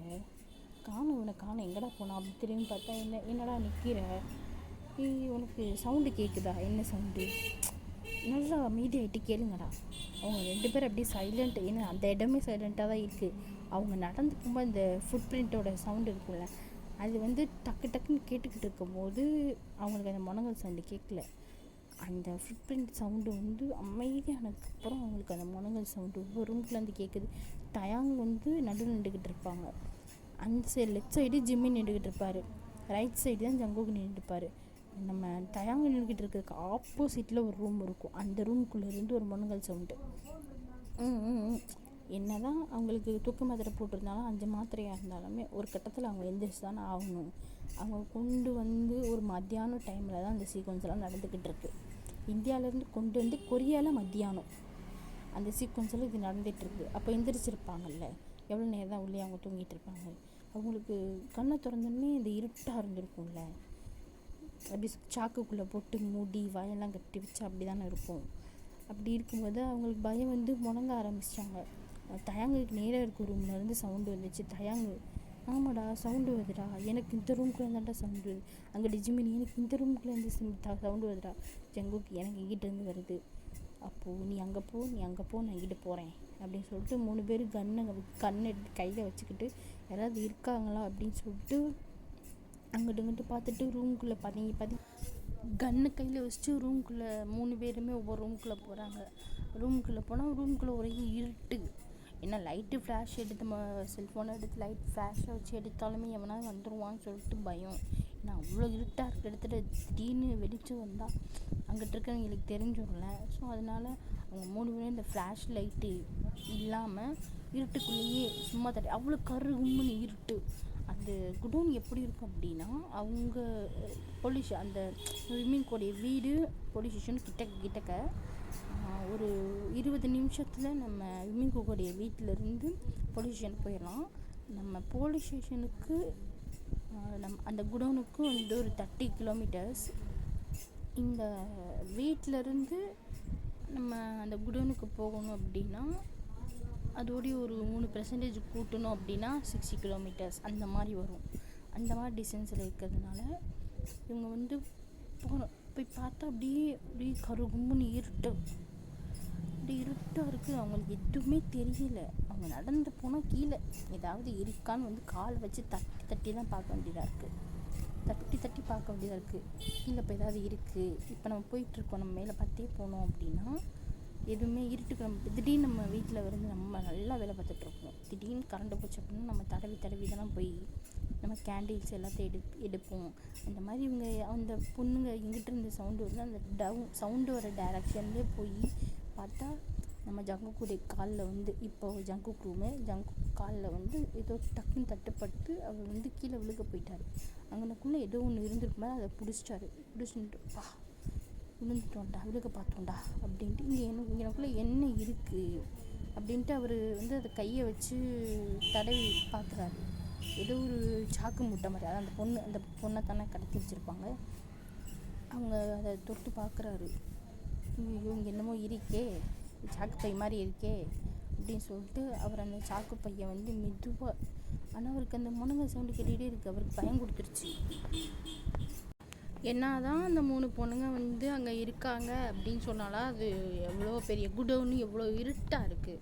காணும் எங்கடா போனா அப்படி திரும்பி பார்த்தா, என்னடா நிற்கிற, உனக்கு சவுண்டு கேட்குதா, என்ன சவுண்டு, நல்லா அமைதியாகிட்டு கேளுங்கடா. அவங்க 2 பேரும் அப்படியே சைலண்ட், ஏன்னா அந்த இடமே சைலண்ட்டாக தான் இருக்குது. அவங்க நடந்து போகும்போது அந்த ஃபுட் பிரிண்ட்டோட சவுண்டு இருக்குல்ல, அது வந்து டக்குன்னு கேட்டுக்கிட்டு இருக்கும்போது அவங்களுக்கு அந்த முனங்கல் சவுண்டு கேட்கல. அந்த ஃபுட் பிரிண்ட் சவுண்டு வந்து அமைதியானதுக்கப்புறம் அவங்களுக்கு அந்த முனங்கல் சவுண்டு ஒவ்வொரு ரூம்குள்ளேருந்து கேட்குது. தயாங் வந்து நடுவில் நின்றுக்கிட்டு இருப்பாங்க. அந்த சைடு லெஃப்ட் சைடு ஜிம்மி நின்றுக்கிட்டு இருப்பார், ரைட் சைடு தான் ஜங்குக்கு நின்றுருப்பார். நம்ம தயாங் நின்றுக்கிட்டு இருக்கிறதுக்கு ஆப்போசிட்டில் ஒரு ரூம் இருக்கும். அந்த ரூமுக்குள்ளே இருந்து ஒரு முனங்கல் சவுண்டு. என்ன தான் அவங்களுக்கு தூக்க மாத்திரை போட்டிருந்தாலும் 5 மாத்திரையாக இருந்தாலுமே ஒரு கட்டத்தில் அவங்க எந்திரிச்சு தானே ஆகணும். அவங்க கொண்டு வந்து ஒரு மத்தியானம் டைமில் தான் அந்த சீக்வன்ஸ்லாம் நடந்துக்கிட்டு இருக்குது. இந்தியாவிலேருந்து கொண்டு வந்து கொரியாவில் மத்தியானம் அந்த சீக்வன்ஸில் இது நடந்துகிட்ருக்கு. அப்போ எந்திரிச்சிருப்பாங்கல்ல, எவ்வளோ நேரம் தான் உள்ளே அவங்க தூங்கிட்டு இருப்பாங்க. அவங்களுக்கு கண்ணை திறந்தோடனே இந்த இருட்டாக இருந்திருக்கும்ல, அப்படி சாக்குக்குள்ளே போட்டு மூடி வாயெல்லாம் கட்டி வச்சு அப்படி தானே இருக்கும். அப்படி இருக்கும்போது அவங்களுக்கு பயம் வந்து முடங்க ஆரம்பிச்சிட்டாங்க. தயாங்குக்கு நேராக இருக்க ரூம்லேருந்து சவுண்டு வந்துச்சு. தயாங்கு, ஆமாடா சவுண்டு வருதுடா, எனக்கு இந்த ரூம்குள்ளே தான்டா சவுண்டு வருது. அங்கே டிஜிமினி, எனக்கு இந்த ரூம்குள்ளேருந்து சவுண்டு வருதுடா. ஜங்குக்கு, எனக்கு எங்கிட்டேருந்து வருது. அப்போது நீ அங்கே போ நான் இங்கிட்ட போகிறேன் அப்படின்னு சொல்லிட்டு 3 பேர் கண்ணை எடுத்து கையில் வச்சுக்கிட்டு யாராவது இருக்காங்களா அப்படின்னு சொல்லிட்டு அங்கிட்டு இங்கிட்டு பார்த்துட்டு ரூம்குள்ளே பதுங்கி கன்னு கையில் வச்சுட்டு ரூம்குள்ளே 3 பேருமே ஒவ்வொரு ரூம்குள்ளே போகிறாங்க. ரூம்குள்ளே போனால் ரூம்குள்ளே ஒரே இருட்டு. ஏன்னா லைட்டு ஃப்ளாஷ் எடுத்து செல்ஃபோனை எடுத்து லைட் ஃப்ளாஷை வச்சு எடுத்தாலுமே எவனாவது வந்துடுவான்னு சொல்லிட்டு பயம். ஏன்னா அவ்வளோ இருட்டாக இருக்க இடத்துல திடீர்னு வெளிச்சம் வந்தால் அங்கிட்ட இருக்கிறவங்களுக்கு தெரிஞ்சிடல. ஸோ அதனால் அவங்க 3 பேரும் இந்த ஃப்ளாஷ் லைட்டு இல்லாமல் இருட்டுக்குள்ளேயே சும்மா அவ்வளோ கும்முன்னு இருட்டு. அந்த குடோன் எப்படி இருக்கும் அப்படின்னா, அவங்க போலீஸ் அந்த விமென் கோடைய வீடு போலீஸ் ஸ்டேஷன் கிட்டக்க ஒரு 20 நிமிஷத்தில் நம்ம விமென் கோடைய வீட்டிலேருந்து போலீஸ் ஸ்டேஷன் போயிடலாம். நம்ம போலீஸ் ஸ்டேஷனுக்கு அந்த குடோனுக்கு வந்து ஒரு 30 கிலோமீட்டர்ஸ். இந்த வீட்டிலேருந்து நம்ம அந்த குடோனுக்கு போகணும் அப்படின்னா அதோடைய ஒரு 3% கூட்டணும் அப்படின்னா 60 கிலோமீட்டர்ஸ் அந்த மாதிரி வரும். அந்த மாதிரி டிஸ்டன்ஸில் இருக்கிறதுனால இவங்க வந்து போய் பார்த்தா அப்படியே கருகும்னு இருட்டாக இருக்குது. அவங்களுக்கு எதுவுமே தெரியல. அவங்க நடந்து போனால் கீழே ஏதாவது இருக்கான்னு வந்து கால் வச்சு தட்டி தட்டி தான் பார்க்க வேண்டியதாக இருக்குது. தட்டி தட்டி பார்க்க வேண்டியதாக இருக்குது. கீழே இப்போ ஏதாவது இருக்குது. இப்போ நம்ம போயிட்டுருக்கோம், நம்ம மேலே பார்த்தே போனோம் அப்படின்னா எதுவுமே இருட்டுக்கு நம்ம திடீர்னு நம்ம வீட்டில் இருந்து நம்ம நல்லா வேலை பார்த்துட்ருப்போம். திடீர்னு கரண்ட் போச்சு அப்படின்னா நம்ம தடவி தான் போய் நம்ம கேண்டில்ஸ் எல்லாத்தையும் எடுப்போம். அந்த மாதிரி இவங்க அந்த பொண்ணுங்க எங்கிட்ட இருந்த சவுண்டு வந்து அந்த சவுண்டு வர டைரக்ஷன்லேயே போய் பார்த்தா நம்ம ஜங்குக்குடைய காலில் வந்து இப்போ ஜங்கு காலில் வந்து ஏதோ டக்குன்னு தட்டுப்பட்டு அவர் வந்து கீழே விழுக போயிட்டார். அங்கனக்குள்ளே ஏதோ ஒன்று இருந்திருக்குமே, அதை பிடிச்சிட்டு விழுந்துட்டோண்டா, விழுக பார்த்தோண்டா அப்படின்ட்டு எனக்குள்ளே என்ன இருக்குது அப்படின்ட்டு அவர் வந்து அதை கையை வச்சு தடவி பார்க்குறாரு. ஏதோ ஒரு சாக்கு மூட்டை மாதிரி, அதான் அந்த பொண்ணை தானே கடத்தி வச்சுருப்பாங்க. அவங்க அதை தொட்டு பார்க்குறாரு. ஐயோ இங்கே என்னமோ இருக்கே, சாக்கு பை மாதிரி இருக்கே அப்படின்னு சொல்லிட்டு அவர் அந்த சாக்கு பையை வந்து மெதுவாக, ஆனால் அவருக்கு அந்த முனங்க சவுண்டு கேட்டுகிட்டே இருக்குது. அவருக்கு பயம் கொடுத்துருச்சு. தான் அந்த 3 பொண்ணுங்க வந்து அங்கே இருக்காங்க அப்படின்னு சொன்னாலும் அது எவ்வளோ பெரிய குடவுன்னு எவ்வளோ இருட்டாக இருக்குது.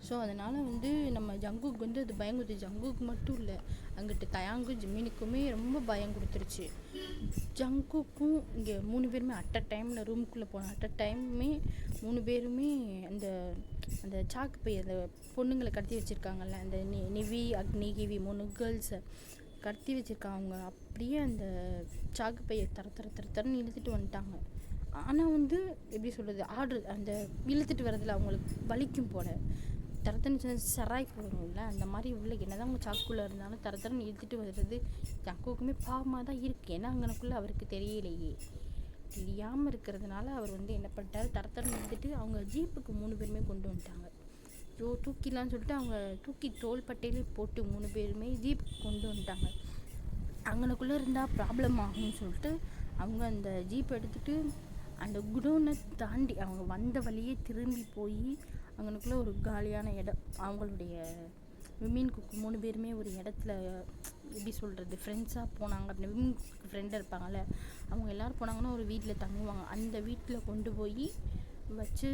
ஸோ அதனால் வந்து நம்ம ஜங்குக்கு வந்து அது பயம் கொடுத்துருச்சு. ஜங்குக்கு மட்டும் இல்லை, அங்கிட்டு தயாங்கு ஜிமினுக்குமே ரொம்ப பயம் கொடுத்துருச்சு. ஜங்குக்கும் இங்கே 3 பேருமே அட் அ டைமில் ரூமுக்குள்ளே போன அட் அ டைமே 3 பேருமே அந்த அந்த சாக்கு பை அந்த பொண்ணுங்களை கடத்தி வச்சுருக்காங்கல்ல, அந்த நிவி அக்னி கிவி 3 கேர்ள்ஸை கடத்தி வச்சுருக்காங்க. அவங்க அப்படியே அந்த சாக்கு பையை தரன்னு இழுத்துட்டு வந்துட்டாங்க. ஆனால் வந்து எப்படி சொல்கிறது, ஆர்டர் அந்த இழுத்துட்டு வரதில் அவங்களுக்கு வலிக்கும் போல். தரத்தன்னு சராய் போடுவோம்ல, அந்த மாதிரி உள்ள என்னதான் அவங்க சாக்குள்ளே இருந்தாலும் தரன்னு இழுத்துட்டு வர்றது ஜங்குக்குமே பாவமாக தான் இருக்குது. ஏன்னா அங்கனக்குள்ளே அவருக்கு தெரியாமல் இருக்கிறதுனால அவர் வந்து என்ன பண்ணிட்டாரு, தரன்னு இழுத்துட்டு அவங்க ஜீப்புக்கு 3 பேருமே கொண்டு வந்துட்டாங்க. தூக்கிலான்னு சொல்லிட்டு அவங்க தூக்கி தோள்பட்டையிலே போட்டு 3 பேருமே ஜீப்புக்கு கொண்டு வந்துட்டாங்க. அங்கனக்குள்ளே இருந்தால் ப்ராப்ளம் ஆகும்னு சொல்லிட்டு அவங்க அந்த ஜீப் எடுத்துகிட்டு அந்த குடோனை தாண்டி அவங்க வந்த வழியே திரும்பி போய் அங்கனக்குள்ளே ஒரு காலியான இடம், அவங்களுடைய விமீன் குக்கு 3 பேருமே ஒரு இடத்துல எப்படி சொல்கிறது ஃப்ரெண்ட்ஸாக போனாங்க. அப்படின்னா விமீன் குக்கு ஃப்ரெண்டாக இருப்பாங்கள்ல, அவங்க எல்லோரும் போனாங்கன்னா ஒரு வீட்டில் தங்குவாங்க. அந்த வீட்டில் கொண்டு போய் வச்சு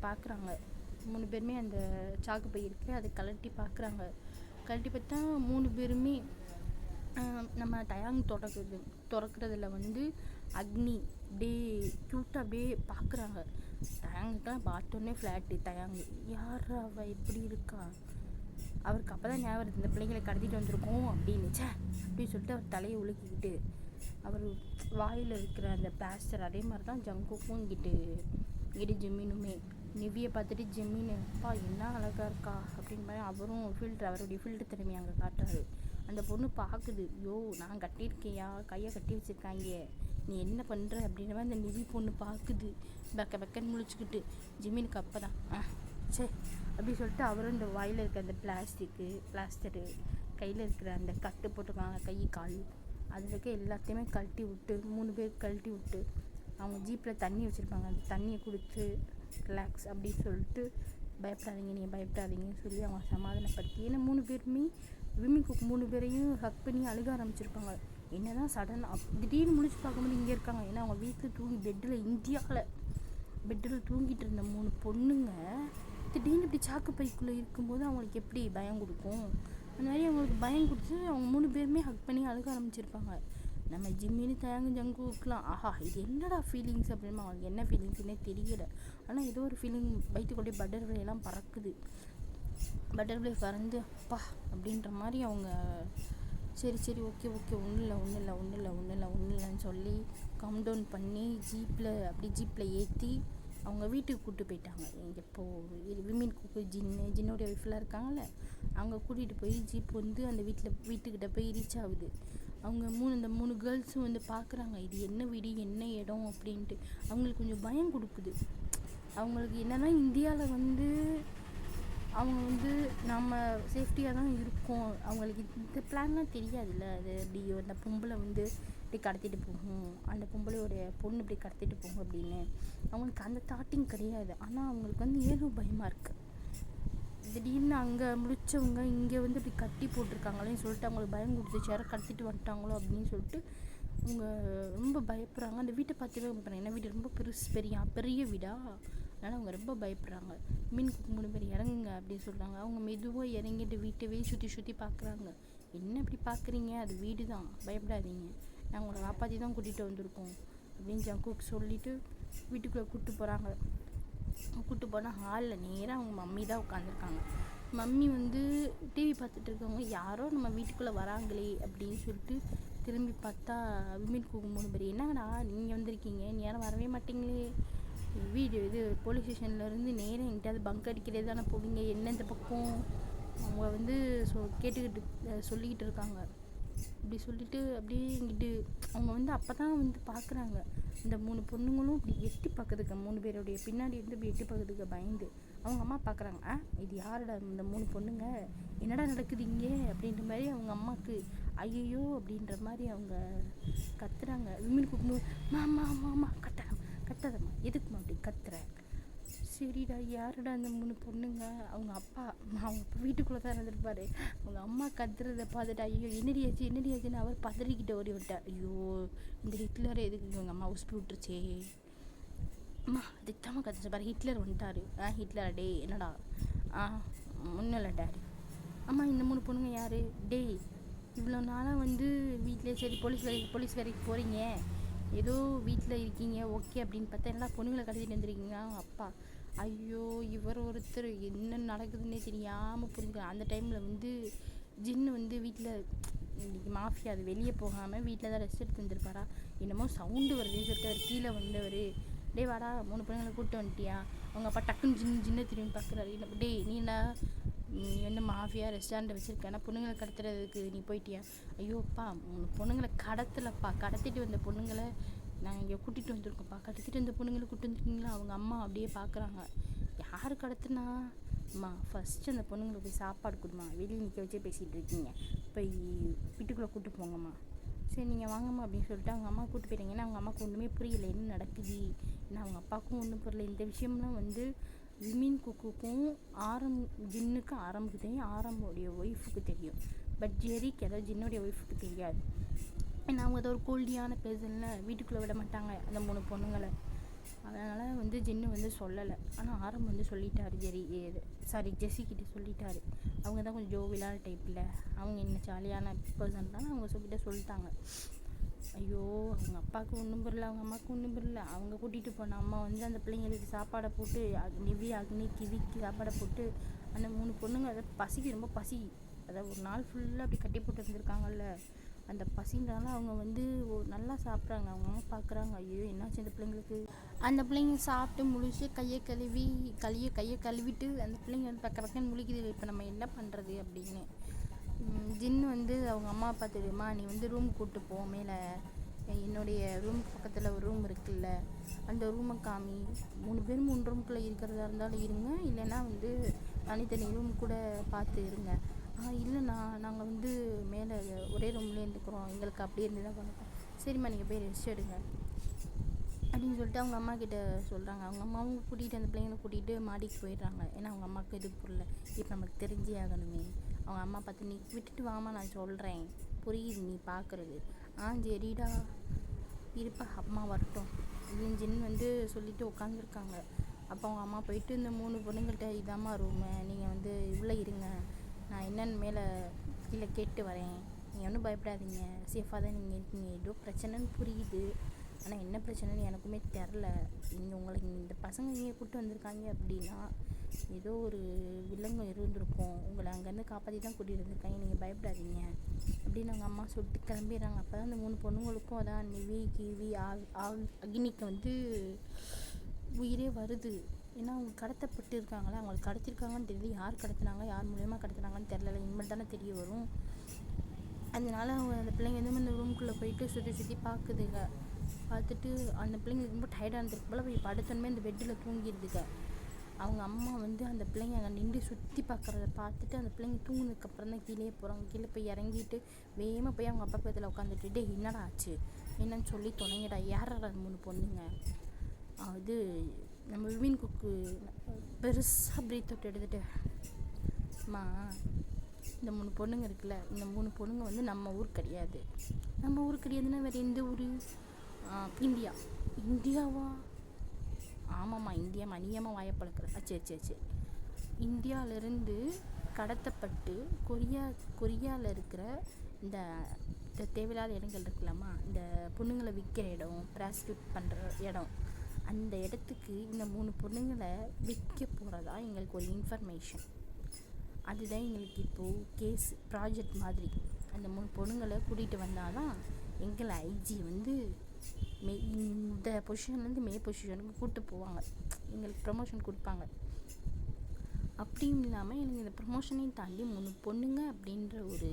பார்க்குறாங்க. 3 பேருமே அந்த சாக்கு பை இருக்குது, அதை கழட்டி பார்க்குறாங்க. கழட்டி பார்த்தா 3 பேருமே நம்ம தயாங் திறக்கிறதுல வந்து அக்னி அப்படியே க்யூட்டாக அப்படியே பார்க்குறாங்க. தயாங்குக்கெலாம் பார்த்தோன்னே ஃப்ளாட்டு. தயாங்கு யார் அவள் எப்படி இருக்கா, அவருக்கு அப்போ தான் ஞாபகம் வருது இந்த பிள்ளைங்களை கடத்திட்டு வந்திருக்கோம் அப்படின்னுச்சே அப்படின்னு சொல்லிட்டு அவர் தலையை உலுக்கிக்கிட்டு அவர் வாயில் இருக்கிற அந்த பிளாஸ்டர் அதே மாதிரி தான் ஜங்குக்கும் இங்கிட்டு ஜெமீனுமே. நிவியை பார்த்துட்டு ஜெமீனு அப்பா என்ன அழகாக இருக்கா அப்படின்னு மாதிரி அவரும் அவருடைய ஃபில்டர் திறமையை அங்கே காட்டுறாரு. அந்த பொண்ணு பார்க்குது, யோ நான் கட்டியிருக்கேயா, கையை கட்டி வச்சுருக்காங்க, நீ என்ன பண்ணுற அப்படின்ற மாதிரி அந்த நிவி பொண்ணு பார்க்குது. பெக்கன்னு முழிச்சுக்கிட்டு ஜெமீனுக்கு அப்போ தான் சே அப்படி சொல்லிட்டு அவரும் இந்த வாயில் இருக்க அந்த பிளாஸ்டரு கையில் இருக்கிற அந்த கட்டு போட்டிருக்காங்க கை கால், அதில் இருக்க எல்லாத்தையுமே கழட்டி விட்டு 3 பேர் கழட்டி விட்டு அவங்க ஜீப்பில் தண்ணி வச்சுருப்பாங்க, அந்த தண்ணியை கொடுத்து ரிலாக்ஸ் அப்படின்னு சொல்லிட்டு பயப்படாதீங்கன்னு சொல்லி அவங்க சமாதானப்படுத்தி. ஏன்னா 3 பேருமே விமீன் குக் 3 பேரையும் ஹக் பண்ணி அழுக ஆரம்பிச்சிருப்பாங்க. என்ன தான் சடனாக திடீர்னு முடிச்சு பார்க்கும்போது இங்கே இருக்காங்க. ஏன்னா அவங்க வீட்டில் தூங்கி பெட்டில் தூங்கிட்டு இருந்த 3 பொண்ணுங்க திடீர்னு இப்படி சாக்கு பைக்குள்ளே இருக்கும்போது அவங்களுக்கு எப்படி பயம் கொடுக்கும். அந்த மாதிரி அவங்களுக்கு பயம் கொடுத்து அவங்க 3 பேருமே ஹக் பண்ணி அழுக ஆரம்பிச்சிருப்பாங்க. நம்ம ஜிம்மின்னு தயாங்கு ஜங்குக்கலாம் ஆஹா இது என்னடா ஃபீலிங்ஸ் அப்படின்னு அவங்களுக்கு என்ன ஃபீலிங்ஸ்னே தெரியல. ஆனால் ஏதோ ஒரு ஃபீலிங் வயிற்றுக்குள்ளே பட்டர்ஃப்ளைலாம் பறக்குது. பட்டர்ஃப்ளை பறந்து அப்பா அப்படின்ற மாதிரி அவங்க சரி ஓகே ஒன்றும் இல்லைன்னு சொல்லி கம் டவுன் பண்ணி ஜீப்பில் ஏற்றி அவங்க வீட்டுக்கு கூப்பிட்டு போயிட்டாங்க. இப்போது விமீன் குக்கு ஜின்னோடைய ஒய்ஃபெலாம் இருக்காங்கல்ல, அவங்க கூட்டிகிட்டு போய் ஜீப் வந்து அந்த வீட்டுக்கிட்ட போய் ரீச் ஆகுது. அவங்க இந்த 3 கேர்ள்ஸும் வந்து பார்க்குறாங்க, இது என்ன வீடு என்ன இடம் அப்படின்ட்டு. அவங்களுக்கு கொஞ்சம் பயம் கொடுக்குது. அவங்களுக்கு என்னென்னா இந்தியாவில் வந்து அவங்க வந்து நம்ம சேஃப்டியாக தான் இருக்கோம், அவங்களுக்கு இந்த பிளான்லாம் தெரியாதுல்ல. அது இப்படி அந்த பொம்பளை வந்து இப்படி கடத்திட்டு போகும், அந்த பொம்பளையோடைய பொண்ணு இப்படி கடத்திட்டு போகும் அப்படின்னு அவங்களுக்கு அந்த தாட்டிங் கிடையாது. ஆனால் அவங்களுக்கு வந்து ஏதோ பயமாக இருக்குது. திடீர்னு அங்கே முடித்தவங்க இங்கே வந்து இப்படி கட்டி போட்டிருக்காங்களேன்னு சொல்லிட்டு அவங்களுக்கு பயம் கொடுத்துச்சு, யாரும் கடத்திட்டு வந்துட்டாங்களோ அப்படின்னு சொல்லிட்டு அவங்க ரொம்ப பயப்படுறாங்க. அந்த வீட்டை பார்த்துட்டு என்ன வீடு ரொம்ப பெரிய வீடா, அதனால் அவங்க ரொம்ப பயப்படுறாங்க. மீன் குக்கு 3 பேர் இறங்குங்க அப்படின்னு சொல்கிறாங்க. அவங்க மெதுவாக இறங்கிட்டு வீட்டவே சுற்றி பார்க்குறாங்க. என்ன இப்படி பார்க்குறீங்க, அது வீடு தான், பயப்படாதீங்க, நாங்கள் உங்களை காப்பாற்றி தான் கூட்டிகிட்டு வந்திருக்கோம் அப்படின்னு ஜங்குக்கு சொல்லிவிட்டு வீட்டுக்குள்ளே கூப்பிட்டு போகிறாங்க. கூப்பிட்டு போனால் ஹாலில் நேராக அவங்க மம்மி தான் உட்காந்துருக்காங்க. மம்மி வந்து டிவி பார்த்துட்டு இருக்கவங்க யாரோ நம்ம வீட்டுக்குள்ளே வராங்களே அப்படின்னு சொல்லிட்டு திரும்பி பார்த்தா விமின் குக்கு 3 பேர், என்னங்கடா நீங்கள் வந்திருக்கீங்க, நீ யாரும் வரவே மாட்டீங்களே, வீடு இது போலீஸ் ஸ்டேஷன்லேருந்து நேராக எங்கிட்டாவது பங்க் அடிக்கிறது தானே போவீங்க, என்ன இந்த பக்கம் அவங்க வந்து கேட்டுக்கிட்டு சொல்லிக்கிட்டு இருக்காங்க. இப்படி சொல்லிட்டு அப்படியே இங்கிட்டு அவங்க வந்து அப்போ தான் வந்து பார்க்குறாங்க. இந்த 3 பொண்ணுங்களும் இப்படி எட்டி பார்க்குதுக்க, 3 பேருடைய பின்னாடி இருந்து இப்படி எட்டி பார்க்குதுக்க பயந்து. அவங்க அம்மா பார்க்குறாங்க, இது யாருடா இந்த 3 பொண்ணுங்க, என்னடா நடக்குது இங்கே அப்படின்ற மாதிரி அவங்க அம்மாவுக்கு ஐயோ அப்படின்ற மாதிரி அவங்க கத்துறாங்க. விமின் கூப்பிடும்போது மாமா மாமா கத்தாதம்மா எதுக்குமா அப்படி கத்துற, சரிடா யாருடா அந்த 3 பொண்ணுங்க, அவங்க அப்பா வீட்டுக்குள்ளே தான் இருந்திருப்பாரு. அவங்க அம்மா கத்துறதை பார்த்துட்டு ஐயோ என்னடியாச்சுன்னு அவர் பதறிக்கிட்ட ஓடி விட்டார். ஐயோ இந்த ஹிட்லர் எதுக்கு இவங்க அம்மா உசுப்பி விட்டுருச்சே, அம்மா அதுக்கு தான் கத்துச்சு பாரு, ஹிட்லர் வந்துட்டாரு. ஹிட்லரா, டே என்னடா, ஒன்றும் இல்லை டேடி. அம்மா இந்த 3 பொண்ணுங்க யார், டேய் இவ்வளோ நாளாக வந்து வீட்டிலே சரி போலீஸ்காரிக்கு போகிறீங்க, ஏதோ வீட்டில் இருக்கீங்க ஓகே அப்படின்னு பார்த்தா என்னடா பொண்ணுங்களை கடத்திட்டு வந்துருக்கீங்க. அப்பா ஐயோ இவர் ஒருத்தர் என்ன நடக்குதுன்னே தெரியாமல் புரிஞ்சுக்கலாம். அந்த டைமில் வந்து ஜின்னு வந்து வீட்டில் இன்றைக்கி மாஃபியா அது வெளியே போகாமல் வீட்டில் தான் ரெஸ்ட் எடுத்து வந்துருப்பாரா, என்னமோ சவுண்டு வருதுன்னு சொல்லிட்டு அவர் கீழே வந்தவர், டே வாடா 3 பொண்ணுங்களை கூப்பிட்டு வந்துட்டியா, அவங்க அப்பா டக்குன்னு ஜின்ன திரும்பி பார்க்குறாரு. என்ன டே நீ என்ன மாஃபியா ரெஸ்டாரண்ட் வச்சுருக்கேன்னா பொண்ணுங்களை கடத்துறதுக்கு நீ போயிட்டியா, ஐயோப்பா பொண்ணுங்களை கடத்தலப்பா, கடத்திட்டு வந்த பொண்ணுங்களை நாங்கள் இங்கே கூட்டிகிட்டு வந்திருக்கோம்ப்பா, கடத்திட்டு வந்த பொண்ணுங்களை கூப்பிட்டு வந்துருக்கீங்களா. அவங்க அம்மா அப்படியே பார்க்குறாங்க, யார் கடத்துனா, அம்மா ஃபஸ்ட்டு அந்த பொண்ணுங்களுக்கு போய் சாப்பாடு கொடுமா, வெளியே நிற்க வச்சே பேசிகிட்டு இருக்கீங்க, போய் வீட்டுக்குள்ளே கூப்பிட்டு போங்கம்மா, சரி நீங்கள் வாங்கம்மா அப்படின்னு சொல்லிட்டு அவங்க அம்மா கூப்பிட்டு போயிட்டாங்க. ஏன்னா அவங்க அம்மாவுக்கு ஒன்றுமே புரியலை என்ன நடக்குது, ஏன்னா அவங்க அப்பாவுக்கும் ஒன்றும் புரியல. இந்த விஷயம்லாம் வந்து விமின் குக்குக்கும் ஜின்னுக்கு ஆரம்புக்கு தெரியும், ஆரம்போடைய ஒய்ஃபுக்கு தெரியும், பட் ஜெரிக்கு அதாவது ஜின்னுடைய ஒய்ஃபுக்கு தெரியாது. ஏன்னா அவங்க அதை ஒரு கோல்டியான பேசல வீட்டுக்குள்ளே விட மாட்டாங்க அந்த 3 பொண்ணுங்களை, அதனால் வந்து ஜின்னு வந்து சொல்லலை. ஆனால் ஆரம் வந்து சொல்லிட்டாரு, ஜெஸ்ஸிக்கிட்ட சொல்லிட்டாரு. அவங்க தான் கொஞ்சம் ஜோவிலான டைப்பில், அவங்க என்ன ஜாலியான பர்சன் தான், அவங்க சொல்லிட்டாங்க. ஐயோ அவங்க அப்பாவுக்கு ஒன்றும் புரியல, அவங்க அம்மாவுக்கு ஒன்றும் புரியல. அவங்க கூட்டிகிட்டு போன அம்மா வந்து அந்த பிள்ளைங்களுக்கு சாப்பாடை போட்டு நிவி அக்னி கிவிக்கு சாப்பாடை போட்டு அந்த 3 பொண்ணுங்க அதை பசிக்கு ரொம்ப பசி, அதாவது ஒரு நாள் ஃபுல்லாக அப்படி கட்டி போட்டு இருந்திருக்காங்கல்ல, அந்த பசினால அவங்க வந்து நல்லா சாப்பிட்றாங்க. அவங்க அம்மா பார்க்குறாங்க, ஐயோ என்னாச்சு இந்த பிள்ளைங்களுக்கு, அந்த பிள்ளைங்க சாப்பிட்டு முழிச்சு கையை கழுவிட்டு அந்த பிள்ளைங்க வந்து பக்கன்னு முழிக்குது, இப்போ நம்ம என்ன பண்ணுறது அப்படின்னு. ஜின்னு வந்து அவங்க அம்மா பார்த்துடுமா, நீ வந்து ரூம் கூப்பிட்டு போ, மேலே என்னுடைய ரூம் பக்கத்தில் ஒரு ரூம் இருக்குல்ல அந்த ரூமை காமி, 3 பேர் 3 ரூமுக்குள்ளே இருக்கிறதா இருந்தாலும் இருங்க, இல்லைன்னா வந்து தனித்தனி ரூம் கூட பார்த்து இருங்க. இல்லைண்ணா நாங்கள் வந்து மேலே ஒரே ரூம்லேயே இருந்துக்கிறோம், எங்களுக்கு அப்படியே இருந்து தான் பண்ணுறோம், சரிம்மா நீங்கள் போய் ரெஸ்ட் எடுங்க அப்படின்னு சொல்லிட்டு அவங்க அம்மா கிட்ட சொல்கிறாங்க. அவங்க அம்மாவும் கூட்டிகிட்டு அந்த பிள்ளைங்களை கூட்டிகிட்டு மாடிக்கு போயிடுறாங்க. ஏன்னா அவங்க அம்மாவுக்கு இது புரியல, இப்போ நமக்கு தெரிஞ்சே ஆகணுமே. அவங்க அம்மா பார்த்து நீ விட்டுட்டு வாமா நான் சொல்கிறேன், புரியுது நீ பார்க்குறது, சரிடா இருப்பா அம்மா வரட்டும் அப்படின்னு ஜின் வந்து சொல்லிவிட்டு உட்காந்துருக்காங்க. அப்போ அவங்க அம்மா போயிட்டு இந்த 3 பொண்ணுங்கள்கிட்ட இதாம்மா ரூமு, நீங்கள் வந்து இவ்வளோ இருங்க, நான் என்னென்னு மேலே கீழே கேட்டு வரேன், நீங்கள் ஒன்றும் பயப்படாதீங்க, சேஃபாக தான் நீங்கள் இருக்கீங்க, ஏதோ பிரச்சனைன்னு புரியுது, ஆனால் என்ன பிரச்சனைன்னு எனக்குமே தெரில, நீங்கள் உங்களுக்கு இந்த பசங்க நீங்கள் கூப்பிட்டு வந்திருக்காங்க அப்படின்னா ஏதோ ஒரு வில்லங்கம் இருந்திருக்கும், உங்களை அங்கேருந்து காப்பாற்றி தான் கூட்டிகிட்டு வந்திருக்காங்க, நீங்கள் பயப்படாதீங்க அப்படின்னு அவங்க அம்மா சொல்லிட்டு கிளம்பிடுறாங்க. அப்போ தான் அந்த 3 பொண்ணுங்களுக்கும் அதான் நிவி கிவி அக்னிக்கு வந்து உயிரே வருது. ஏன்னா அவங்க கடத்தப்பட்டு இருக்காங்களா, அவங்களுக்கு கடத்திருக்காங்கன்னு தெரியல, யார் கடத்தினாங்க யார் மூலியமாக கடத்தினாங்கன்னு தெரில, இனிமேல் தானே தெரிய வரும். அதனால அவங்க அந்த பிள்ளைங்க வந்து அந்த ரூம்குள்ளே போயிட்டு சுற்றி பார்க்குதுங்க. பார்த்துட்டு அந்த பிள்ளைங்க ரொம்ப டயர்டாக இருந்திருக்கு போல், போய் படுத்தோன்னே அந்த பெட்டில் தூங்கிடுதுங்க. அவங்க அம்மா வந்து அந்த பிள்ளைங்க அங்கே நின்று சுற்றி பார்க்குறத பார்த்துட்டு அந்த பிள்ளைங்க தூங்கினதுக்கப்புறம் தான் கீழே போகிறாங்க. கீழே போய் இறங்கிட்டு வேகமாக போய் அவங்க அப்பா பக்கத்தில் உட்காந்துட்டு, டே என்னடா ஆச்சு என்னன்னு சொல்லி தொடங்கிடா, யாரா 3 பொண்ணுங்க, அது நம்ம விமின் குக்கு பெருசாக பிரீத் அவுட் எடுத்துட்டு, அம்மா இந்த 3 பொண்ணுங்க இருக்குல்ல, இந்த 3 பொண்ணுங்க வந்து நம்ம ஊர் கிடையாதுன்னா வேறு எந்த ஊர், இந்தியாவா, ஆமாம்மா, இந்தியா அநியமாக வாயப்பழக்கிற. சரி சரி சரி. இந்தியாவிலேருந்து கடத்தப்பட்டு கொரியாவில் இருக்கிற இந்த இந்த தேவையில்லாத இடங்கள் இருக்குல்லாமா, இந்த பொண்ணுங்களை விற்கிற இடம், ப்ராஸ்டியூட் பண்ணுற இடம், அந்த இடத்துக்கு இந்த 3 பொண்ணுங்களை விற்க போகிறதா எங்களுக்கு ஒரு இன்ஃபர்மேஷன். அதுதான் எங்களுக்கு இப்போது கேஸ் ப்ராஜெக்ட் மாதிரி. அந்த 3 பொண்ணுங்களை கூட்டிகிட்டு வந்தால் தான் எங்களை ஐஜி வந்து இந்த பொசிஷன்லேருந்து பொசிஷனுக்கு கூப்பிட்டு போவாங்க, எங்களுக்கு ப்ரமோஷன் கொடுப்பாங்க. அப்படியும் இல்லாமல் எனக்கு இந்த ப்ரமோஷனையும் தாண்டி 3 பொண்ணுங்க அப்படின்ற ஒரு,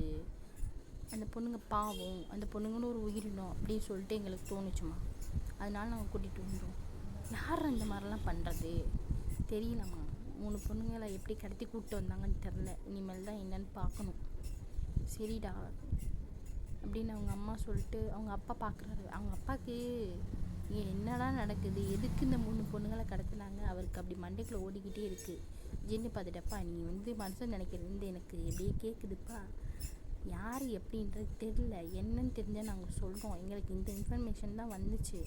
அந்த பொண்ணுங்க பாவம், அந்த பொண்ணுங்கன்னு ஒரு உயிரினம் அப்படின்னு சொல்லிட்டு எங்களுக்கு தோணுச்சுமா. அதனால நாங்கள் கூட்டிகிட்டு வந்துடுவோம். யார் இந்த மாதிரிலாம் பண்ணுறது தெரியலம்மா. 3 பொண்ணுங்களை எப்படி கடத்தி கூப்பிட்டு வந்தாங்கன்னு தெரில. இனிமேல் தான் என்னன்னு பார்க்கணும். சரிடா அப்படின்னு அவங்க அம்மா சொல்லிட்டு அவங்க அப்பா பார்க்குறாரு. அவங்க அப்பாவுக்கு என்னடா நடக்குது, எதுக்கு இந்த 3 பொண்ணுங்களை கடத்துனாங்க, அவருக்கு அப்படி மண்டைக்குள்ளே ஓடிக்கிட்டே இருக்குது. ஜென்னு பார்த்துட்டப்பா, நீ மனசில் நினைக்கிறது எனக்கு எப்படியே கேட்குதுப்பா, யார் எப்படின்றது தெரில, என்னன்னு தெரிஞ்சால் நாங்கள் சொல்கிறோம். எங்களுக்கு இந்த இன்ஃபர்மேஷன் தான் வந்துச்சு,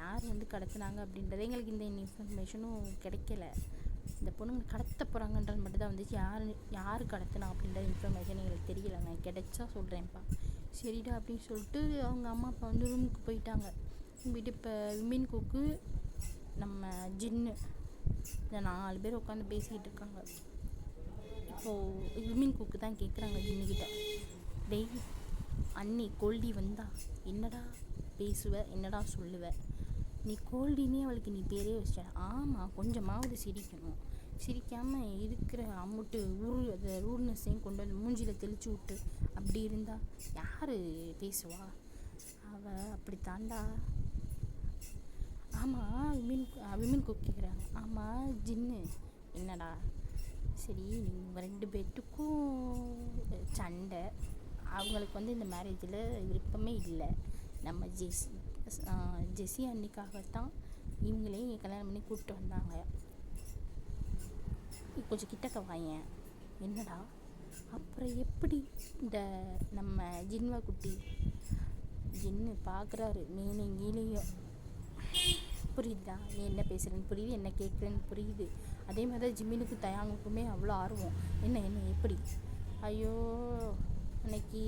யார் கடத்துனாங்க அப்படின்றது எங்களுக்கு இந்த இன்ஃபர்மேஷனும் கிடைக்கல. இந்த பொண்ணுங்க கடத்த போகிறாங்கன்றது மட்டும் தான் வந்துச்சு. யார் கடத்தினா அப்படின்ற இன்ஃபர்மேஷன் எங்களுக்கு தெரியல. நான் கிடைச்சா சொல்கிறேன்ப்பா. சரிடா அப்படின்னு சொல்லிட்டு அவங்க அம்மா அப்பா ரூமுக்கு போயிட்டாங்க. போயிட்டு இப்போ விமின் குக்கு நம்ம ஜின்னு இந்த 4 பேர் உட்காந்து பேசிக்கிட்டு இருக்காங்க. இப்போது விமின் குக்கு தான் கேட்குறாங்க ஜின்னுக்கிட்ட, டெய் அண்ணி கோல்டி வந்தா என்னடா பேசுவ, என்னடா சொல்லுவ, நீ கோல்டினே அவளுக்கு நீ பேரே வச்சிட்ட. ஆமாம், கொஞ்சமாவது சிரிக்கணும், சிரிக்காமல் இருக்கிற அம்முட்டு அந்த ரூட்னஸையும் கொண்டு வந்து மூஞ்சியில் தெளிச்சு விட்டு அப்படி இருந்தா யார் பேசுவா, அவள் அப்படி தாண்டா. ஆமாம் விமின் குக் கேட்குறாங்க. ஆமாம் ஜின்னு என்னடா, சரி நீங்கள் 2 பேர்த்துக்கும் சண்டை, அவங்களுக்கு இந்த மேரேஜில் விருப்பமே இல்லை, நம்ம ஜெஸி அன்னிக்காகத்தான் இவங்களே இங்கே கல்யாணம் பண்ணி கூப்பிட்டு வந்தாங்க, கொஞ்சம் கிட்டக்க வாயேன். என்னடா அப்புறம் எப்படி இந்த நம்ம ஜின்வா குட்டி ஜின்னு பார்க்குறாரு மேலும் கீழேயும். புரியுதா நீ என்ன பேசுகிறேன்னு புரியுது, என்ன கேட்குறேன்னு புரியுது. அதே மாதிரி தான் ஜிம்மினுக்கு தயாங்குக்குமே அவ்வளோ ஆர்வம். என்ன எப்படி, ஐயோ அன்னைக்கு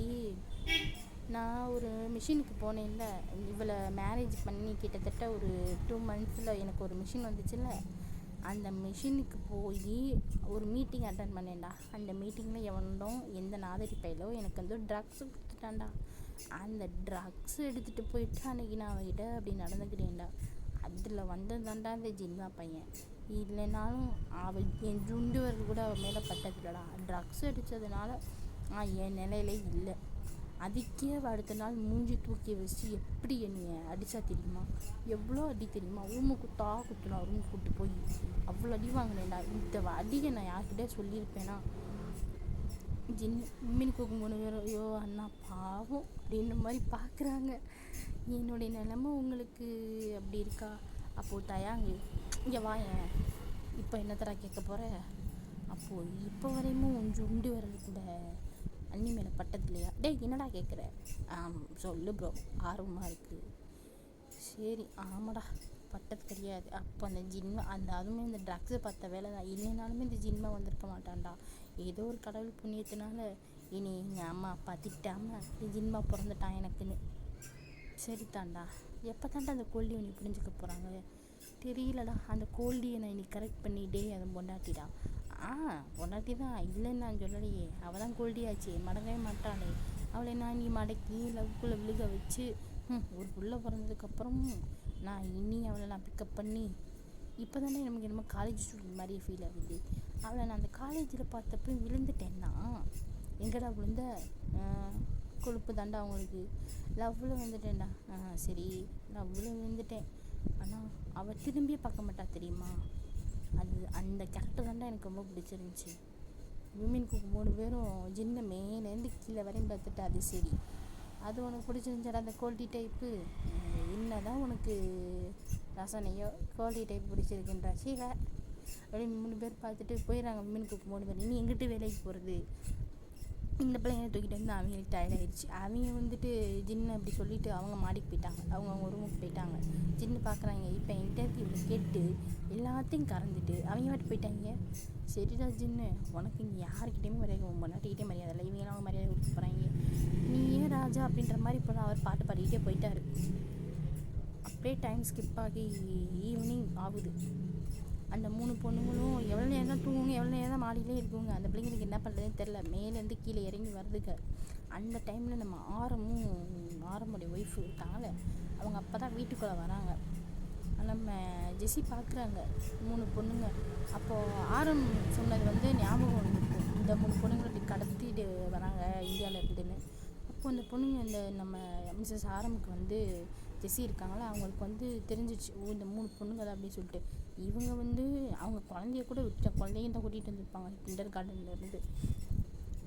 நான் ஒரு மிஷினுக்கு போனேன்ல, இவளை மேரேஜ் பண்ணி கிட்டத்தட்ட ஒரு 2 monthஸில் எனக்கு ஒரு மிஷின் வந்துச்சுல்ல, அந்த மிஷினுக்கு போய் ஒரு மீட்டிங் அட்டன் பண்ணேன்டா. அந்த மீட்டிங்கில் எவனும் எந்த நாதரி பையிலோ எனக்கு ட்ரக்ஸு கொடுத்துட்டான்டா. அந்த ட்ரக்ஸ் எடுத்துகிட்டு போயிட்டு அன்றைக்கி நான் அவகிட்ட அப்படி நடந்துக்கிட்டேன்டா. அதில் வந்ததாண்டா அந்த ஜின்வா பையன். இல்லைனாலும் அவள் என் ஜுண்டு வரது கூட அவள் மேலே பட்டதில்லடா. ட்ரக்ஸ் அடித்ததுனால என் நிலையிலே இல்லை. அதுக்கே அடுத்த நாள் மூஞ்சி தூக்கி வச்சு எப்படி என்னைய அடித்தா தெரியுமா, எவ்வளோ அடி தெரியுமா, குத்துனா ரூமுக்கு கூப்பிட்டு போய் அவ்வளோ அடி வாங்கினேன்டா. இந்த அடியை நான் யார்கிட்டே சொல்லியிருப்பேனா. மீன் கூக்கும் போன வேறு, ஐயோ அண்ணா பாவம் அப்படின்ற மாதிரி பார்க்குறாங்க. என்னுடைய நிலமை உங்களுக்கு அப்படி இருக்கா. அப்போது தயாங்கு இங்கே வாயேன், இப்போ என்ன தர கேட்க போகிற, அப்போது இப்போ வரையும் உண்டு வர்றது கூட அண்ணி மேலே பட்டது இல்லையா. டேய் என்னடா கேட்குற, சொல்லு ப்ரோ, ஆர்வமாக இருக்குது. சரி ஆமாடா பட்டது கிடையாது. அப்போ அந்த ஜின்மா அதுவுமே இந்த ட்ரக்ஸை பார்த்த வேலை தான். இல்லைனாலுமே இந்த ஜின்மா வந்திருக்க மாட்டான்டா. ஏதோ ஒரு கடவுள் புண்ணியத்தினால இனி எங்கள் அம்மா அப்பா திட்டாமல் இந்த ஜின்மா பிறந்துட்டான் எனக்குன்னு. சரி தாண்டா, எப்போ தாண்டா அந்த கோல்டியை நீ புரிஞ்சுக்க போகிறாங்க தெரியலடா. அந்த கோல்டியை நான் இன்னைக்கு கரெக்ட் பண்ணிட்டே அதை பொண்டாட்டிடா. பொண்டாட்டி தான், இல்லைன்னு நான் சொல்லலையே, அவள் தான் கோல்டியாச்சு, மடங்கவே மாட்டாளே. அவளை நான் நீ மடக்கி லவ்க்குள்ளே விழுக வச்சு ஒரு புள்ள பிறந்ததுக்கப்புறமும் நான் அவளை நான் பிக்கப் பண்ணி இப்போ தானே நமக்கு என்னமோ காலேஜ் ஸ்டூடெண்ட் மாதிரியே ஃபீல் ஆகுது. அவளை நான் அந்த காலேஜில் பார்த்தப்ப விழுந்துட்டேன்னா, எங்கடா விழுந்த, கொழுப்பு தாண்டா அவங்களுக்கு, லவ்வில் வந்துட்டேன்டா. சரி லவ்வில் விழுந்துட்டேன், ஆனால் அவள் திரும்பியே பார்க்க மாட்டா தெரியுமா. அந்த கேரக்டர் தாண்டா எனக்கு ரொம்ப பிடிச்சிருந்துச்சி. விமின்க்கு 3 பேரும் ஜின்ன மேலேருந்து கீழே வரையும் பார்த்துட்டு, அது சரி அது உனக்கு பிடிச்சிருந்துச்சாடா அந்த குவாலிட்டி டைப்பு, என்ன தான் உனக்கு ரசனையோ குவாலிட்டி டைப் பிடிச்சிருக்குன்றா. சீல அப்படின்னு 3 பேர் பார்த்துட்டு போயிடறாங்க. விமின்க்கு 3 பேர், இனி எங்கிட்ட வேலைக்கு போகிறது, இந்த பிள்ளைங்களை தூக்கிட்டு வந்து அவங்களுக்கு டயர்டாயிடுச்சு. அவங்க வந்துட்டு ஜின்னு அப்படி சொல்லிட்டு அவங்க மாடிக்கு போயிட்டாங்க, அவங்க ரூமுக்கு போயிட்டாங்க. ஜின்னு பார்க்குறாங்க, இப்போ என்கிட்ட இவ்வளோ கேட்டு எல்லாத்தையும் கறந்துட்டு அவங்க வாட்டு போயிட்டாங்க. சரிடா ஜின்னு, உனக்கு இங்கே யாருக்கிட்டையுமே மரியாதை, உன் பொண்டாட்டிக்கிட்டே மரியாதை இல்லை, இவங்களாம் அவங்க மரியாதை கொடுத்து போகிறாங்க, நீ ஏன் ராஜா அப்படின்ற மாதிரி இப்போ அவர் பாட்டு பாடிக்கிட்டே போயிட்டாரு. அப்படியே டைம் ஸ்கிப் ஆகி ஈவினிங் ஆகுது. அந்த 3 பொண்ணுங்களும் எவ்வளோ நேரம் தான் தூங்குங்க, எவ்வளோ நேரம் தான் மாடியிலே இருக்குங்க. அந்த பிள்ளைங்களுக்கு என்ன பண்ணுறதுன்னு தெரில, மேலேருந்து கீழே இறங்கி வருதுங்க. அந்த டைமில் நம்ம ஆரமுடைய ஒய்ஃபு இருக்காங்கல்ல, அவங்க அப்போ தான் வீட்டுக்குள்ளே வராங்க. நம்ம ஜெஸி பார்க்குறாங்க 3 பொண்ணுங்க. அப்போது ஆரம் சொன்னது வந்து ஞாபகம் வந்துருக்கும், இந்த 3 பொண்ணுங்களை இப்படி கடத்திட்டு வராங்க இந்தியாவில் இருந்துன்னு. அப்போது அந்த பொண்ணுங்க இந்த நம்ம மிஸ்ஸஸ் ஆரமுக்கு வந்து ஜெஸி இருக்காங்களா, அவங்களுக்கு வந்து தெரிஞ்சிச்சு, ஓ இந்த 3 பொண்ணுங்க தான் அப்படின்னு சொல்லிட்டு. இவங்க வந்து அவங்க குழந்தைய கூட குழந்தையும் தான் கூட்டிகிட்டு வந்துருப்பாங்க கிண்டர் கார்டன்லேருந்து.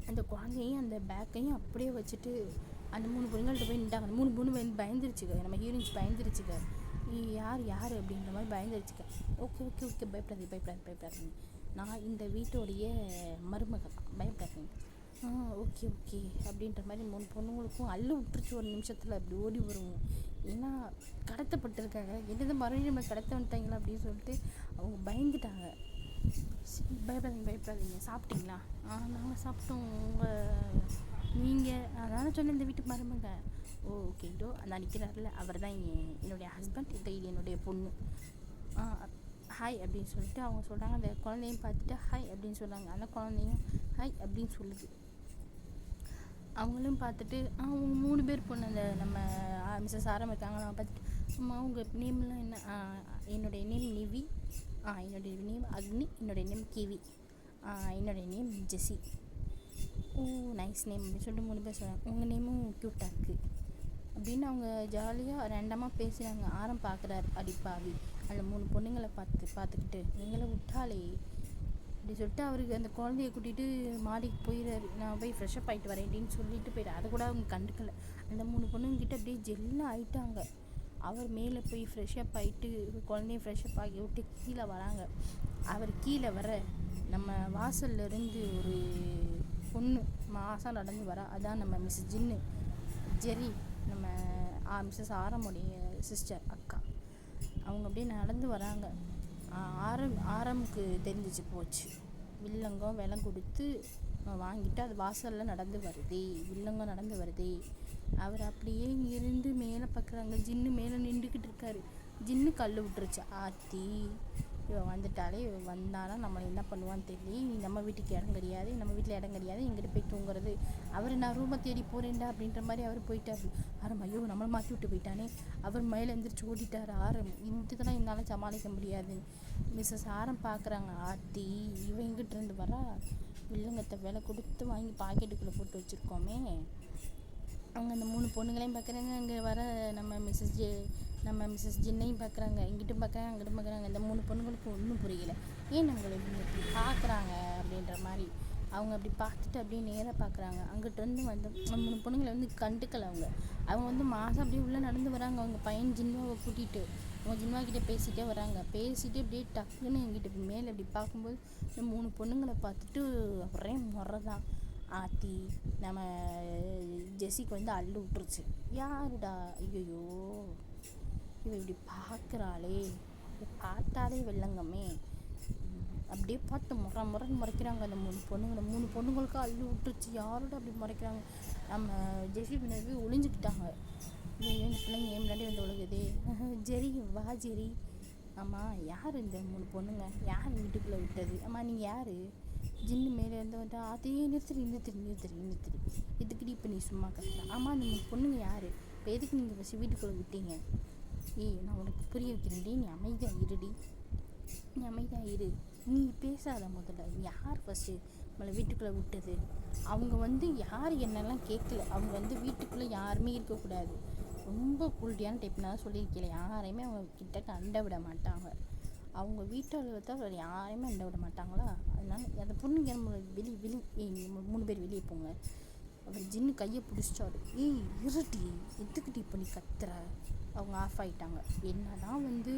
அந்த குழந்தையும் அந்த பேக்கையும் அப்படியே வச்சுட்டு அந்த 3 பொண்ணுங்கள்ட்ட போய் நின்றாங்க. அந்த 3 பொண்ணு பயந்துருச்சுக்க, நம்ம ஹீரோயின்ஸ் பயந்துருச்சுக்க, யார் அப்படின்ற மாதிரி பயந்துருச்சுக்க. ஓகே ஓகே ஓகே, பயப்படாதீங்க, நான் இந்த வீட்டோடைய மருமகள் தான், பயப்படாதீங்க. ஓகே ஓகே அப்படின்ற மாதிரி 3 பொண்ணுங்களுக்கும் அள்ளு விட்டுருச்சு ஒரு நிமிஷத்தில். அப்படி ஓடி வருவோம், ஏன்னா கடத்தப்பட்டிருக்காங்க, என்னதான் மறுபடியும் நம்ம கடத்த வந்துட்டாங்களா அப்படின்னு சொல்லிட்டு அவங்க பயந்துட்டாங்க. பயப்படாதீங்க, சாப்பிட்டீங்களா? நாங்கள் சாப்பிட்டோம். நீங்கள் அதான் சொன்ன இந்த வீட்டுக்கு மருமங்க. ஓகே, இதோ அந்த நிற்கிறாரில்ல, அவர் தான் என்னுடைய ஹஸ்பண்ட், இது என்னுடைய பொண்ணு. ஹாய் அப்படின்னு சொல்லிட்டு அவங்க சொல்கிறாங்க. அந்த குழந்தையும் பார்த்துட்டு ஹாய் அப்படின்னு சொல்கிறாங்க. அந்த குழந்தையும் ஹாய் அப்படின்னு சொல்லுது. அவங்களும் பார்த்துட்டு அவங்க 3 பேர் பொண்ணு, அந்த நம்ம மிஸ்ஸஸ் ஆரம் இருக்காங்க, நான் பார்த்துட்டு அம்மா உங்கள் நேம்லாம் என்ன? என்னுடைய நேம் நிவி, என்னுடைய நேம் அக்னி, என்னுடைய நேம் கிவி, என்னுடைய நேம் ஜெஸி. ஓ நைஸ் நேம் அப்படின்னு சொல்லிட்டு 3 பேர் சொல்கிறாங்க. உங்கள் நேமும் க்யூட்டாக இருக்குது அப்படின்னு அவங்க ஜாலியாக ரேண்டமாக பேசுகிறாங்க. ஆரம் பார்க்குறாரு, அடிப்பாவி அந்த 3 பொண்ணுங்களை பார்த்துக்கிட்டு எங்களை விட்டாலே அப்படி சொல்லிட்டு அவருக்கு அந்த குழந்தைய கூட்டிகிட்டு மாடிக்கு போயிடுறாரு. நான் போய் ஃப்ரெஷ்ஷப் ஆகிட்டு வரேன் அப்படின்னு சொல்லிட்டு போயிடு. அதை கூட அவங்க கண்டுக்கலை. அந்த 3 பொண்ணுங்கிட்ட அப்படியே ஜெல்லாம் ஆகிட்டாங்க. அவர் மேலே போய் ஃப்ரெஷ்ஷப் ஆகிட்டு குழந்தைய ஃப்ரெஷ்ஷப் ஆகி விட்டு கீழே வராங்க. அவர் கீழே வர நம்ம வாசல்லேருந்து ஒரு பொண்ணு மாதம் நடந்து வரா. அதான் நம்ம மிஸ்ஸஸ் ஜின்னு, ஜெரி, நம்ம மிஸ்ஸஸ் ஆரமுடைய சிஸ்டர், அக்கா. அவங்க அப்படியே நடந்து வராங்க. ஆரமுக்கு தெரிஞ்சிச்சு போச்சு, வில்லங்கம் விலை கொடுத்து வாங்கிட்டு அது வாசலில் நடந்து வருதே, வில்லங்கம் நடந்து வருதே. அவர் அப்படியே இருந்து மேலே பார்க்குறாங்க. ஜின்னு மேலே நின்றுக்கிட்டு இருக்காரு. ஜின்னு கல் விட்டுருச்சு. ஆத்தி இவன் வந்துட்டாலே, வந்தானா நம்மளை என்ன பண்ணுவான்னு தெரியல, நம்ம வீட்டுக்கு இடம் கிடையாது, நம்ம வீட்டில் இடம் கிடையாது, எங்கிட்ட போய் தூங்குறது. அவர் நான் ரூமை தேடி போகிறேன்டா அப்படின்ற மாதிரி அவர் போயிட்டார். ஆரம் ஐயோ நம்மளை மாற்றி விட்டு போயிட்டானே, அவர் மேலே எழுந்திரிச்சு ஓடிட்டார். ஆரம் இதுக்கெல்லாம் என்னால் சமாளிக்க முடியாது. மிஸ்ஸஸ் ஆரம் பார்க்குறாங்க, ஆத்தி இவன் எங்கிட்ட இருந்து வரா, வில்லங்கத்தை விலை கொடுத்து வாங்கி பாக்கெட்டுக்குள்ளே போட்டு வச்சுருக்கோமே. அவங்க அந்த 3 பொண்ணுங்களையும் பார்க்குறாங்க. அங்கே வர நம்ம மிஸ்ஸஸ் ஜின்னையும் பார்க்குறாங்க. இங்கிட்டும் பார்க்குறாங்க, அங்கிட்டும் பார்க்குறாங்க. இந்த 3 பொண்ணுங்களுக்கு ஒன்றும் புரியல, ஏன் நம்மளை இப்படி பார்க்குறாங்க அப்படின்ற மாதிரி. அவங்க அப்படி பார்த்துட்டு அப்படியே நேராக பார்க்குறாங்க. அங்கிட்டிருந்து வந்து 3 பொண்ணுங்களை வந்து கண்டுக்கலை. அவங்க வந்து மாதம் அப்படியே உள்ளே நடந்து வராங்க. அவங்க பையன் ஜின்வாவை கூட்டிகிட்டு அவங்க ஜின்வாக்கிட்ட பேசிகிட்டே வராங்க. பேசிட்டு அப்படியே டக்குன்னு எங்கிட்ட மேலே அப்படி பார்க்கும்போது இந்த 3 பொண்ணுங்களை பார்த்துட்டு ஒரே முறை தான். ஆத்தி நம்ம ஜெஸிக்கு வந்து அள்ளு விட்டுருச்சு. யாருடா, ஐயோ இவ இப்படி பார்க்குறாளே, பார்த்தாலே வெள்ளங்கமே அப்படியே பார்த்து முறைன்னு முறைக்கிறாங்க. அந்த 3 பொண்ணுங்களுக்கு அள்ளு விட்டுருச்சு. யாரோட அப்படி முறைக்கிறாங்க. நம்ம ஜெஸி பின்னாடி ஒளிஞ்சுக்கிட்டாங்க. இந்த பிள்ளைங்க ஏன் முன்னாடி வந்து ஒழுகுதே. ஜெரி வா ஜெரி. ஆமாம் யார் இந்த 3 பொண்ணுங்க, யார் வீட்டுக்குள்ளே விட்டது? ஆமாம் நீங்கள் யார்? ஜின்னு மேலே இருந்து வந்து அதையே நிறுத்துறி எதுக்குடி இப்போ நீ சும்மா கட்டுற? ஆமாம் அந்த 3 பொண்ணுங்க யார்? இப்போ எதுக்கு நீங்கள் ஃபஸ்ட்டு வீட்டுக்குள்ளே விட்டீங்க? நான் உனக்கு புரிய வைக்கிறேன்டி, நீ அமைதியாக இருடி, நீ அமைதியாக இரு, நீ பேசாத. முதல்ல யார் ஃபஸ்ட்டு நம்மளை வீட்டுக்குள்ளே விட்டது? அவங்க வந்து யார் என்னெல்லாம் கேட்கல. அவங்க வந்து வீட்டுக்குள்ளே யாருமே இருக்கக்கூடாது, ரொம்ப கூல்டியான டைப். நான் சொல்லியிருக்கேன், யாரையுமே அவங்க கிட்ட அண்ட விட மாட்டாங்க. அவங்க வீட்டாளர்கள் தான் வேறு யாரையுமே அண்ட விட மாட்டாங்களா. அதனால அந்த பொண்ணுங்க நம்ம வெளியே 3 பேர் வெளியே போங்க. அவர் ஜின்னு கையை பிடிச்சிட்டாரு. இருட்டி எதுக்கிட்டு இப்போ நீ கத்துற? அவங்க ஆஃப் ஆகிட்டாங்க. என்ன தான் வந்து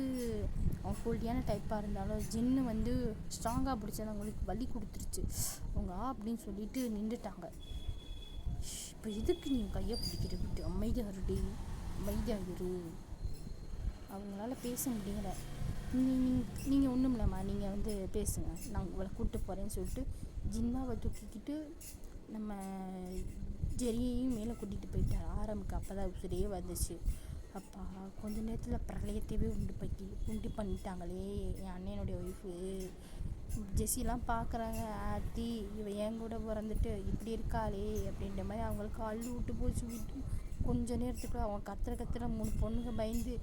அவங்க கூல்டியான டைப்பாக இருந்தாலும் ஜின்னு வந்து ஸ்ட்ராங்காக பிடிச்சது அவங்களுக்கு வலி கொடுத்துருச்சு. அவங்க அப்படின்னு சொல்லிட்டு நின்றுட்டாங்க. இப்போ எதுக்கு நீ கையை பிடிக்கிற விட்டு அமைதியாருடி, அமைதியாயிரு. அவங்களால பேச முடியல. நீங்கள் ஒன்றும் இல்லைம்மா, நீங்கள் வந்து பேசுங்க, நான் உங்களை கூப்பிட்டு போகிறேன்னு சொல்லிட்டு ஜின்னாவை தூக்கிக்கிட்டு நம்ம ஜெரியையும் மேலே கூட்டிகிட்டு போயிட்டார் ஆரம்புக்கு. அப்போ தான் உசுரே வந்துச்சு. அப்பா கொஞ்ச நேரத்தில் பிரளயத்தையே உண்டு பண்ணிட்டாங்களே என் அண்ணனுடைய ஒய்ஃபு. ஜெஸ்ஸிலாம் பார்க்குறாங்க, ஆத்தி இவன் என் கூட பிறந்துட்டு இப்படி இருக்காளே அப்படின்ற மாதிரி அவங்களுக்கு அள்ளு விட்டு போச்சு. விட்டு கொஞ்ச நேரத்துக்கு அவங்க கத்துற 3 பொண்ணுங்க பயந்து,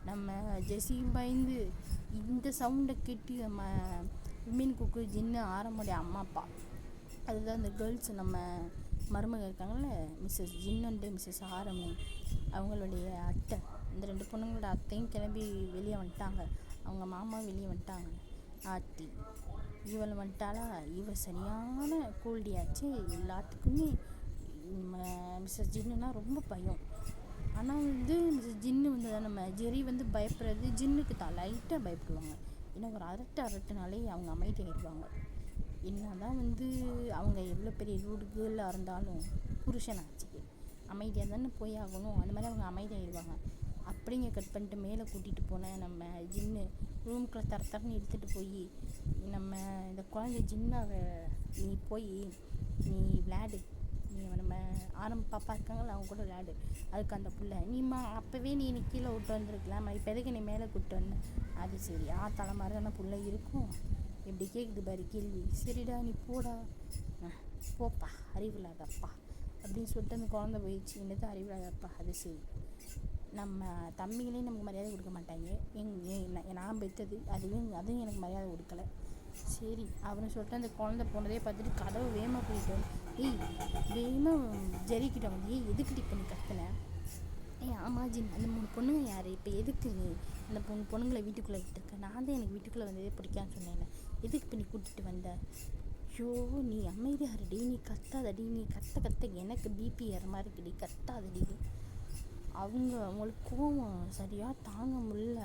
நம்ம ஜெஸ்ஸியும் பயந்து, இந்த சவுண்டை கேட்டு நம்ம விமன் குக்கு ஜின்னு ஆரம்புடைய அம்மா அப்பா, அதுதான் இந்த கேர்ள்ஸ் நம்ம மருமக இருக்காங்கள்ல, மிஸ்ஸஸ் ஜின் அண்டு மிஸ்ஸஸ் ஆரமி, அவங்களுடைய அத்தை, இந்த 2 பொண்ணுங்களோட அத்தையும் கிளம்பி வெளியே வந்துட்டாங்க. அவங்க மாமா வெளியே வந்துட்டாங்க. ஆத்தி இவளை வந்துட்டாளா, இவ சரியான கோல்டியாச்சு. எல்லாத்துக்குமே மிஸ்ஸஸ் ஜின்னுனா ரொம்ப பயம். ஆனால் வந்து மிஸ்ஸஸ் ஜின்னு வந்து நம்ம ஜெரி வந்து பயப்படுறது ஜின்னுக்கு தான், லைட்டாக பயப்படுவாங்க. ஏன்னா ஒரு அரட்டுனாலே அவங்க அமைதியாகிடுவாங்க. என்ன தான் வந்து அவங்க எவ்வளோ பெரிய ரூடு கேர்ளாக இருந்தாலும் புருஷனாச்சு அமைதியாக தானே போய் ஆகணும். அந்த மாதிரி அவங்க அமைதியாகிடுவாங்க. அப்படிங்க கட் பண்ணிட்டு மேலே கூட்டிகிட்டு போனேன் நம்ம ஜின்னு ரூம்குள்ளே தரன்னு எடுத்துகிட்டு போய், நம்ம இந்த குழந்தை ஜின்னாவை நீ போய் நீ விளையாடு, நீ நம்ம ஆரம்ப பாப்பா இருக்காங்கள அவங்க கூட விளையாடு. அதுக்கு அந்த புள்ள நீம்மா அப்போவே நீ கீழே விட்டு வந்திருக்கலாம், இப்போ எதுக்கு நீ மேலே கூப்பிட்டு வந்த? அது சரி தலை மாதிரி தானே புள்ள இருக்கும், எப்படி கேட்குது பாரு கேள்வி. சரிடா நீ போடா, போப்பா அறிவில்லாதப்பா அப்படின்னு சொல்லிட்டு அந்த குழந்தை போயிடுச்சு. என்னது அறிவில்லாதப்பா? அது சரி, நம்ம தம்பிகளே நமக்கு மரியாதை கொடுக்க மாட்டாங்க, நான் பெற்றது அதுவும் எனக்கு மரியாதை கொடுக்கலை. சரி அப்படின்னு சொல்லிட்டு அந்த குழந்தை போனதே பார்த்துட்டு கதவை வேகமாக போயிட்டு, வேகமாக ஜெரிக்கிட்ட வந்து, எதுக்கிட்ட இப்போ நீ கத்தனை? ஆமாம் ஜின், அந்த 3 பொண்ணுங்க யார்? இப்போ எதுக்கு நீ அந்த பொண்ணுங்களை வீட்டுக்குள்ளே விட்டுருக்க? நான் தான் எனக்கு வீட்டுக்குள்ளே வந்ததே பிடிக்கான்னு சொன்னேன், எதுக்கு இப்போ நீ கூட்டிகிட்டு வந்த? ஐயோ நீ அமைதியாருடி, நீ கத்தாதடி, நீ கத்த எனக்கு பிபி ஏற மாதிரி இருக்குடி, கத்தாதடி. அவங்களுக்கு கோவம் சரியாக தாங்க முடியல.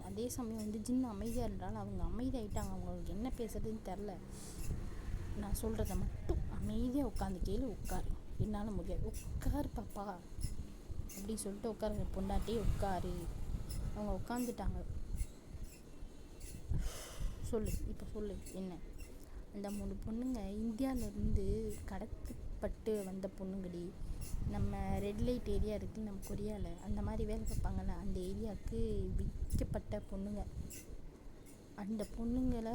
அதே சமயம் வந்து ஜின்னு அமைதியாக இருந்தாலும் அவங்க அமைதியாகிட்டாங்க. அவங்களுக்கு என்ன பேசுறதுன்னு தெரில. நான் சொல்கிறத மட்டும் அமைதியாக உட்காந்து கேளு, உட்காரு, என்னால் முடியாது, உட்காரு பாப்பா அப்படின்னு சொல்லிட்டு உட்காருங்க பொண்டாட்டியே உட்காரு. அவங்க உட்காந்துட்டாங்க. இப்போ சொல்லு என்ன? அந்த 3 பொண்ணுங்க இந்தியாவிலேருந்து கடத்தப்பட்டு வந்த பொண்ணுங்கடி. நம்ம ரெட் லைட் ஏரியா இருக்குது நம்ம கொரியாவில், அந்த மாதிரி வேலை பார்ப்பாங்கள்ல, அந்த ஏரியாவுக்கு விற்கப்பட்ட பொண்ணுங்க. அந்த பொண்ணுங்களை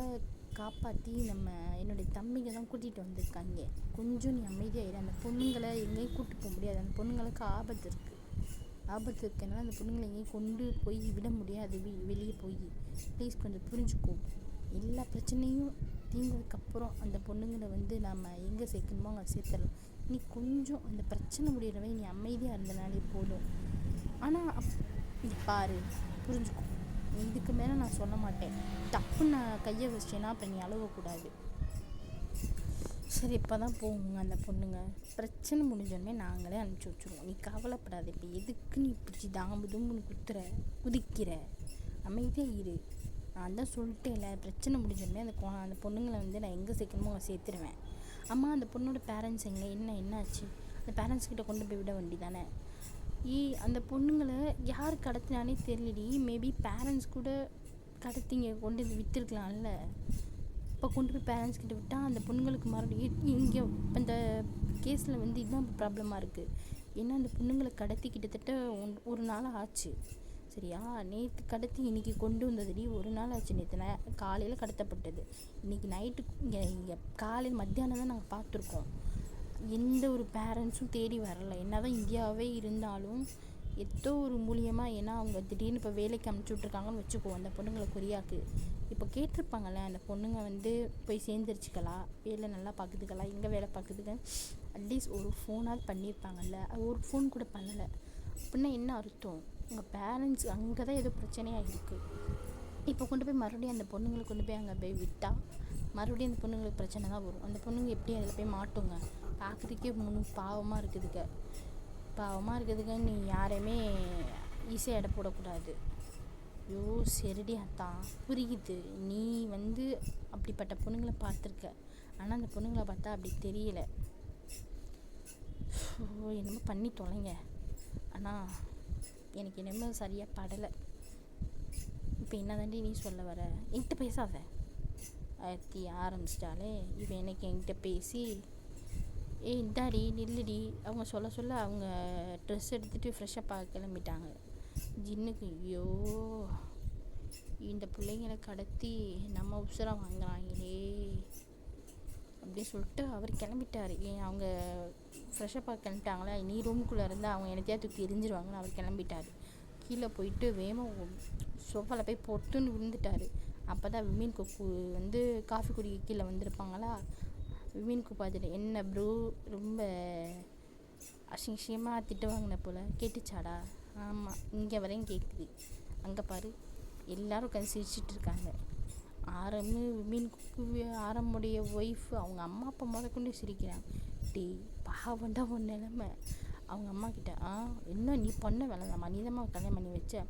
காப்பாற்றி நம்ம என்னுடைய தம்பிங்க தான் கூட்டிகிட்டு வந்திருக்காங்க. கொஞ்சம் நீ அமைதியாகிடு. அந்த பொண்ணுங்களை எங்கேயும் கூப்பிட்டு போக முடியாது, அந்த பொண்ணுங்களுக்கு ஆபத்து இருக்குனால அந்த பொண்ணுங்களை எங்கேயும் கொண்டு போய் விட முடியாது. வெளியே போய் ப்ளீஸ் கொஞ்சம் புரிஞ்சுக்கோ. எல்லா பிரச்சனையும் தீர்ந்ததுக்கப்புறம் அந்த பொண்ணுங்களை வந்து நம்ம எங்கே சேர்க்கணுமோ அங்கே சேர்த்துடலாம். நீ கொஞ்சம் அந்த பிரச்சனை முடிகிறவை நீ அமைதியாக இருந்தனாலே போதும். ஆனால் நீ பாரு, புரிஞ்சுக்கோ, இதுக்கு மேலே நான் சொல்ல மாட்டேன். தப்புன்னு நான் கையை வச்சேன்னா அப்போ நீ அழுவக்கூடாது. சரி இப்போ தான் போகுங்க அந்த பொண்ணுங்க, பிரச்சனை முடிஞ்சோடனே நாங்களே அனுப்பிச்சி வச்சுருவோம், நீ கவலைப்படாது. இப்போ எதுக்கு நீ பிடிச்சி தாம்புதும்புன்னு குதிக்கிற? அமைதியாக இரு. நான் தான் சொல்லிட்டேன்ல, பிரச்சனை முடிஞ்சோடனே அந்த பொண்ணுங்களை வந்து நான் எங்கே சேர்க்கணுமோ அங்கே சேர்த்துருவேன். அம்மா அந்த பொண்ணோட பேரண்ட்ஸ் என்னாச்சு? அந்த பேரண்ட்ஸ்கிட்ட கொண்டு போய் விட வேண்டி தானே? அந்த பொண்ணுங்களை யார் கடத்தினானே தெரியலடி. மேபி பேரண்ட்ஸ் கூட கடத்திங்க கொண்டு விற்றுருக்கலாம்ல. இப்போ கொண்டு போய் பேரண்ட்ஸ் கிட்ட விட்டால் அந்த பொண்ணுங்களுக்கு மறுபடியும் இங்கே அந்த கேஸில் வந்து இதுதான் ப்ராப்ளமாக இருக்குது. ஏன்னா அந்த பொண்ணுங்களை கடத்தி கிட்டத்தட்ட ஒரு நாள் ஆச்சு. சரியா? நேற்று கடத்தி இன்றைக்கி கொண்டு வந்ததுடி ஒரு நாள் ஆச்சு. நேற்று காலையில் கடத்தப்பட்டது, இன்றைக்கி நைட்டு இங்கே காலையில் மத்தியானம் தான் நாங்கள் பார்த்துருக்கோம். எந்த ஒரு பேரண்ட்ஸும் தேடி வரலை. என்ன தான் இந்தியாவே இருந்தாலும் ஏதோ ஒரு மூலியமாக, ஏன்னா அவங்க திடீர்னு இப்போ வேலைக்கு அனுப்பிச்சி விட்ருக்காங்கன்னு வச்சுக்குவோம் அந்த பொண்ணுங்களை கொரியாவுக்கு. இப்போ கேட்டிருப்பாங்கள்ல, அந்த பொண்ணுங்க வந்து போய் சேர்ந்துருச்சுக்கலாம், வேலை நல்லா பார்க்குதுக்கலாம், எங்கே வேலை பார்க்குதுங்க, அட்லீஸ்ட் ஒரு ஃபோனாவது பண்ணியிருப்பாங்கல்ல. ஒரு ஃபோன் கூட பண்ணலை. அப்படின்னா என்ன அர்த்தம்? உங்கள் பேரண்ட்ஸ் அங்கே தான் ஏதோ பிரச்சனையாக இருக்குது. இப்போ கொண்டு போய் மறுபடியும் அந்த பொண்ணுங்களை கொண்டு போய் அங்கே போய் விட்டால் மறுபடியும் அந்த பொண்ணுங்களுக்கு பிரச்சனை தான் வரும். அந்த பொண்ணுங்க எப்படி அதில் போய் மாட்டுங்க? பார்க்குறதுக்கே பாவமாக இருக்குதுங்க. நீ யாரையுமே ஈஸியாக எடை போடக்கூடாது. ஐயோ சரிடி அத்தான், புரியுது. நீ வந்து அப்படிப்பட்ட பொண்ணுங்களை பார்த்துருக்க, ஆனால் அந்த பொண்ணுங்களை பார்த்தா அப்படி தெரியல. ஸோ என்னமோ பண்ணி தொலைங்க. ஆனால் எனக்கு என்னமோ சரியாக படலை. இப்போ என்ன தாண்டி நீ சொல்ல வர? என்கிட்ட பேசாத அத்தி ஆரம்பிச்சிட்டாலே. இவன் எனக்கு என்கிட்ட பேசி இந்தாடி நில்லுடி அவங்க சொல்ல சொல்ல அவங்க ட்ரெஸ் எடுத்துகிட்டு ஃப்ரெஷ்ஷப்பாக கிளம்பிட்டாங்க. ஜின்னுக்கு ஐயோ இந்த பிள்ளைங்களை கடத்தி நம்ம உசுரை வாங்குறாங்களே அப்படின்னு சொல்லிட்டு அவர் கிளம்பிட்டார். ஏன் அவங்க ஃப்ரெஷ்ஷப்பாக கிளம்பிட்டாங்களா, நீ ரூமுக்குள்ளே இருந்தால் அவங்க எனத்தையா தூக்கி எரிஞ்சிருவாங்கன்னு அவர் கிளம்பிட்டார். கீழே போயிட்டு வேகமாக சோஃபாவில் போய் பொட்டுன்னு விழுந்துட்டார். அப்போ தான் விமீன் குக்கு வந்து காஃபி குடிக்க கீழே வந்திருப்பாங்களா. விமீன் குக்கு பார்த்துட்டு என்ன ப்ரோ ரொம்ப அசிங்கமாக திட்டு வாங்கின போல் கேட்டுச்சாடா? ஆமாம் இங்கே வரையும் கேட்குது. அங்கே பாரு எல்லோரும் உட்காந்து சிரிச்சிட்டு இருக்காங்க. விமீன் குக்கு ஆரம்புடைய ஒய்ஃபு அவங்க அம்மா அப்பா கொண்டு சிரிக்கிறாங்க. பாவண்டா உன் நிலமை. அவங்க அம்மா கிட்ட என்ன நீ பண்ண வேலைதாம்மா, நீ தான் கல்யாணம் பண்ணி வச்ச.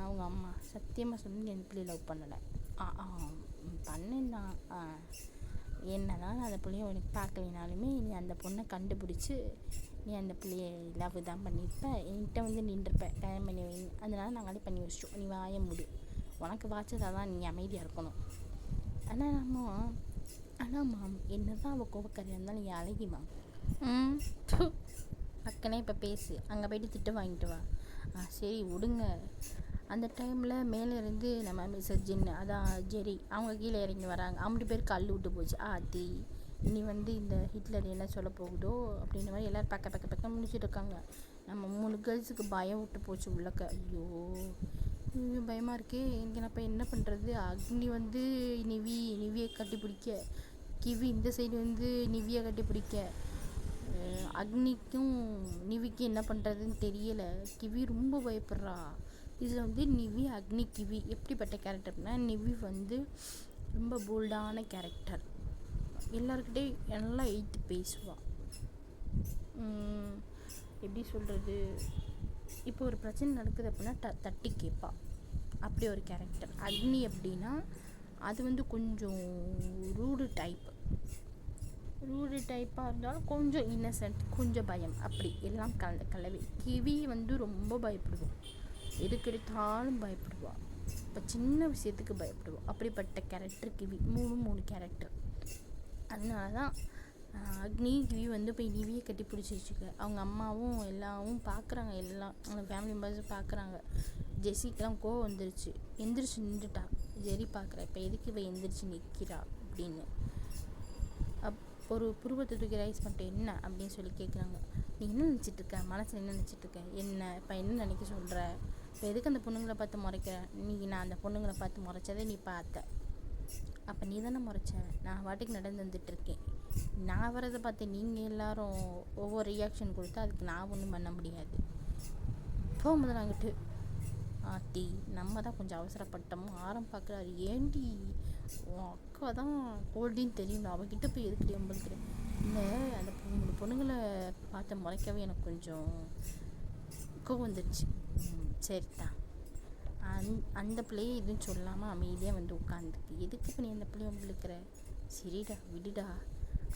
அவங்க அம்மா சத்தியமாக சொல்லி என் பிள்ளையை லவ் பண்ணலை. பண்ணேன்னா என்ன தான் அந்த பிள்ளைய உனக்கு பார்க்கலினாலுமே நீ அந்த பொண்ணை கண்டுபிடிச்சி நீ அந்த பிள்ளைய லவ் தான் பண்ணியிருப்ப, என்கிட்ட வந்து நின்றுருப்ப கல்யாணம் பண்ணி வை. அதனால நாங்களே பண்ணி வச்சிட்டோம், நீ வாய மூடு, உனக்கு வாச்சதாக தான் நீ அமைதியாக இருக்கணும். ஆனால் மாம் என்ன தான் அவள் கோவக்காரியாக இருந்தாலும் நீ அழகிமா. அக்கனே இப்போ பேசு, அங்கே போய்ட்டு திட்டு வாங்கிட்டு வா. சரி விடுங்க. அந்த டைமில் மேலே இருந்து நம்ம மிஸ்ஸஸ் ஜின்னு அதான் ஜெரி அவங்க கீழே இறங்கி வராங்க. 5 பேர் கல் விட்டு போச்சு. ஆத்தி இனி வந்து இந்த ஹிட்லர் என்ன சொல்ல போகுதோ அப்படின்ற மாதிரி எல்லோரும் பக்க முடிச்சுட்டு இருக்காங்க. நம்ம 3 கேர்ள்ஸுக்கு பயம் விட்டு போச்சு உள்ளக்க. ஐயோ பயமாக இருக்கே, எனக்கு நான் இப்போ என்ன பண்ணுறது? அக்னி வந்து நிவியை கட்டி பிடிக்க, கிவி இந்த சைடு வந்து நிவியை கட்டி பிடிக்க, அக்னிக்கும் நிவிக்கு என்ன பண்ணுறதுன்னு தெரியலை. கிவி ரொம்ப பயப்படுறா. இதில் வந்து நிவி அக்னி கிவி எப்படிப்பட்ட கேரக்டர்னா, நிவி வந்து ரொம்ப போல்டான கேரக்டர். எல்லாருக்கிட்டே நல்லா எய்த்து பேசுவாள். எப்படி சொல்கிறது, இப்போ ஒரு பிரச்சனை நடக்குது அப்படின்னா தட்டி கேட்பா. அப்படி ஒரு கேரக்டர். அக்னி அப்படின்னா அது வந்து கொஞ்சம் ரூடு டைப்பாக இருந்தாலும் கொஞ்சம் இன்னசென்ட், கொஞ்சம் பயம், அப்படி எல்லாம் கலவை. கிவி வந்து ரொம்ப பயப்படுவோம், எதுக்கெடுத்தாலும் பயப்படுவாள். இப்போ சின்ன விஷயத்துக்கு பயப்படுவோம். அப்படிப்பட்ட கேரக்டர் கிவி. 3 கேரக்டர். அதனால தான் அக்னி கிவி வந்து போய் நிவியை கட்டி பிடிச்சி வச்சுக்க. அவங்க அம்மாவும் எல்லாவும் பார்க்குறாங்க, எல்லாம் அவங்க ஃபேமிலி மெம்பர்ஸும் பார்க்குறாங்க. ஜெஸிக்கெலாம் கோவம் வந்துருச்சு, எந்திரிச்சு நின்றுட்டா. ஜெரி பார்க்குறா, இப்போ எதுக்கு இவ எந்திரிச்சு நிற்கிறா அப்படின்னு. ஒரு புருவத்தை தூக்கி ரைஸ் பண்ணிட்டு என்ன அப்படின்னு சொல்லி கேட்குறாங்க. நீ என்ன நினச்சிட்ருக்க, மனசில் என்ன நினச்சிட்ருக்க, என்ன இப்போ என்ன நினைக்க சொல்கிற, இப்போ எதுக்கு அந்த பொண்ணுங்களை பார்த்து முறைக்கிற? நான் அந்த பொண்ணுங்களை பார்த்து முறைச்சதே நீ பார்த்த, அப்போ நீ தானே முறைச்ச. நான் வாட்டுக்கு நடந்து வந்துட்டுருக்கேன். நான் வரதை பார்த்து நீங்கள் எல்லோரும் ஒவ்வொரு ரியாக்ஷன் கொடுத்தா அதுக்கு நான் ஒன்றும் பண்ண முடியாது. இப்போ முதல்ல அங்கிட்டு ஆத்தி நம்ம தான் கொஞ்சம் அவசரப்பட்டோமோ. பார்க்குறாரு. ஏண்டி உன் அக்கா தான் கோல்டின்னு தெரியும், அவகிட்ட போய் எதுக்கடி அம்பளுக்குறேன். இல்லை அந்த 3 பொண்ணுங்களை பார்த்து முறைக்கவே எனக்கு கொஞ்சம் கோவம் வந்துடுச்சு. சரிதான். அந்த பிள்ளையை எதுவும் சொல்லாமல் அமைதியாக வந்து உட்காந்துருக்கு. எதுக்கு இப்போ நீ அந்த பிள்ளைய உங்களுக்குற? சரிடா விடுடா.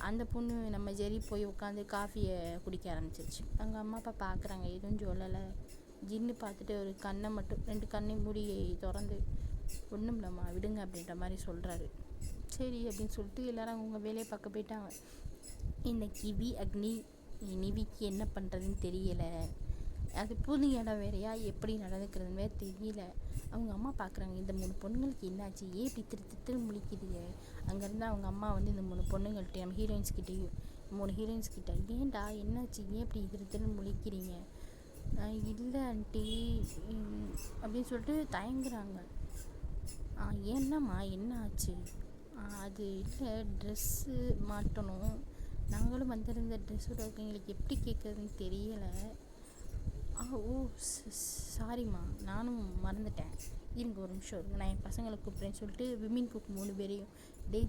அந்த பொண்ணு நம்ம ஜெரி போய் உட்காந்து காஃபியை குடிக்க ஆரம்பிச்சிருச்சு. அவங்க அம்மா அப்பா பார்க்குறாங்க, எதுவும் சொல்லலை. ஜின்னு பார்த்துட்டு ஒரு கண்ணை மட்டும் 2 கண்ணையும் மூடி திறந்து ஒன்றும் இல்லைம்மா விடுங்க அப்படின்ற மாதிரி சொல்கிறாரு. சரி அப்படின்னு சொல்லிட்டு எல்லோரும் அவங்க வேலையை பார்க்க போயிட்டாங்க. இந்த கிவி அக்னி நிவிக்கு என்ன பண்ணுறதுன்னு தெரியலை. அது புது இடம் வேறையா, எப்படி நடந்துக்கிறதுன்னு தெரியல. அவங்க அம்மா பார்க்குறாங்க, இந்த 3 பொண்ணுங்களுக்கு என்னாச்சு, ஏன் இப்படி திட்டு முழிக்குதுங்க. அங்கேருந்து அவங்க அம்மா வந்து இந்த 3 பொண்ணுங்கள்கிட்ட, நம்ம ஹீரோயின்ஸ்கிட்டையும் 3 ஹீரோயின்ஸ்கிட்ட, ஏன்டா என்னாச்சு, ஏன் இப்படி திட்டு முழிக்கிறீங்க? இல்லை ஆண்டி அப்படின்னு சொல்லிட்டு தயங்குறாங்க. ஏன்னாம்மா என்ன ஆச்சு? அது இல்லை ட்ரெஸ்ஸு மாட்டணும், நாங்களும் வந்திருந்த ட்ரெஸ்ஸோட எங்களுக்கு எப்படி கேட்குறதுன்னு தெரியலை. ஓ சாரிம்மா, நானும் மறந்துட்டேன், இருங்க ஒரு நிமிஷம் இருங்க, நான் என் பசங்களை கூப்பிட்றேன்னு சொல்லிட்டு விமீன் குக் 3 பேரையும்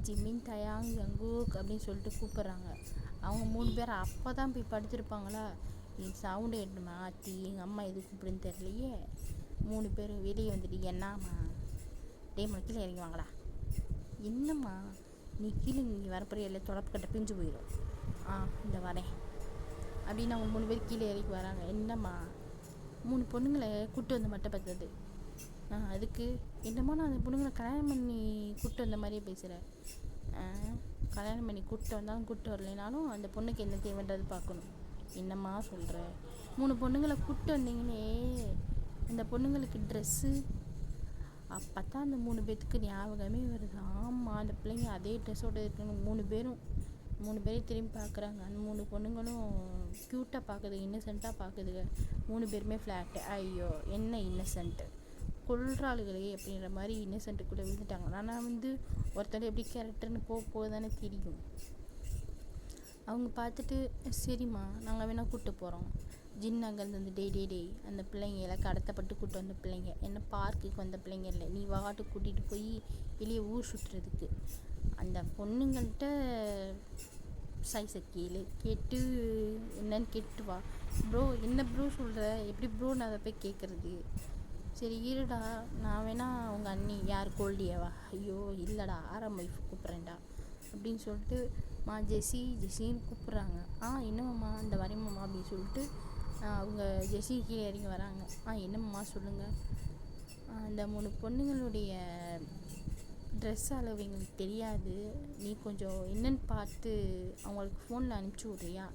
ஜிமின் தயாங் யங்கூக் அப்படின்னு சொல்லிட்டு கூப்பிட்றாங்க. அவங்க 3 பேர் அப்போ தான் போய் படுத்துருப்பாங்களா. என் சவுண்டு கேட்டுமா ஆத்தி எங்கள் அம்மா எது கூப்பிடுன்னு தெரியலையே. 3 பேரும் வெளியே வந்துட்டு என்னம்மா கீழே இறங்கி வாங்களா. என்னம்மா நீ கீழே வரப்போறிய இல்லை, தொடப்பு கட்ட பிஞ்சு போயிடும். இந்த வரேன். அப்படின்னு அவங்க 3 பேர் கீழே இறக்கி வராங்க. என்னம்மா 3 பொண்ணுங்களை கூப்பிட்டு வந்து மட்டும் பார்த்தது, அதுக்கு என்னம்மா நான் அந்த பொண்ணுங்களை கல்யாணம் பண்ணி கூப்பிட்டு வந்த மாதிரியே பேசுகிறேன். கல்யாணம் பண்ணி கூப்பிட்டு வந்தாலும் கூப்பிட்டு வரலைனாலும் அந்த பொண்ணுக்கு என்ன தேவைன்றது பார்க்கணும். என்னம்மா சொல்கிற? 3 பொண்ணுங்களை கூப்பிட்டு வந்தீங்களே, அந்த பொண்ணுங்களுக்கு ட்ரெஸ்ஸு. அப்போ தான் அந்த 3 பேர்த்துக்கு ஞாபகமே வருது. ஆமாம், அந்த பிள்ளைங்க அதே ட்ரெஸ்ஸோடு இருக்குன்னு 3 பேரையும் திரும்பி பார்க்குறாங்க. அந்த 3 பொண்ணுங்களும் க்யூட்டாக பார்க்குது, இன்னசென்ட்டாக பார்க்குதுங்க. 3 பேருமே ஃப்ளாட்டு. ஐயோ என்ன இன்னசென்ட்டு, கொல்றாளுகளே அப்படின்ற மாதிரி இன்னசென்ட்டு கூட விழுந்துட்டாங்க. ஆனால் ஒருத்தர் எப்படி கேரக்டர்னு போக தானே தெரியும். அவங்க பார்த்துட்டு சரிம்மா நாங்கள் வேணால் கூப்பிட்டு போகிறோம். ஜின் அங்கேருந்து வந்து டேய் அந்த பிள்ளைங்க எல்லாம் கடத்தப்பட்டு கூப்பிட்டு வந்த பிள்ளைங்க, என்ன பார்க்குக்கு வந்த பிள்ளைங்க இல்லை, நீ வாட்டு கூட்டிகிட்டு போய் வெளியே ஊர் சுற்றுறதுக்கு. அந்த பொண்ணுங்கள்கிட்ட சைஸை கேட்டு என்னன்னு கேட்டு வா. ப்ரோ என்ன ப்ரோ சொல்கிற, எப்படி ப்ரோ நான் அதை போய் கேட்குறது? சரி இருடா, நான் வேணா உங்கள் அண்ணி யார் கோல்டியாவா, ஐயோ இல்லைடா ஆரம் ஒய்ஃப் கூப்பிட்றேன்டா அப்படின்னு சொல்லிட்டு ஜெஸின்னு கூப்பிட்றாங்க. என்னம்மா இந்த வரேம்மா அப்படின்னு சொல்லிட்டு அவங்க ஜெஸி கீழே இறங்கி வராங்க. என்னம்மா சொல்லுங்கள். அந்த 3 பொண்ணுங்களுடைய ட்ரெஸ் அளவு எங்களுக்கு தெரியாது, நீ கொஞ்சம் என்னன்னு பார்த்து அவங்களுக்கு ஃபோனில் அனுப்பிச்சி விட்றியா?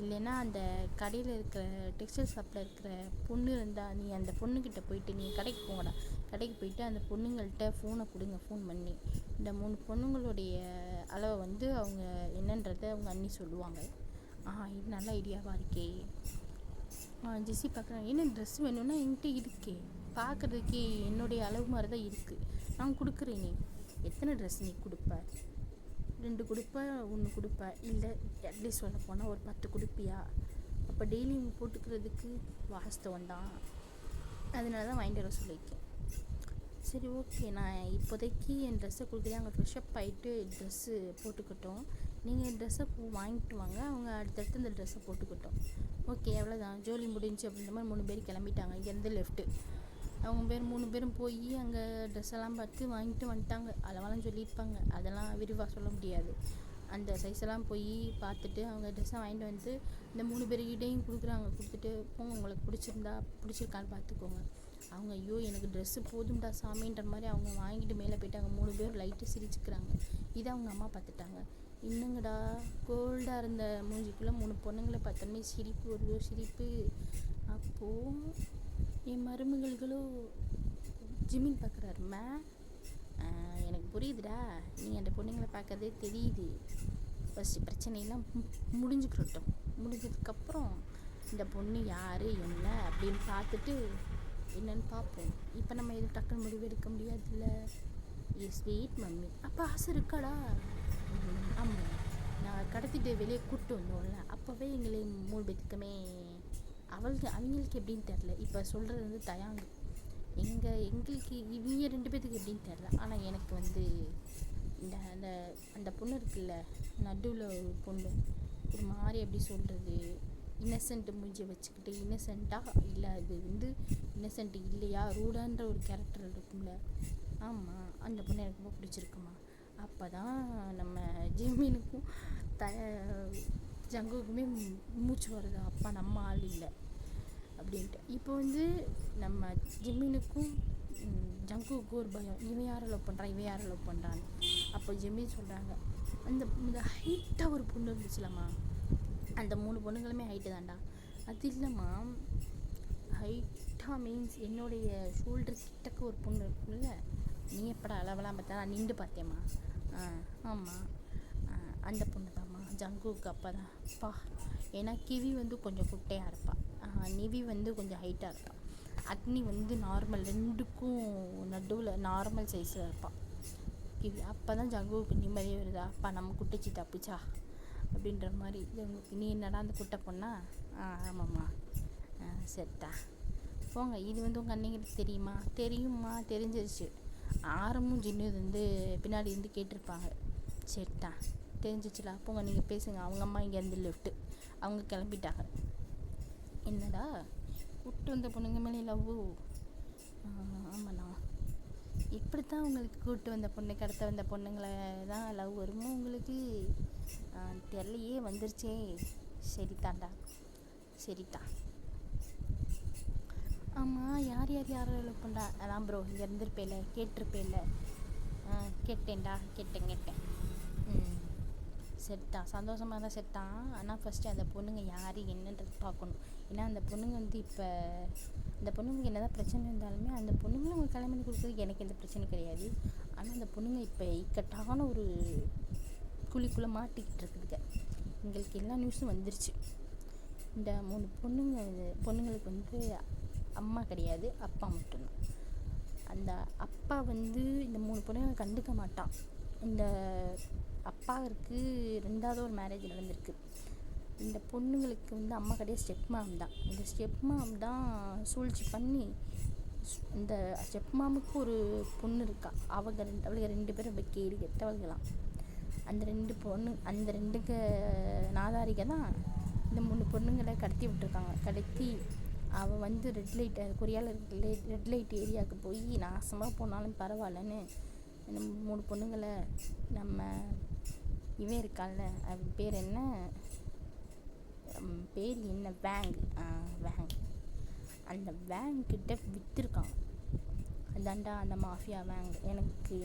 இல்லைன்னா அந்த கடையில் இருக்கிற டெக்ஸ்டைல் ஷாப்பில் இருக்கிற பொண்ணு இருந்தால் நீ அந்த பொண்ணுக்கிட்ட போயிட்டு, நீ கடைக்கு போங்கடா, கடைக்கு போயிட்டு அந்த பொண்ணுங்கள்கிட்ட ஃபோனை கொடுங்க, ஃபோன் பண்ணி இந்த 3 பொண்ணுங்களுடைய அளவை அவங்க என்னன்றதை அவங்க அண்ணி சொல்லுவாங்க. இது நல்ல ஐடியாவாக இருக்கே. ஜெஸி பார்க்குறாங்க. என்ன ட்ரெஸ் வேணும்னா என்கிட்ட இருக்கே, பார்க்குறதுக்கே என்னுடைய அளவு மாதிரி தான் இருக்குது, நான் கொடுக்குறேனே. எத்தனை ட்ரெஸ் நீ கொடுப்ப? 2 கொடுப்ப, 1 கொடுப்ப, இல்லை அட்லீஸ்ட் சொல்ல போனால் ஒரு 10 கொடுப்பியா? அப்போ டெய்லி போட்டுக்கிறதுக்கு வாஸ்தவம் தான், அதனால தான் வாங்கிட்டு வர சொல்லியிருக்கேன். சரி ஓகே, நான் இப்போதைக்கு என் ட்ரெஸ்ஸை கொடுக்குறேன், அங்கே ஃப்ரெஷ்அப் ஆகிட்டு ட்ரெஸ்ஸு போட்டுக்கிட்டோம், நீங்கள் ட்ரெஸ்ஸை வாங்கிட்டு வாங்க, அவங்க அடுத்தடுத்து இந்த ட்ரெஸ்ஸை போட்டுக்கிட்டோம். ஓகே எவ்வளோதான், ஜோலி முடிஞ்சு அப்படின்ற மாதிரி 3 பேர் கிளம்பிட்டாங்க. இங்கேருந்து லெஃப்ட்டு அவங்க 3 பேரும் போய் அங்கே ட்ரெஸ் எல்லாம் பார்த்து வாங்கிட்டு வந்துட்டாங்க. அளவெல்லாம் சொல்லியிருப்பாங்க, அதெல்லாம் விரிவாக சொல்ல முடியாது. அந்த சைஸெல்லாம் போய் பார்த்துட்டு அவங்க ட்ரெஸ்ஸை வாங்கிட்டு வந்து இந்த 3 பேர்கிட்டையும் கொடுக்குறாங்க. கொடுத்துட்டு போங்க, உங்களுக்கு பிடிச்சிருக்கான்னு பார்த்துக்கோங்க. அவங்க ஐயோ எனக்கு ட்ரெஸ்ஸு போதும்டா சாமின்ற மாதிரி அவங்க வாங்கிட்டு மேலே போயிட்டாங்க. 3 பேர் லைட்டு சிரிச்சுக்கிறாங்க. இதை அவங்க அம்மா பார்த்துட்டாங்க. இன்னுங்கடா கோல்டாக இருந்த மூஞ்சிக்குள்ளே 3 பொண்ணுங்களை பார்த்தோன்னே சிரிப்பு வருதோ சிரிப்பு. அப்போது என் மருமகளும் ஜிம்மின் பார்க்குறாருமா, எனக்கு புரியுதுடா, நீ அந்த பொண்ணுங்களை பார்க்கறதே தெரியுது, ஃபஸ்ட்டு பிரச்சனையெல்லாம் முடிஞ்சுக்கிறட்டும், முடிஞ்சதுக்கப்புறம் இந்த பொண்ணு யார் என்ன அப்படின்னு பார்த்துட்டு என்னன்னு பார்ப்போம். இப்போ நம்ம எதுவும் டக்குன்னு முடிவு எடுக்க முடியாதுல்ல. ஸ்வீட் மம்மி, அப்போ ஆசை இருக்காடா? ஆமாம், நான் கடத்திட்டு வெளியே கூப்பிட்டு வந்தோம்ல, அப்போவே எங்களை 3 பேத்துக்குமே அவங்களுக்கு எப்படின்னு தெரில. இப்போ சொல்கிறது தயாங்கு எங்களுக்கு இவங்க 2 பேத்துக்கு எப்படின்னு தெரில. ஆனால் எனக்கு இந்த அந்த பொண்ணு இருக்குல்ல, நடுவில் ஒரு பொண்ணு, ஒரு மாதிரி எப்படி சொல்கிறது, இன்னசென்ட்டு மூஞ்சி வச்சுக்கிட்டு இன்னசென்ட்டாக இல்லை, அது இன்னசென்ட் இல்லையா, ரூடான்ற ஒரு கேரக்டர் இருக்கும்ல. ஆமாம், அந்த பொண்ணு எனக்கு ரொம்ப பிடிச்சிருக்குமா. அப்போ தான் நம்ம ஜிம்மினுக்கும் ஜங்குக்குமே மூச்சு வருது, அப்பா நம்ம ஆள் இல்லை அப்படின்ட்டு. இப்போ நம்ம ஜிம்மினுக்கும் ஜங்குக்கும் ஒரு பயம், இவன் யாரை லவ் பண்ணுறான்னு. அப்போ ஜிம்மின் சொல்கிறாங்க, இந்த ஹைட்டாக ஒரு பொண்ணு இருந்துச்சுலம்மா, அந்த 3 பொண்ணுங்களுமே ஹைட்டு தான்டா. அது இல்லைம்மா, ஹைட்டாக மீன்ஸ் என்னுடைய ஷோல்டர் கிட்டக்க ஒரு பொண்ணு இருக்குல்ல, நீ எப்படா அளவெல்லாம் பார்த்தா, நான் நின்று பார்த்தேம்மா. ஆமாம், அந்த பொண்ணு தான்மா ஜங்குக்கு அப்போ தான் பா. ஏன்னா கிவி கொஞ்சம் குட்டையாக இருப்பாள், நிவி கொஞ்சம் ஹைட்டாக இருப்பாள், அக்னி நார்மல், 2க்கும் நடுவில் நார்மல் சைஸில் இருப்பாள் கிவி. அப்போ தான் ஜங்குவுக்கு நிம்மதியே வருதா, அப்பா நம்ம குட்டிச்சி தப்பிச்சா அப்படின்ற மாதிரி. நீ என்னடா அந்த குட்டை பொண்ணா? ஆமாம்மா, சரிட்டா போங்க. இது உங்கள் அன்னைங்களுக்கு தெரியுமா? தெரிஞ்சிருச்சு. ஆரமும் ஜின்னு பின்னாடி கேட்டிருப்பாங்க. சரிட்டா தெரிஞ்சிச்சுலா, போங்க நீங்கள் பேசுங்க. அவங்க அம்மா இங்கேருந்து லெஃப்ட்டு, அவங்க கிளம்பிட்டாங்க. என்னடா கூப்பிட்டு வந்த பொண்ணுங்க மேலே லவ்வு? ஆமாண்ணா, இப்படி தான் உங்களுக்கு கூப்பிட்டு வந்த பொண்ணு கடத்த வந்த பொண்ணுங்களை தான் லவ் வருமோ உங்களுக்கு? தெரியலையே, வந்துருச்சே. சரி தாண்டா. சரிதா. ஆமாம், யார் யாரை லவ் பண்ணுறா? அதான் ப்ரோ இங்கே இருந்திருப்பேல, கேட்டிருப்பேல. கேட்டேன். சரிதான், சந்தோஷமாக தான் செத்தான். ஆனால் ஃபஸ்ட்டு அந்த பொண்ணுங்க யார் என்னன்றது பார்க்கணும். ஏன்னா அந்த பொண்ணுங்க வந்து இப்போ அந்த பொண்ணுங்களுக்கு என்ன தான் பிரச்சனை இருந்தாலுமே அந்த பொண்ணுங்களும் அவங்க கல்யாணம் பண்ணி கொடுக்குறதுக்கு எனக்கு எந்த பிரச்சனையும் கிடையாது. ஆனால் அந்த பொண்ணுங்க இப்போ இக்கட்டான ஒரு குழிக்குள்ளே மாட்டிக்கிட்டு இருக்குதுங்க. எங்களுக்கு எல்லா நியூஸும் வந்துருச்சு. இந்த 3 பொண்ணுங்களுக்கு வந்து அம்மா கிடையாது, அப்பா மட்டும்தான். அந்த அப்பா வந்து இந்த 3 பொண்ணுங்களை கண்டுக்க மாட்டான். இந்த அப்பாவிற்கு 2வது ஒரு மேரேஜ் நடந்திருக்கு. இந்த பொண்ணுங்களுக்கு வந்து அம்மா கிடையாது, ஸ்டெப் மாம் தான். இந்த ஸ்டெப் மாம் தான் சூழ்ச்சி பண்ணி இந்த ஸ்டெப் மாமுக்கு ஒரு பொண்ணு இருக்கா. அவளுக்கு 2 பேரும் இப்போ கேடு கெட்டவர்களாம். அந்த 2 நாதாரிகை தான் இந்த 3 பொண்ணுங்களை கடத்தி விட்டுருக்காங்க. கடத்தி அவள் வந்து ரெட் லைட் ஏரியாவுக்கு போய் நாசமாக போனாலும் பரவாயில்லன்னு இந்த 3 பொண்ணுங்களை நம்ம இவன் இருக்கான்ல, அவன் பேர் என்ன வேங், அந்த வேங்கிட்ட விற்றுருக்காங்க. அதாண்டா அந்த மாஃபியா வேங்.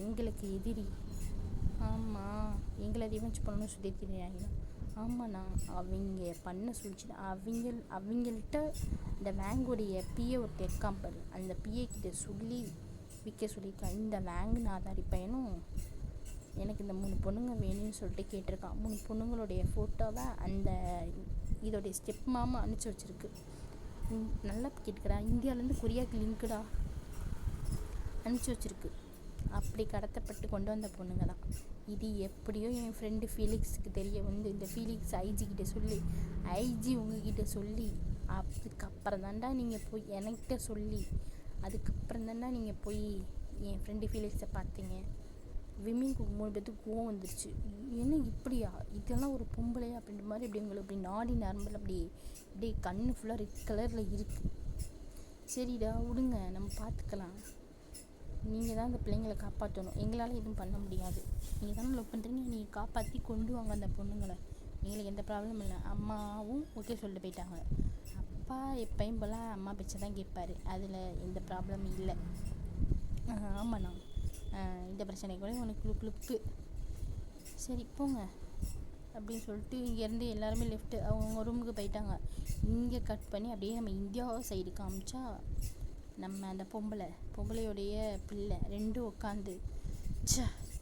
எங்களுக்கு எதிரி. ஆமாம், எங்களை ரிவெஞ்ச் பண்ணணும் சொல்லி தெரியாங்க. ஆமாண்ணா, அவங்க பண்ண சொல்லிச்சு. அவங்கள்ட்ட இந்த வேங்குடைய பிஏ ஒரு தெற்காம்பர், அந்த பிஏ கிட்ட சொல்லி விற்க சொல்லியிருக்கான். இந்த வேங்கு நாதாரி பையனும் எனக்கு இந்த 3 பொண்ணுங்க வேணும்னு சொல்லிட்டு கேட்டிருக்கான். 3 பொண்ணுங்களுடைய ஃபோட்டோவை அந்த இதோடைய ஸ்டெப் மாமா அனுப்பிச்சி வச்சுருக்கு. நல்லா கேட்டுக்கிறா, இந்தியாவிலேருந்து கொரியாவுக்கு லிங்க்குடா அனுப்பிச்சி வச்சுருக்கு. அப்படி கடத்தப்பட்டு கொண்டு வந்த பொண்ணுங்க தான் இது. எப்படியோ என் ஃப்ரெண்டு ஃபீலிக்ஸுக்கு தெரிய வந்து இந்த ஃபீலிக்ஸ் ஐஜிக்கிட்ட சொல்லி, ஐஜி உங்ககிட்ட சொல்லி, அதுக்கப்புறம் தாண்டா நீங்கள் போய் என்கிட்ட சொல்லி, அதுக்கப்புறம் தாண்டா நீங்கள் போய் என் ஃப்ரெண்டு ஃபீலிக்ஸை பார்த்தீங்க. விமிங்க்கு 3 பேர்த்துக்கு கோவம் வந்துருச்சு. என்ன இப்படியா, இதெல்லாம் ஒரு பொம்பளையா அப்படின்ற மாதிரி இப்படி உங்களுக்கு இப்படி நாடி நரம்பில் அப்படியே கண்ணு ஃபுல்லாக ரெட் கலரில் இருக்குது. சரிடா விடுங்க, நம்ம பார்த்துக்கலாம். நீங்கள் தான் அந்த பிள்ளைங்களை காப்பாற்றணும், எங்களால் எதுவும் பண்ண முடியாது. நீங்கள் தானே லவ் பண்ணுறீங்க, நீங்கள் காப்பாற்றி கொண்டு வாங்க அந்த பொண்ணுங்களை. எங்களுக்கு எந்த ப்ராப்ளமும் இல்லை. அம்மாவும் ஓகே சொல்லிட்டு போயிட்டாங்க. அப்பா எப்பயும் போல் அம்மா பேச்சை தான் கேட்பார், அதில் எந்த ப்ராப்ளமும் இல்லை. ஆமாண்ணா, இந்த பிரச்சனை கூட உனக்கு லுக்கு. சரி போங்க அப்படின்னு சொல்லிட்டு இங்கேருந்து எல்லாருமே லெஃப்ட்டு அவங்க ரூமுக்கு போயிட்டாங்க. இங்கே கட் பண்ணி அப்படியே நம்ம இந்தியா சைடு காமிச்சா நம்ம அந்த பொம்பளையோடைய பிள்ளை 2 உட்காந்து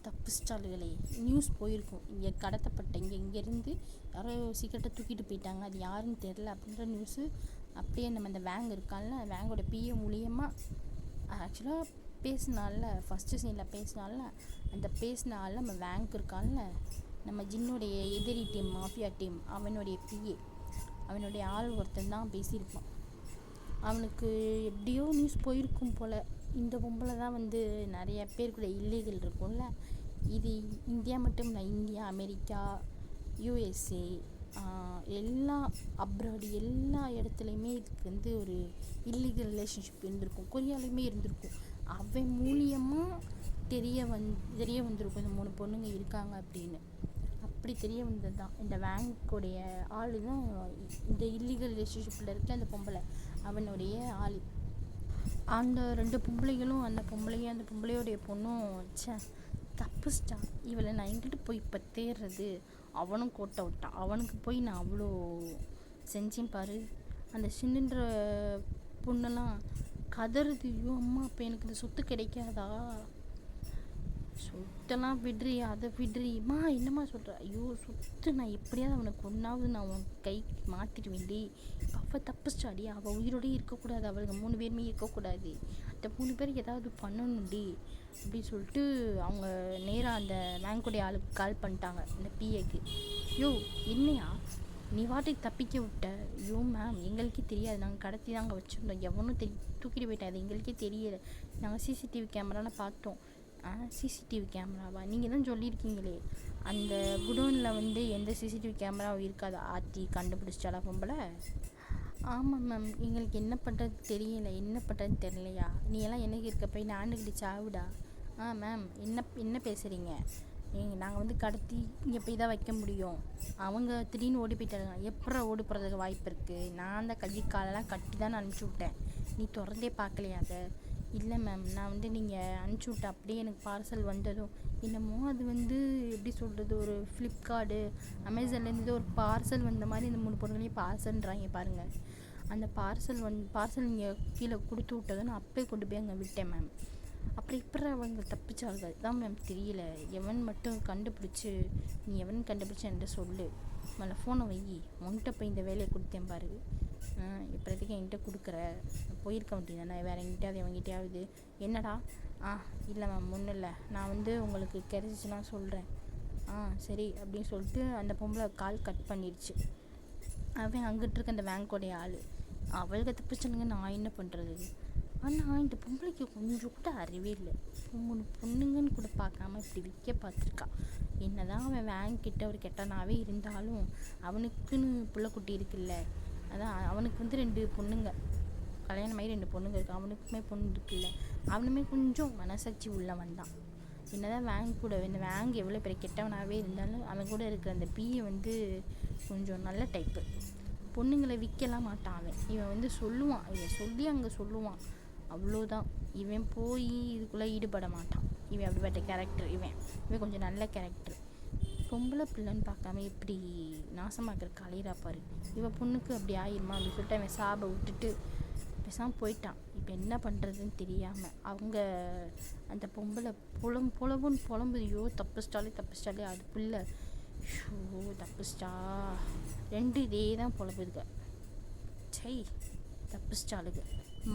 தப்பு ஸ்டாலுகளே நியூஸ் போயிருக்கும். இங்கே கடத்தப்பட்ட இங்கேருந்து யாரோ சீக்கிரட்டை தூக்கிட்டு போயிட்டாங்க, அது யாருன்னு தெரில அப்படின்ற நியூஸு அப்படியே நம்ம அந்த வேங் இருக்கான்ல, வேங்கோட பிஏ மூலியமாக ஆக்சுவலாக பேசினால ஃபஸ்ட்டு சீனில் பேசினால அந்த பேசினால நம்ம வேங்க் இருக்கான்ல, நம்ம ஜின்னுடைய எதிரி டீம் மாஃபியா டீம் அவனுடைய பிஏ, அவனுடைய ஆள் ஒருத்தன் தான் பேசியிருப்பான். அவனுக்கு எப்படியோ நியூஸ் போயிருக்கும் போல். இந்த பொம்பளை தான் வந்து நிறைய பேர் கூட இல்லீகல் இருக்கும்ல, இது இந்தியா மட்டும் இல்லை, இந்தியா, அமெரிக்கா, யூஎஸ்ஏ, எல்லா அப்ராடு எல்லா இடத்துலையுமே இதுக்கு வந்து ஒரு இல்லீகல் ரிலேஷன்ஷிப் இருந்திருக்கும். கொரியாலையுமே இருந்திருக்கும். அவன் மூலியமாக தெரிய வந்திருக்கும் இந்த 3 பொண்ணுங்க இருக்காங்க அப்படின்னு. அப்படி தெரிய வந்தது தான் இந்த வேங்க்குடைய ஆள் தான் இந்த இல்லீகல் ரிலேஷன்ஷிப்பில் இருக்க அந்த பொம்பளை, அவனுடைய ஆள். அந்த 2 பொம்பளைகளும் அந்த பொம்பளையோடைய பொண்ணும் தப்புச்சிட்டா. இவளை நான் எங்கிட்ட போய் இப்போ தேடுறது, அவனும் கோட்டை விட்டான். அவனுக்கு போய் நான் அவ்வளோ செஞ்சேன் பாரு. அந்த சின்னுன்ற பொண்ணெல்லாம் கதறுது, ஐயோ அம்மா இப்போ எனக்கு இந்த சொத்து கிடைக்காதா, சொத்தெல்லாம் விடுறி, அதை விடுறிம்மா, என்னம்மா சொல்கிற, ஐயோ சொத்து நான் எப்படியாவது அவனை கொண்டாவது நான் உன் கை மாற்றிடுவேன்டி. அவள் தப்புச்சாடி, அவள் உயிரோடய இருக்கக்கூடாது, அவளுக்கு 3 பேருமே இருக்கக்கூடாது, அந்த 3 பேருக்கு ஏதாவது பண்ணணும்டி அப்படின்னு சொல்லிட்டு அவங்க நேராக அந்த பேங்குடைய ஆளுக்கு கால் பண்ணிட்டாங்க, இந்த பிஏக்கு. யோ என்னையா நீ வாட்டுக்கு தப்பிக்க விட்ட? ஐயோ மேம் எங்களுக்கே தெரியாது, நாங்கள் கடத்தி தான் அங்கே வச்சுருந்தோம், எவனும் தூக்கிட்டு போயிட்டேன், அது எங்களுக்கே தெரியலை, நாங்கள் சிசிடிவி கேமராலாம் பார்த்தோம். சிசிடிவி கேமராவா? நீங்கள் தான் சொல்லியிருக்கீங்களே அந்த குடோனில் வந்து எந்த சிசிடிவி கேமராவும் இருக்காது, ஆத்தி கண்டுபிடிச்சிட்டாலா பொம்பளை? ஆமாம் மேம், எங்களுக்கு என்ன பண்ணுறது தெரியலையா, நீ எல்லாம் எனக்கு இருக்க போய் நாண்டுக்கிட்டு சாவுடா. மேம் என்ன பேசுகிறீங்க, நாங்கள் வந்து கடத்தி இங்கே போய் தான் வைக்க முடியும். அவங்க திடீர்னு ஓடி போயிட்டாங்க. எப்படா ஓடி போகிறதுக்கு வாய்ப்பு இருக்குது? நான் அந்த கை காலெல்லாம் கட்டி தான் அனுப்பிச்சி விட்டேன். நீ திறந்தே பார்க்கலையா அதை? இல்லை மேம், நான் வந்து நீங்கள் அனுப்பிச்சி விட்ட அப்படியே எனக்கு பார்சல் வந்ததும் என்னமோ அது வந்து எப்படி சொல்கிறது, ஒரு ஃப்ளிப்கார்டு அமேசான்லேருந்து ஒரு பார்சல் வந்த மாதிரி இந்த 3 பொருளையும் பார்சல்ன்றாங்க பாருங்கள். அந்த பார்சல் நீங்கள் கீழே கொடுத்து விட்டதும் நான் அப்படியே கொண்டு போய் அங்கே விட்டேன் மேம். அப்புறம் இப்போ அவங்க தப்பிச்சாங்க தான் மேம். தெரியல எவன் மட்டும் கண்டுபிடிச்சி, நீ எவன் கண்டுபிடிச்சி என்கிட்ட சொல்லு. மேலே ஃபோனை வை, உன்கிட்ட போய் இந்த வேலையை கொடுத்தேன் பாரு. இப்போதைக்கு என்கிட்ட கொடுக்குற, போயிருக்க வேண்டியதானே வேறு எங்கிட்டையாவது எவங்கிட்டையாவது. என்னடா? இல்லை மேம் ஒன்றும் இல்லை, நான் வந்து உங்களுக்கு கிடைச்சிச்சுன்னா சொல்கிறேன். சரி அப்படின்னு சொல்லிட்டு அந்த பொம்பளை கால் கட் பண்ணிடுச்சு. அவன் அங்கிட்டு இருக்க அந்த பேங்க்கோடைய ஆள். அவளுக்கு தப்பிச்சுனுங்க, நான் என்ன பண்ணுறது? ஆனால் இந்த பொம்பளைக்கு கொஞ்சம் கூட அறிவே இல்லை. 3 பொண்ணுங்கன்னு கூட பார்க்காம இப்படி விற்க பார்த்துருக்கா. என்னதான் அவன் வேங்கிட்ட ஒரு கெட்டனாவே இருந்தாலும் அவனுக்குன்னு புள்ளக்குட்டி இருக்குல்ல. அதான் அவனுக்கு வந்து 2 பொண்ணுங்க கல்யாணமாகி 2 பொண்ணுங்க இருக்குது. அவனுக்குமே பொண்ணு இருக்குல்ல. அவனுமே கொஞ்சம் மனசாட்சி உள்ளவன் தான். என்னதான் வேங்க் கூட இந்த வேங்க் எவ்வளோ பெரிய கெட்டவனாகவே இருந்தாலும் அவன் கூட இருக்கிற அந்த பிஏ வந்து கொஞ்சம் நல்ல டைப்பு. பொண்ணுங்களை விற்கலாம் மாட்டான் அவன். இவன் வந்து சொல்லுவான், இவன் சொல்லி அங்கே சொல்லுவான், அவ்வளோதான். இவன் போய் இதுக்குள்ளே ஈடுபட மாட்டான். இவன் அப்படிப்பட்ட கேரக்டர். இவன் கொஞ்சம் நல்ல கேரக்டர். பொம்பளை பிள்ளைன்னு பார்க்காம எப்படி நாசமாக்கிற கலையிறா பாரு. இவன் பொண்ணுக்கு அப்படி ஆயிருமா அப்படின்னு சொல்லிட்டு அவன் சாபை விட்டுட்டு பேசாமல் போயிட்டான். இப்போ என்ன பண்ணுறதுன்னு தெரியாமல் அவங்க அந்த பொம்பளை புலம்புதையோ தப்பிச்சிட்டாலே அது பிள்ளை ஷோ தப்பிச்சிட்டா. 2 இதே தான் புலம்புதுங்க. சை தப்பிச்சிட்டாளுங்க.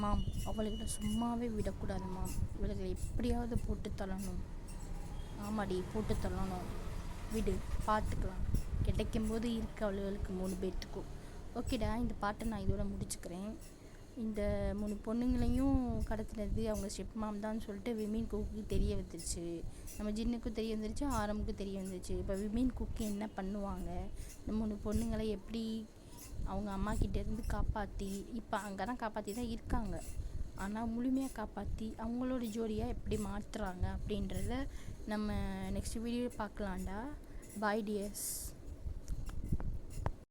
மாம், அவளுகளை சும்மாவே விடக்கூடாது மாம். இவளுகளை எப்படியாவது போட்டு தள்ளணும். ஆமாடி, போட்டு தள்ளணும். விடு, பார்த்துக்கலாம். கிடைக்கும்போது இருக்க அவளுகளுக்கு 3 பேர்த்துக்கும். ஓகேடா, இந்த பாட்டை நான் இதோட முடிச்சுக்கிறேன். இந்த 3 பொண்ணுங்களையும் கடத்தினது அவங்க ஸ்டெப் மாம் தான் சொல்லிட்டு விமீன் குக்கு தெரிய வந்துருச்சு. நம்ம ஜின்னுக்கும் தெரிய வந்துருச்சு, ஆரம்புக்கும் தெரிய வந்துருச்சு. இப்போ விமீன் குக்கு என்ன பண்ணுவாங்க? இந்த 3 பொண்ணுங்களை எப்படி அவங்க அம்மா கிட்டேருந்து காப்பாற்றி, இப்போ அங்கே தான் காப்பாற்றி தான் இருக்காங்க, ஆனால் முழுமையாக காப்பாற்றி அவங்களோட ஜோடியாக எப்படி மாற்றுறாங்க அப்படின்றத நம்ம நெக்ஸ்ட் வீடியோ பார்க்கலாம்டா. பாய் டியர்ஸ்.